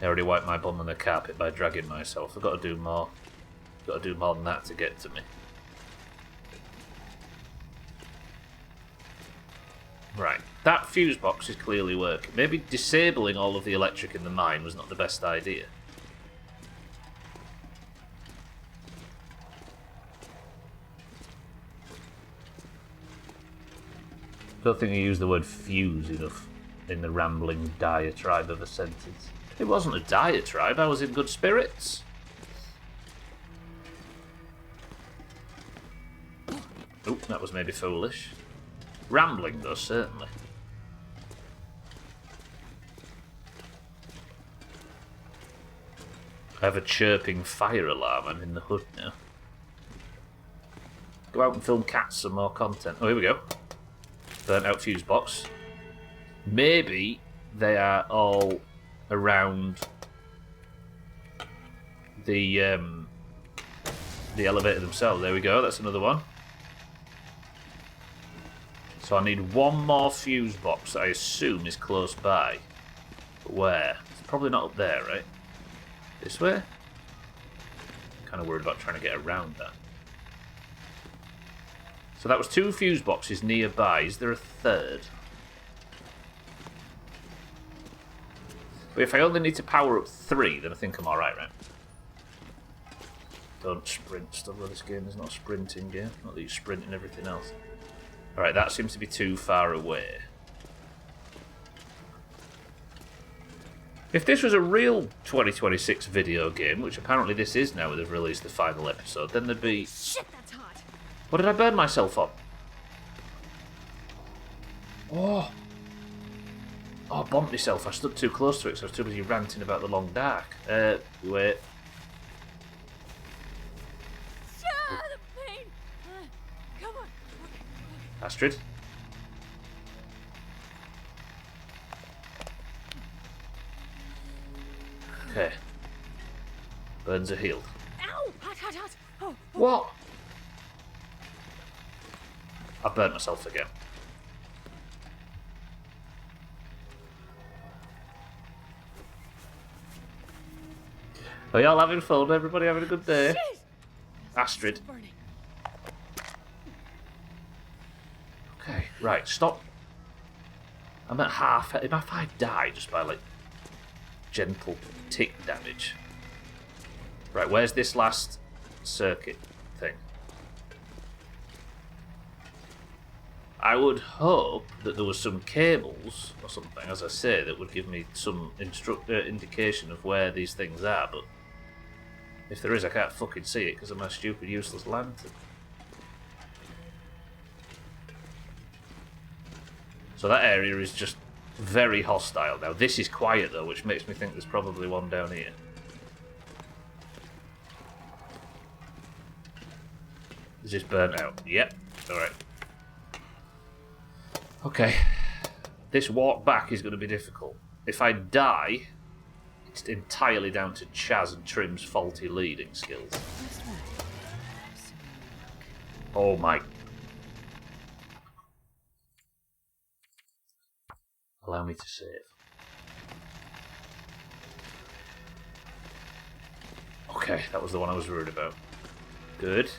I already wiped my bum on the carpet by dragging myself. I've got to do more. Got to do more than that to get to me. Right, that fuse box is clearly working. Maybe disabling all of the electric in the mine was not the best idea. Don't think I used the word fuse enough in the rambling diatribe of a sentence. It wasn't a diatribe, I was in good spirits. Oh, that was maybe foolish. Rambling though, certainly. I have a chirping fire alarm, I'm in the hood now. Go out and film cats, some more content. Oh, here we go. Burnt out fuse box. Maybe they are all around the elevator themselves. There we go, that's another one. So I need one more fuse box that I assume is close by. But where? It's probably not up there, right? This way? Kind of worried about trying to get around that. So that was 2 fuse boxes nearby. Is there a third? But if I only need to power up 3, then I think I'm alright, right? Don't sprint stuff with this game. There's not a sprinting game. Not that you sprint and everything else. Alright, that seems to be too far away. If this was a real 2026 video game, which apparently this is now, they've released the final episode, then there'd be... Shit, that's hot. What did I burn myself on? Oh! Oh, I bumped myself. I stood too close to it, so I was too busy ranting about the long dark. Wait. The pain. Come on. Astrid? Okay. Burns are healed. Ow! Hot, hot, hot. Oh. What? I burnt myself again. Are y'all having fun? Everybody having a good day? Shit. Astrid. It's burning. Okay, right, stop. I'm at half. If I die just by, like, gentle tick damage. Right, where's this last circuit thing? I would hope that there was some cables or something, as I say, that would give me some indication of where these things are, but if there is, I can't fucking see it because of my stupid, useless lantern. So that area is just very hostile now. This is quiet though, which makes me think there's probably one down here. Is this burnt out? Yep. Alright. Okay. This walk back is going to be difficult. If I die, it's entirely down to Chaz and Trim's faulty leading skills. Oh my... Allow me to save. Okay, that was the one I was worried about. Good.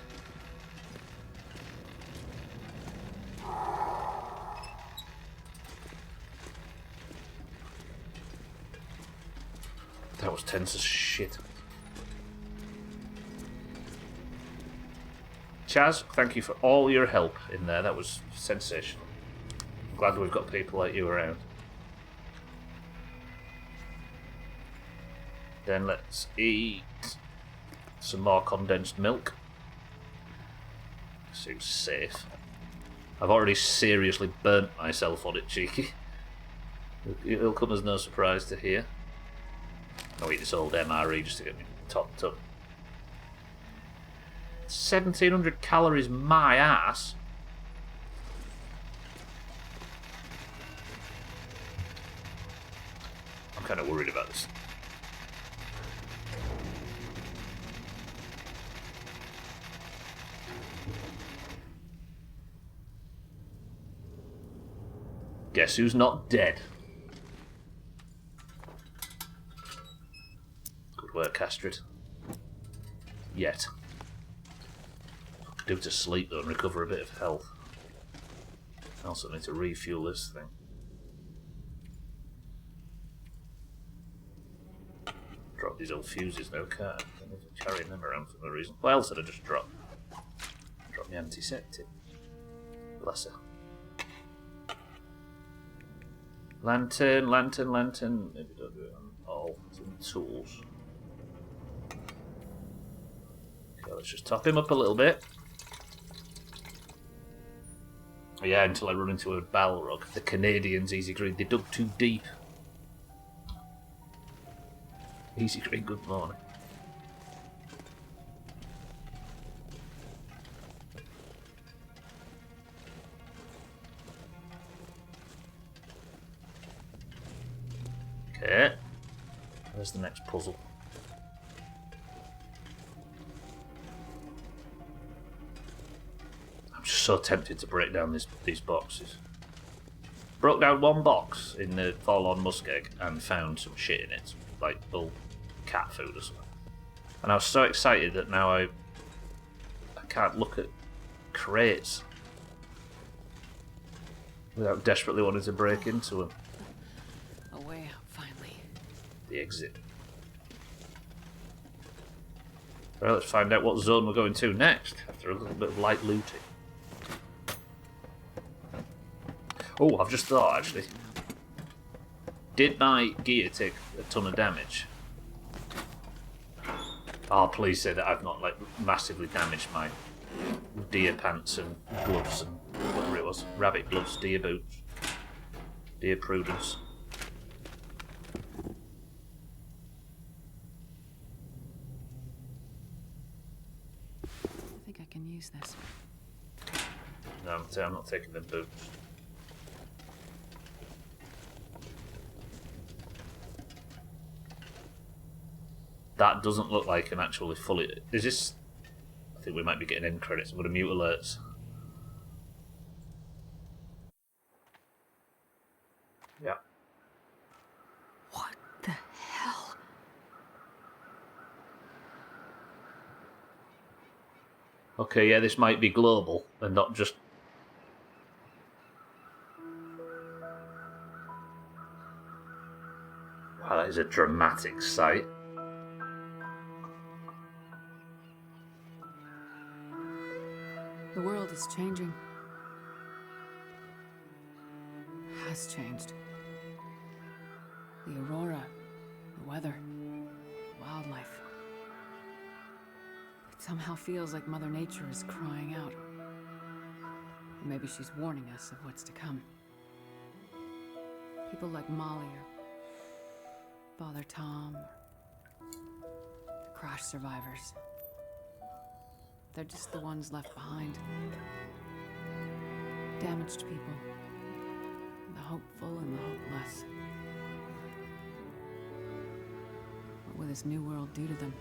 That was tense as shit. Chaz, thank you for all your help in there. That was sensational. I'm glad we've got people like you around. Then let's eat some more condensed milk. Seems safe. I've already seriously burnt myself on it, cheeky. It'll come as no surprise to hear. I'll eat this old MRE just to get me topped up. 1700 calories, my ass. I'm kind of worried about this. Guess who's not dead? Good work, Astrid. Yet. Do to sleep though and recover a bit of health. I also need to refuel this thing. Drop these old fuses now, can't I? I need to carry them around for no reason. What else did I just drop? Drop the antiseptic. Bless her. Lantern, lantern, lantern. Maybe don't do it on all. Some tools. Okay, let's just top him up a little bit. Oh, yeah, until I run into a Balrog. The Canadians, Easy Green, they dug too deep. Easy Green, good morning. Okay. Where's the next puzzle? I'm just so tempted to break down these boxes. Broke down one box in the Forlorn Muskeg and found some shit in it, like old cat food or something. And I was so excited that now I can't look at crates without desperately wanting to break into them. A way out, finally. The exit. Well, let's find out what zone we're going to next after a little bit of light looting. Oh, I've just thought actually. Did my gear take a ton of damage? Oh, please say that I've not like massively damaged my deer pants and gloves and whatever it was. Rabbit gloves, deer boots, deer prudence. I think I can use this. No, I'm not taking the boots. That doesn't look like I'm actually fully... Is this... I think we might be getting end credits. I'm going to mute alerts. Yeah. What the hell? Okay, yeah, this might be global and not just... Wow, that is a dramatic sight. The world is changing. has changed. The aurora, the weather, wildlife. It somehow feels like Mother Nature is crying out. Or maybe she's warning us of what's to come. People like Molly or Father Tom, or the crash survivors. They're just the ones left behind. Damaged people. The hopeful and the hopeless. What will this new world do to them?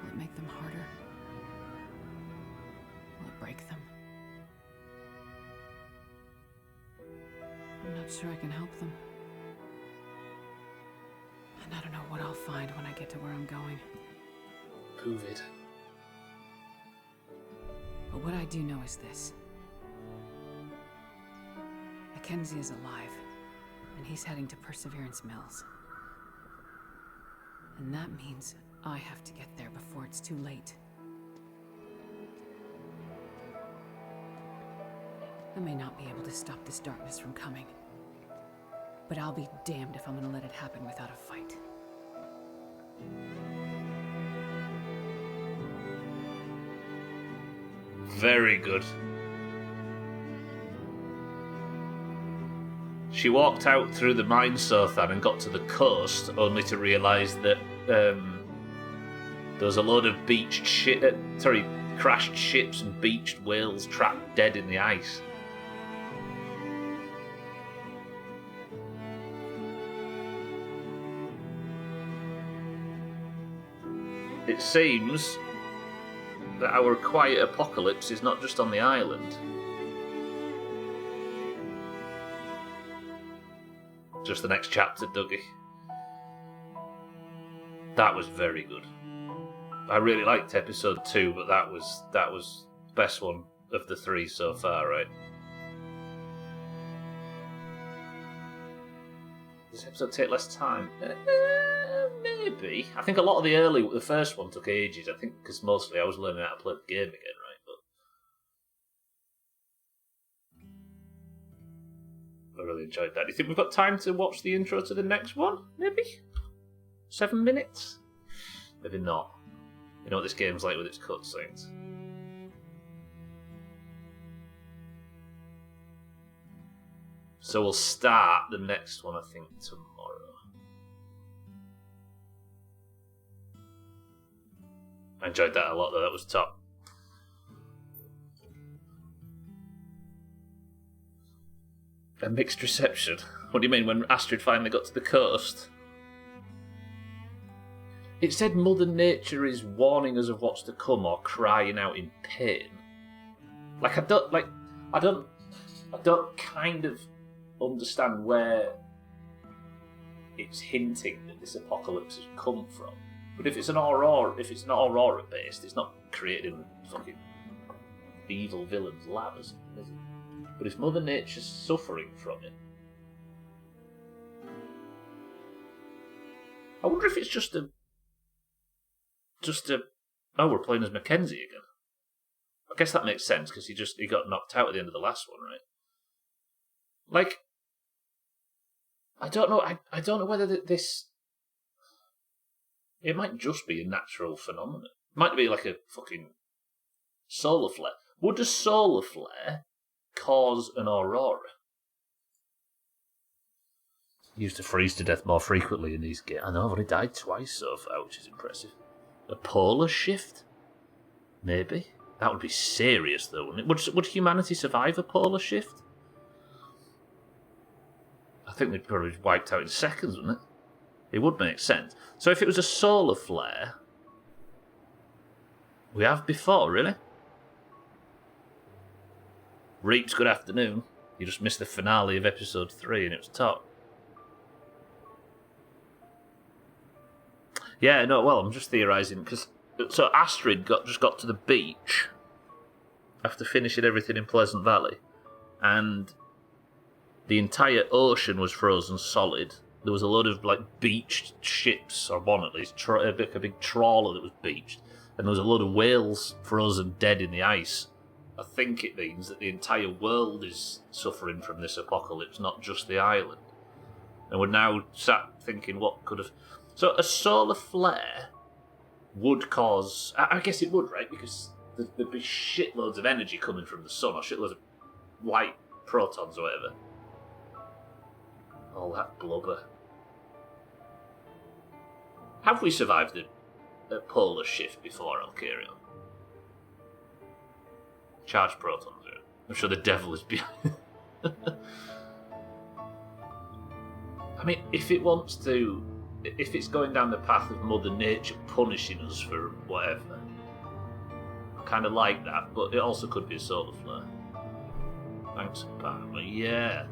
Will it make them harder? Will it break them? I'm not sure I can help them. And I don't know what I'll find when I get to where I'm going. Prove it. But what I do know is this. Mackenzie is alive, and he's heading to Perseverance Mills. And that means I have to get there before it's too late. I may not be able to stop this darkness from coming, but I'll be damned if I'm gonna let it happen without a fight. Very good. She walked out through the mine, Sothan, and got to the coast, only to realise that there was a load of crashed ships and beached whales trapped dead in the ice. It seems that our quiet apocalypse is not just on the island. Just the next chapter, Dougie. That was very good. I really liked episode 2, but that was the best one of the 3 so far, right? Does this episode take less time? Maybe. I think a lot of the first one took ages. I think because mostly I was learning how to play the game again, right? But I really enjoyed that. Do you think we've got time to watch the intro to the next one? Maybe? 7 minutes? Maybe not. You know what this game's like with its cutscenes. So we'll start the next one, I think, tomorrow. I enjoyed that a lot, though. That was top. A mixed reception? What do you mean, when Astrid finally got to the coast? It said Mother Nature is warning us of what's to come or crying out in pain. I don't kind of understand where it's hinting that this apocalypse has come from. But if it's not Aurora based, it's not created in fucking evil villain's lab or something, is it? But if Mother Nature's suffering from it, I wonder if it's just a oh, we're playing as Mackenzie again. I guess that makes sense because he got knocked out at the end of the last one, right? Like, I don't know. I don't know whether this. It might just be a natural phenomenon. It might be like a fucking solar flare. Would a solar flare cause an aurora? Used to freeze to death more frequently in these games. I know, I've only died twice so far, which is impressive. A polar shift? Maybe. That would be serious, though, wouldn't it? Would humanity survive a polar shift? I think they'd probably be wiped out in seconds, wouldn't it? It would make sense. So if it was a solar flare... We have before, really? Reaps, good afternoon. You just missed the finale of episode 3 and it was top. Yeah, no, well, I'm just theorising, because... So Astrid just got to the beach after finishing everything in Pleasant Valley, and the entire ocean was frozen solid. There was a load of, beached ships, or one at least, a big trawler that was beached, and there was a load of whales frozen dead in the ice I think it means that the entire world is suffering from this apocalypse, not just the island. And we're now sat thinking what could have... So a solar flare would cause... I guess it would, right? Because there'd be shitloads of energy coming from the sun, or shitloads of light protons or whatever. All that blubber. Have we survived a polar shift before, Alkarion? Charged protons, right? I'm sure the devil is behind. I mean, if it wants to... If it's going down the path of Mother Nature punishing us for whatever, I kind of like that, but it also could be a solar flare. Thanks, Palmer. Yeah.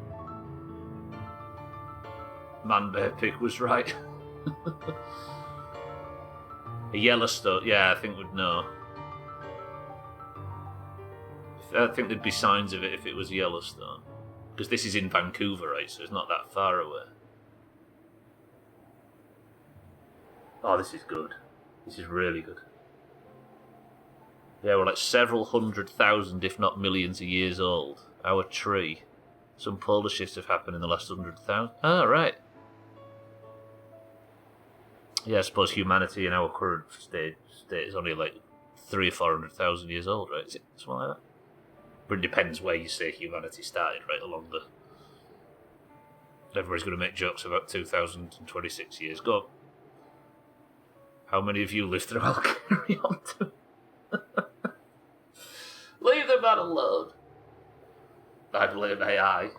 Man-Bear Pig was right. A Yellowstone, yeah, I think we'd know. I think there'd be signs of it if it was Yellowstone. Because this is in Vancouver, right, so it's not that far away. Oh, this is good. This is really good. Yeah, we're like several 100,000, if not millions of years old. Our tree. Some polar shifts have happened in the last 100,000. Oh, right. Yeah, I suppose humanity in our current state is only like 300,000 or 400,000 years old, right? Is it something like that? But it depends where you say humanity started, right? Along the... Everybody's going to make jokes about 2026 years. Go on. How many of you lived through Alkarion? Leave the man alone. I blame AI.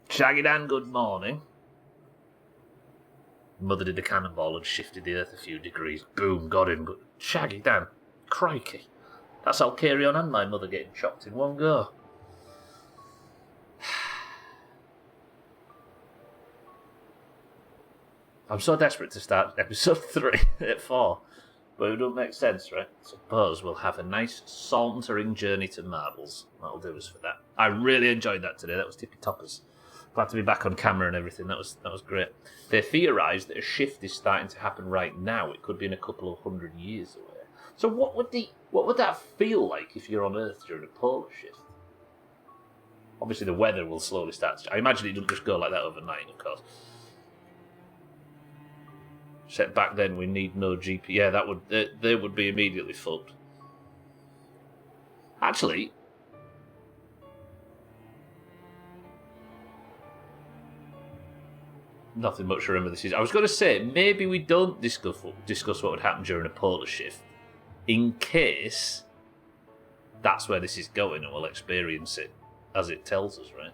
Shaggy Dan, good morning. Mother did the cannonball and shifted the earth a few degrees. Boom, got him. Shaggy Dan. Crikey. That's Alkarion and my mother getting chopped in one go. I'm so desperate to start episode 3 at 4. But it don't make sense, right? Suppose we'll have a nice sauntering journey to Marbles. That'll do us for that. I really enjoyed that today. That was tippy toppers. Glad to be back on camera and everything. That was great. They theorised that a shift is starting to happen right now. It could be in a couple of 100 years away. So what would that feel like if you're on Earth during a polar shift? Obviously the weather will slowly start to... I imagine it doesn't just go like that overnight, of course. Except back then we need no GP. Yeah, that would they would be immediately fucked. Actually, nothing much to remember this is. I was going to say maybe we don't discuss what would happen during a polar shift, in case that's where this is going, and we'll experience it as it tells us, right?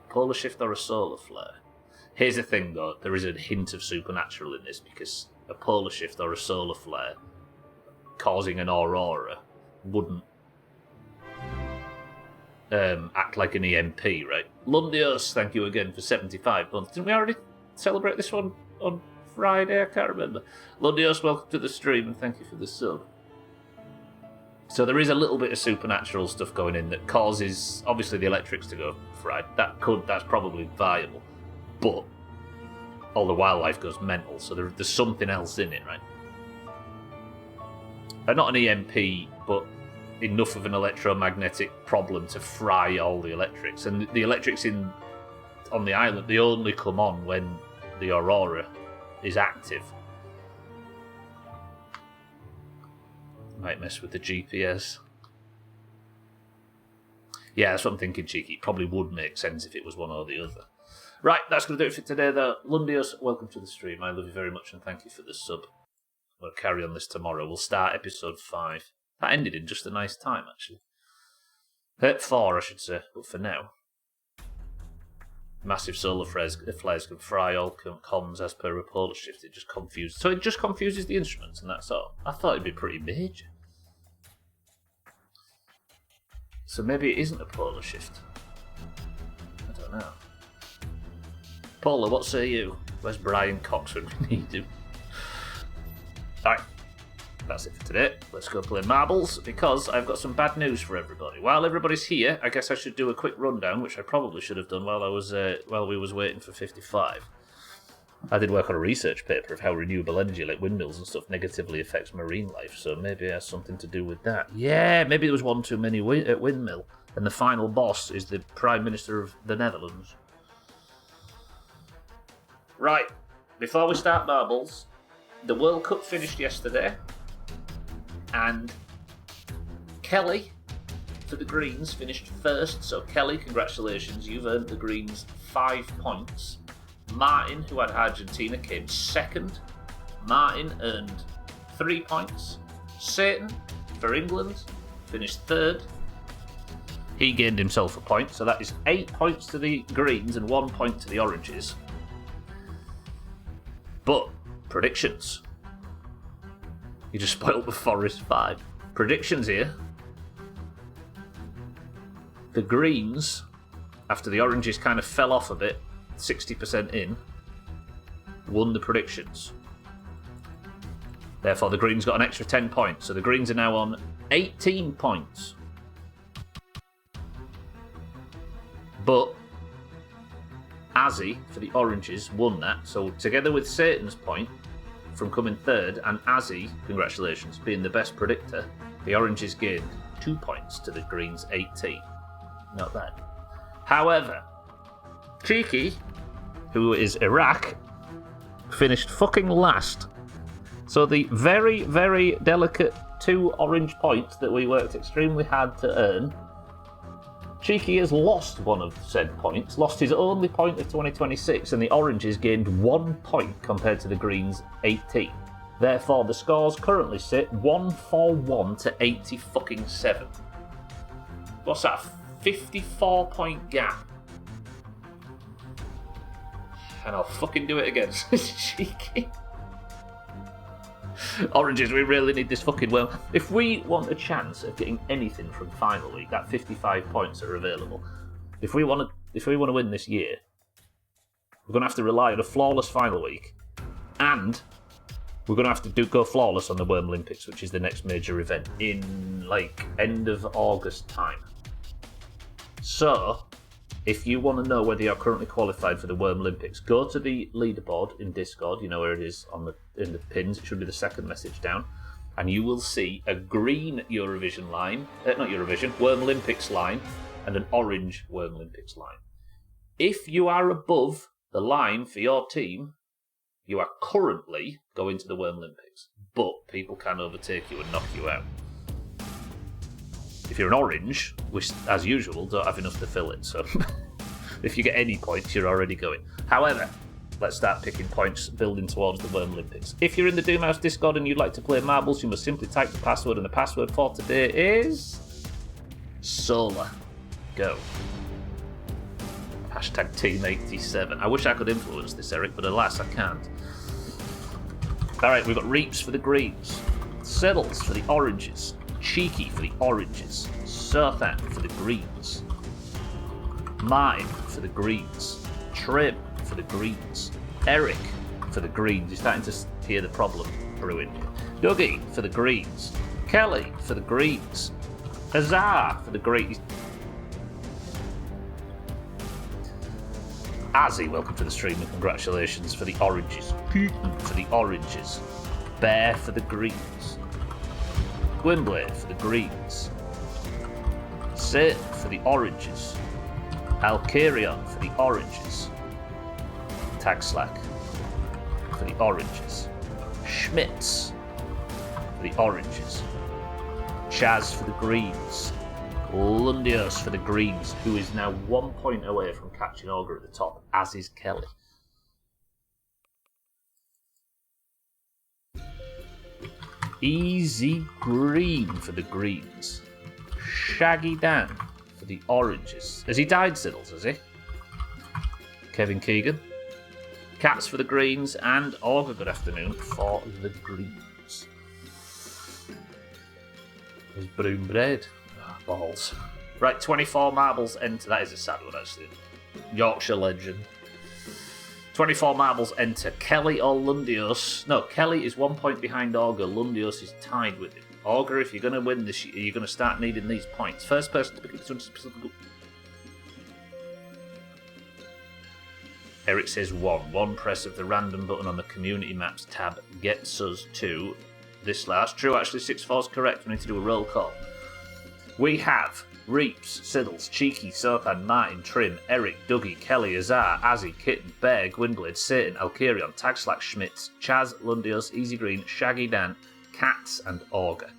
Polar shift or a solar flare. Here's the thing, though. There is a hint of supernatural in this, because a polar shift or a solar flare causing an aurora wouldn't act like an EMP, right? Lundios, thank you again for 75 months. Didn't we already celebrate this one on Friday? I can't remember. Lundios, welcome to the stream, and thank you for the sub. So there is a little bit of supernatural stuff going in that causes, obviously, the electrics to go fried. That's probably viable. But all the wildlife goes mental, so there's something else in it, right? Not an EMP, but enough of an electromagnetic problem to fry all the electrics. And the electrics on the island, they only come on when the aurora is active. Might mess with the GPS. Yeah, that's what I'm thinking, Cheeky. It probably would make sense if it was one or the other. Right, that's going to do it for today, though. Lundios, welcome to the stream. I love you very much, and thank you for the sub. We'll carry on this tomorrow. We'll start episode 5. That ended in just a nice time, actually. 4, I should say, but for now. Massive solar flares can fry all comms as per a polar shift. It just confuses the instruments, and that's all. I thought it'd be pretty major. So maybe it isn't a polar shift. I don't know. Paula, what say you? Where's Brian Cox when we need him? Alright, that's it for today. Let's go play marbles, because I've got some bad news for everybody. While everybody's here, I guess I should do a quick rundown, which I probably should have done while we was waiting for 55. I did work on a research paper of how renewable energy like windmills and stuff negatively affects marine life, so maybe it has something to do with that. Yeah, maybe there was one too many at windmill, and the final boss is the Prime Minister of the Netherlands. Right, before we start marbles, the World Cup finished yesterday, and Kelly for the Greens finished first, so Kelly, congratulations, you've earned the Greens 5 points. Martin, who had Argentina, came second. Martin earned 3 points. Satan, for England, finished third. He gained himself a point, so that is 8 points to the Greens and 1 point to the Oranges. But, predictions. You just spoiled the Forest 5. Predictions here. The Greens, after the Oranges kind of fell off a bit, 60% in, won the predictions. Therefore, the Greens got an extra 10 points, so the Greens are now on 18 points. But Azzy, for the Oranges, won that, so together with Satan's point from coming third, and Azzy, congratulations, being the best predictor, the Oranges gained 2 points to the Greens' 18. Not bad. However, Cheeky, who is Iraq, finished fucking last. So the very, very delicate 2 orange points that we worked extremely hard to earn, Cheeky has lost one of said points, lost his only point of 2026, and the Oranges gained 1 point compared to the Greens' 18. Therefore, the scores currently sit 141 to 80 fucking 7. What's that? 54 point gap. And I'll fucking do it again. Cheeky. Oranges, we really need this fucking well. If we want a chance of getting anything from final week, that 55 points are available. If we want to win this year, we're gonna have to rely on a flawless final week, and we're gonna have to go flawless on the Worm Olympics, which is the next major event in like end of August time. So, if you want to know whether you're currently qualified for the Worm Olympics, go to the leaderboard in Discord. You know where it is in the pins. It should be the second message down, and you will see a green Eurovision line, not Eurovision, Worm Olympics line, and an orange Worm Olympics line. If you are above the line for your team, you are currently going to the Worm Olympics, but people can overtake you and knock you out. If you're an orange, which, as usual, don't have enough to fill it, so if you get any points, you're already going. However, let's start picking points, building towards the Worm Olympics. If you're in the Doomhaus Discord and you'd like to play marbles, you must simply type the password, and the password for today is Solar. Go. Hashtag Team87. I wish I could influence this, Eric, but alas, I can't. Alright, we've got Reaps for the Greens, Settles for the Oranges, Cheeky for the Oranges, Surthan for the Greens, Mime for the Greens, Trim for the Greens, Eric for the Greens. You're starting to hear the problem brewing here. Dougie for the Greens, Kelly for the Greens, Azar for the Greens. Azzy, welcome to the stream and congratulations for the Oranges. Putin for the Oranges, Bear for the Greens, Gwynblade for the Greens, Satan for the Oranges, Alcarion for the Oranges, Tagslack for the Oranges, Schmitz for the Oranges, Chaz for the Greens, Lundios for the Greens, who is now 1 point away from catching Augur at the top, as is Kelly. Easy Green for the Greens. Shaggy Dan for the Oranges. Has he died, Siddles, has he? Kevin Keegan. Cats for the Greens, and Augur, good afternoon, for the Greens. There's Broom Bread. Oh, balls. Right, 24 marbles enter. That is a sad one, actually. Yorkshire legend. 24 marbles enter. Kelly or Lundios. No, Kelly is 1 point behind Augur. Lundios is tied with him. Augur, if you're going to win this year, you're going to start needing these points. First person to pick up this one. Eric says 1. One press of the random button on the community maps tab gets us to this last. True, actually, 6-4 is correct. We need to do a roll call. We have Reeps, Siddles, Cheeky, Sopan, Martin, Trim, Eric, Dougie, Kelly, Azar, Azzy, Kitten, Bear, Gwynblade, Satan, Alkirion, Tagslack, Schmitz, Chaz, Lundios, Easy Green, Shaggy Dan, Cats, and Auger.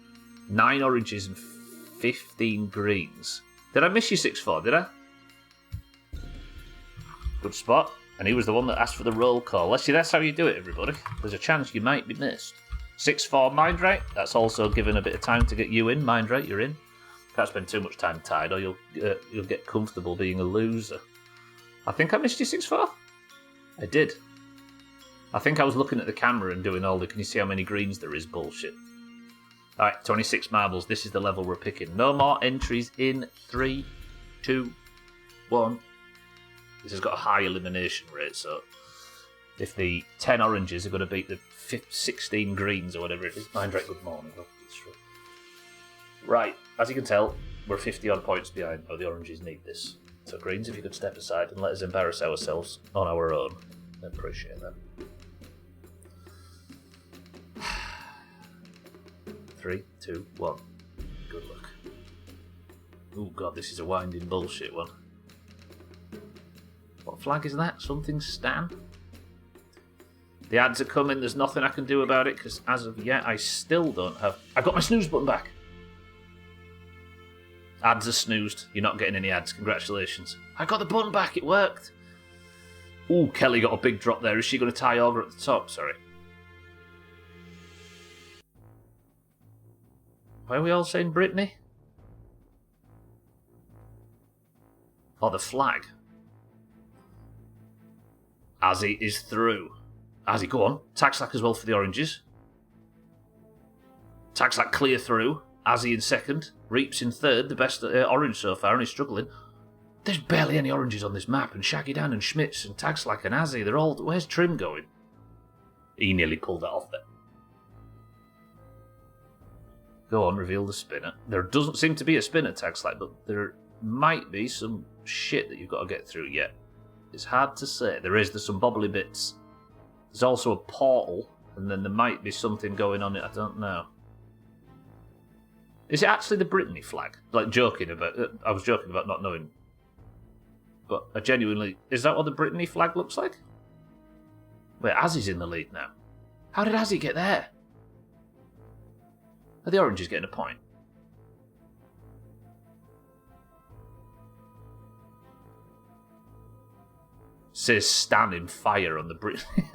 9 oranges and 15 greens. Did I miss you 6-4, did I? Good spot. And he was the one that asked for the roll call. Let's see, that's how you do it, everybody. There's a chance you might be missed. 6-4 mind rate. That's also given a bit of time to get you in. Mind rate, you're in. Can't spend too much time tied, or you'll get comfortable being a loser. I think I missed you 6-4. I did. I think I was looking at the camera and doing all the "can you see how many greens there is" bullshit. Alright, 26 marbles. This is the level we're picking. No more entries in 3, 2, 1. This has got a high elimination rate, so if the 10 oranges are going to beat the 16 greens or whatever it is. Mind rate, good morning. Right, as you can tell, we're 50 odd points behind. Oh, the oranges need this. So greens, if you could step aside and let us embarrass ourselves on our own. I appreciate that. 3, 2, 1. Good luck. Oh god, this is a winding bullshit one. What flag is that? Something Stan? The ads are coming, there's nothing I can do about it, because as of yet, I still don't have... I got my snooze button back! Ads are snoozed. You're not getting any ads. Congratulations. I got the button back, it worked! Ooh, Kelly got a big drop there. Is she going to tie Auger at the top? Sorry. Why are we all saying Brittany? Oh, the flag. Azzy is through. Azzy, go on. Tagslack as well for the oranges. Tagslack clear through. Azzy in second. Reeps in third. The best orange so far, and he's struggling. There's barely any oranges on this map, and Shaggy Dan and Schmitz and Tagslack and Azzy, they're all... Where's Trim going? He nearly pulled that off there. Go on, reveal the spinner. There doesn't seem to be a spinner, Tagslack, but there might be some shit that you've got to get through yet. It's hard to say. There's some bobbly bits. There's also a portal, and then there might be something going on it. I don't know. Is it actually the Brittany flag? Like, joking about... I was joking about not knowing. But I genuinely... Is that what the Brittany flag looks like? Wait, Azzy's in the lead now. How did Azzy get there? Are the oranges getting a point? Says Stan in fire on the Brittany.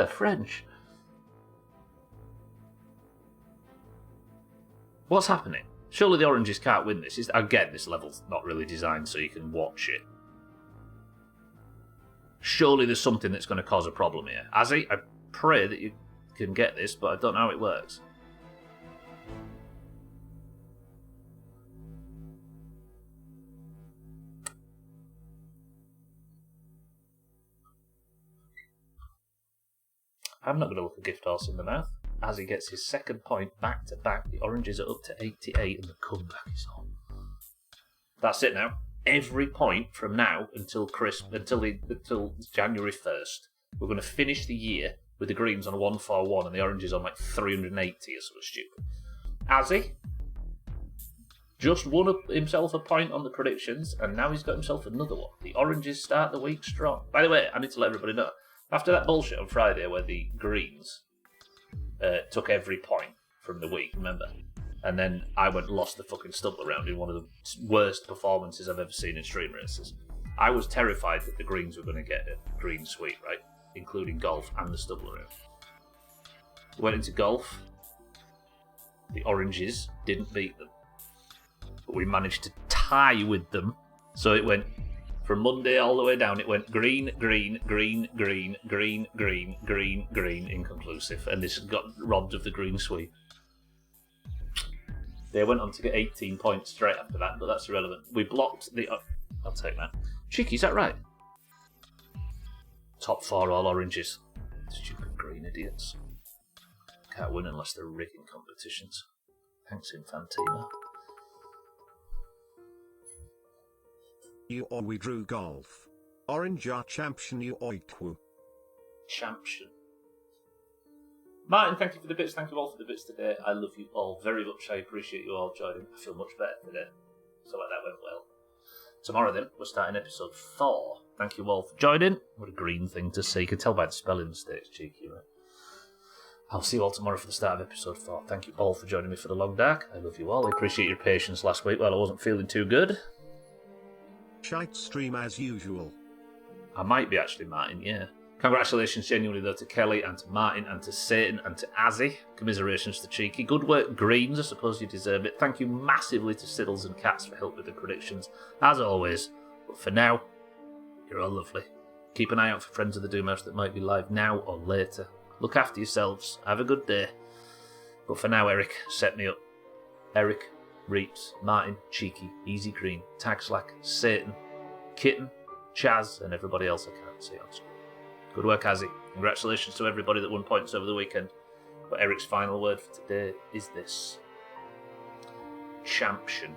French. What's happening? Surely the oranges can't win this. Again, this level's not really designed so you can watch it. Surely there's something that's going to cause a problem here. Azzy, I pray that you can get this, but I don't know how it works. I'm not going to look a gift horse in the mouth. As he gets his second point back to back, the oranges are up to 88 and the comeback is on. That's it now. Every point from now until January 1st, we're going to finish the year with the greens on 141 and the oranges on like 380 or something stupid. Azzy just won himself a point on the predictions, and now he's got himself another one. The oranges start the week strong. By the way, I need to let everybody know, after that bullshit on Friday where the greens took every point from the week, remember? And then I went and lost the fucking stubble round in one of the worst performances I've ever seen in stream races. I was terrified that the greens were going to get a green sweep, right? Including golf and the stubble round. Went into golf. The oranges didn't beat them. But we managed to tie with them. So it went from Monday all the way down. It went green, green, green, green, green, green, green, green, inconclusive. And this got robbed of the green sweep. They went on to get 18 points straight after that, but that's irrelevant. We blocked the... I'll take that. Cheeky, is that right? Top 4 all oranges. Stupid green idiots. Can't win unless they're rigging competitions. Thanks, Infantino. You or we drew golf. Orange are champion you oikwu. Champion. Martin, thank you for the bits. Thank you all for the bits today. I love you all very much. I appreciate you all joining. I feel much better today. So like that went well. Tomorrow then, we're starting episode 4. Thank you all for joining. What a green thing to see. You can tell by the spelling mistakes, cheeky, right? I'll see you all tomorrow for the start of episode 4. Thank you all for joining me for the long dark. I love you all. I appreciate your patience last week while I wasn't feeling too good. Shite stream as usual. I might be actually, Martin, yeah. Congratulations genuinely though to Kelly and to Martin and to Satan and to Azzy. Commiserations to Cheeky. Good work, Greens. I suppose you deserve it. Thank you massively to Siddles and Cats for help with the predictions, as always. But for now, you're all lovely. Keep an eye out for friends of the Doomhaus that might be live now or later. Look after yourselves. Have a good day. But for now, Eric, set me up. Eric, Reeps, Martin, Cheeky, Easy Green, Tag Slack, Satan, Kitten, Chaz, and everybody else I can't see on screen. Good work, Azzy. Congratulations to everybody that won points over the weekend. But Eric's final word for today is this. Champion.